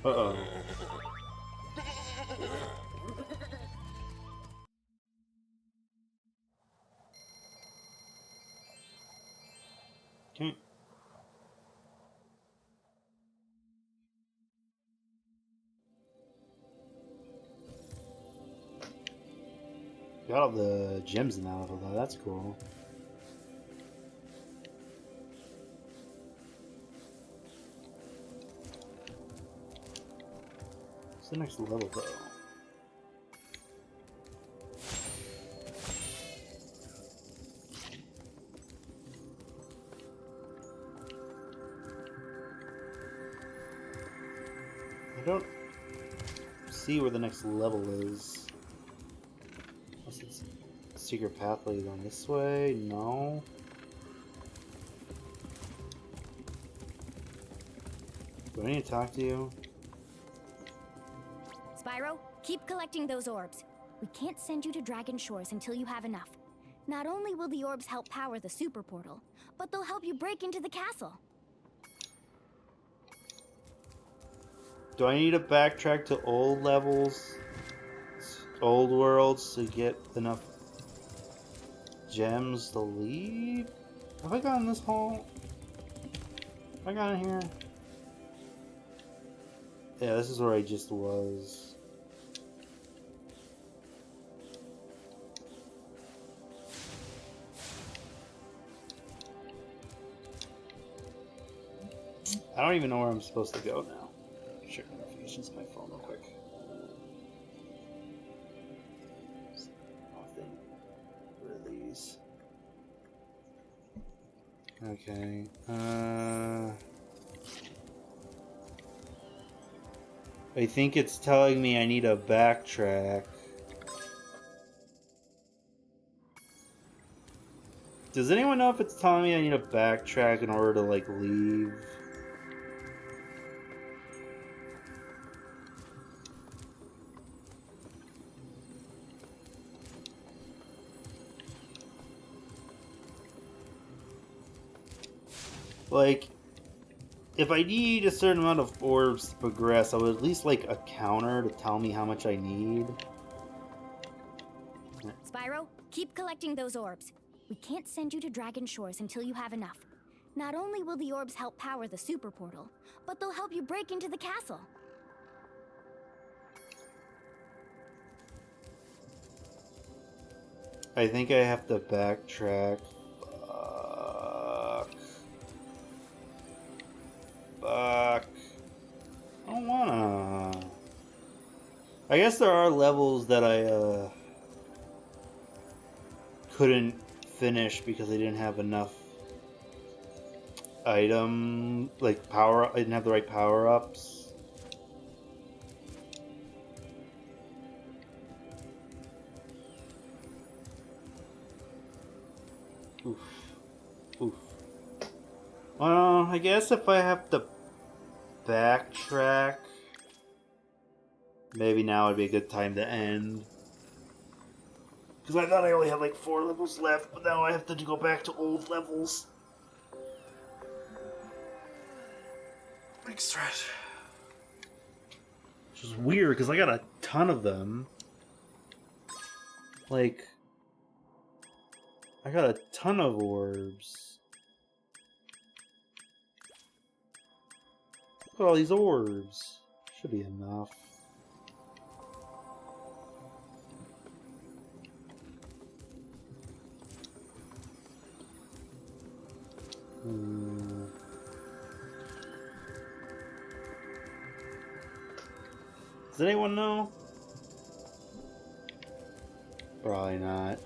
Uh-oh. Okay. Got all the gems in that level though, that's cool. What's the next level though? I don't see where the next level is. Unless it's secret pathway going this way? No. Do I need to talk to you? Spyro, keep collecting those orbs. We can't send you to Dragon Shores until you have enough. Not only will the orbs help power the super portal, but they'll help you break into the castle. Do I need to backtrack to old levels, old worlds to get enough gems to leave? Have I gotten this hall? Have I gotten here? Yeah, this is where I just was. I don't even know where I'm supposed to go now. Check notifications on my phone real quick. Nothing. Release. Okay. I think it's telling me I need to backtrack. Does anyone know if it's telling me I need to backtrack in order to, like, leave? Like, if I need a certain amount of orbs to progress, I would at least like a counter to tell me how much I need. Spyro, keep collecting those orbs. We can't send you to Dragon Shores until you have enough. Not only will the orbs help power the super portal, but they'll help you break into the castle. I think I have to backtrack. Fuck. I don't wanna. I guess there are levels that I couldn't finish because I didn't have enough item, like power. I didn't have the right power-ups. Oof. Oof. Well, I guess if I have to backtrack, maybe now would be a good time to end. Because I thought I only had like 4 levels left, but now I have to go back to old levels. Big stretch. Which is weird, because I got a ton of them. Like, I got a ton of orbs. Look at all these orbs. Should be enough. Does anyone know? Probably not.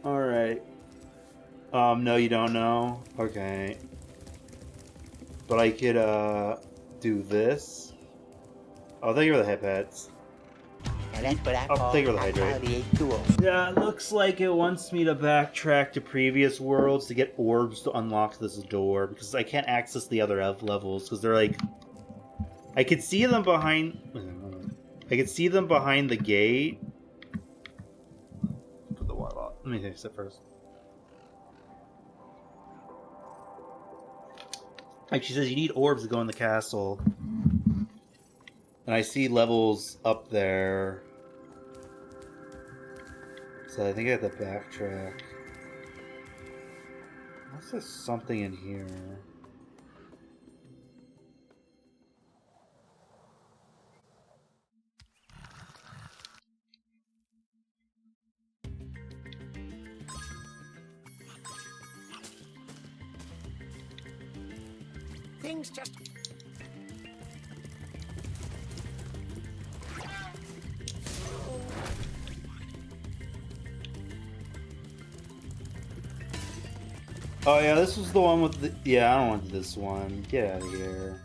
Alright. No, you don't know? Okay. But I could, do this. Oh, thank you for the hip hats. And that's what I Oh, call thank you for the hydrate. Yeah, it looks like it wants me to backtrack to previous worlds to get orbs to unlock this door, because I can't access the other levels, because they're like... I could see them behind... I could see them behind the gate. Put the water out. Let me fix it first. Like, she says you need orbs to go in the castle. And I see levels up there. So I think I have to backtrack. What's this something in here? Things just... Oh yeah, this was the one with the... Yeah, I don't want this one. Get out of here.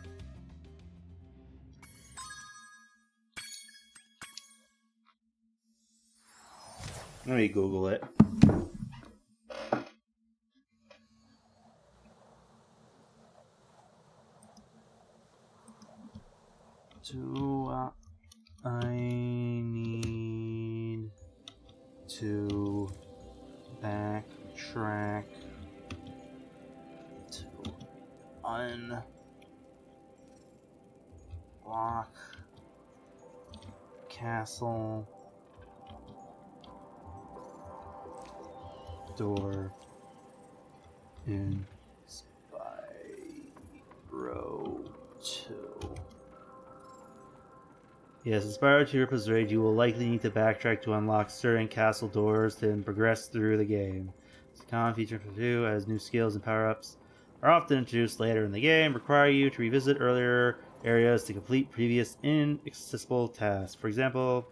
Let me Google it. I need to backtrack to unlock castle door in Spyro 2. Yes, in Spyro 2 Ripto's Rage, you will likely need to backtrack to unlock certain castle doors to progress through the game. So Con feature to do as new skills and power-ups are often introduced later in the game, require you to revisit earlier areas to complete previous inaccessible tasks. For example,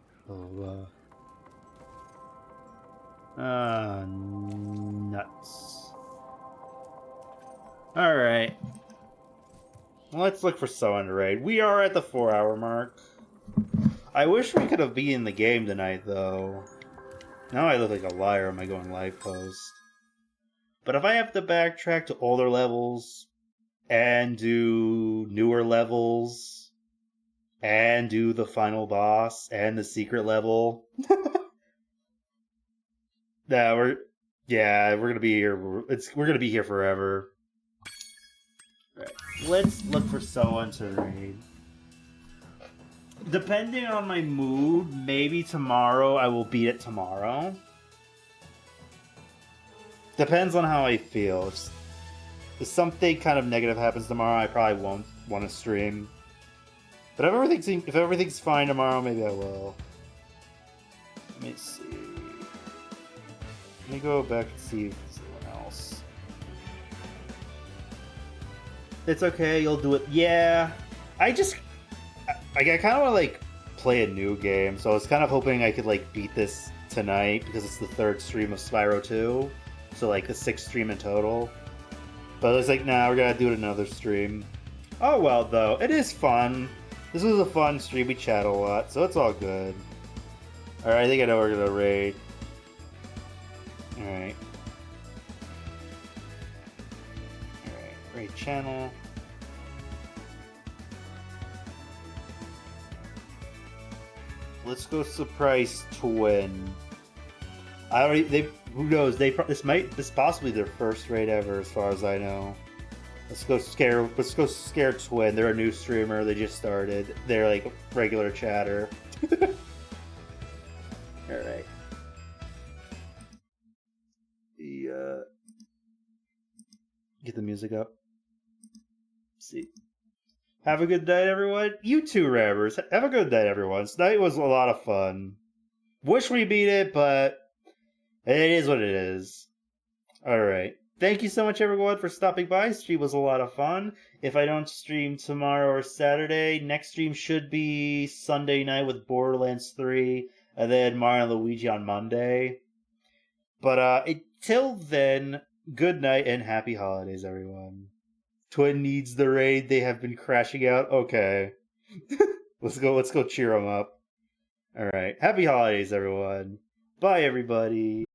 nuts. Alright. Let's look for someone to raid. We are at the 4-hour mark. I wish we could have been in the game tonight, though. Now I look like a liar. Am I going live post? But if I have to backtrack to older levels, and do newer levels, and do the final boss, and the secret level... we're gonna be here. We're gonna be here forever. Right. Let's look for someone to raid. Depending on my mood, maybe tomorrow I will beat it tomorrow. Depends on how I feel. If something kind of negative happens tomorrow, I probably won't want to stream. But if everything's fine tomorrow, maybe I will. Let me see. Let me go back and see if there's anyone else. It's okay, you'll do it. Yeah, I kind of want to like play a new game, so I was kind of hoping I could like beat this tonight because it's the 3rd stream of Spyro 2, so like the 6th stream in total. But I was like, nah, we're gonna do it another stream. Oh well, though, it is fun. This was a fun stream. We chat a lot, so it's all good. All right, I think I know we're gonna raid. All right. Raid channel. Let's go surprise twin. Who knows? This possibly their first raid ever, as far as I know. Let's go scare twin. They're a new streamer. They just started. They're like a regular chatter. All right. Get the music up. Let's see. Have a good night, everyone. You too, Rabbers. Have a good night, everyone. Tonight was a lot of fun. Wish we beat it, but it is what it is. Alright. Thank you so much, everyone, for stopping by. Stream was a lot of fun. If I don't stream tomorrow or Saturday, next stream should be Sunday night with Borderlands 3, and then Mario and Luigi on Monday. But until then, good night and happy holidays, everyone. Twin needs the raid. They have been crashing out. Okay. Let's go cheer them up. Alright. Happy holidays, everyone. Bye, everybody.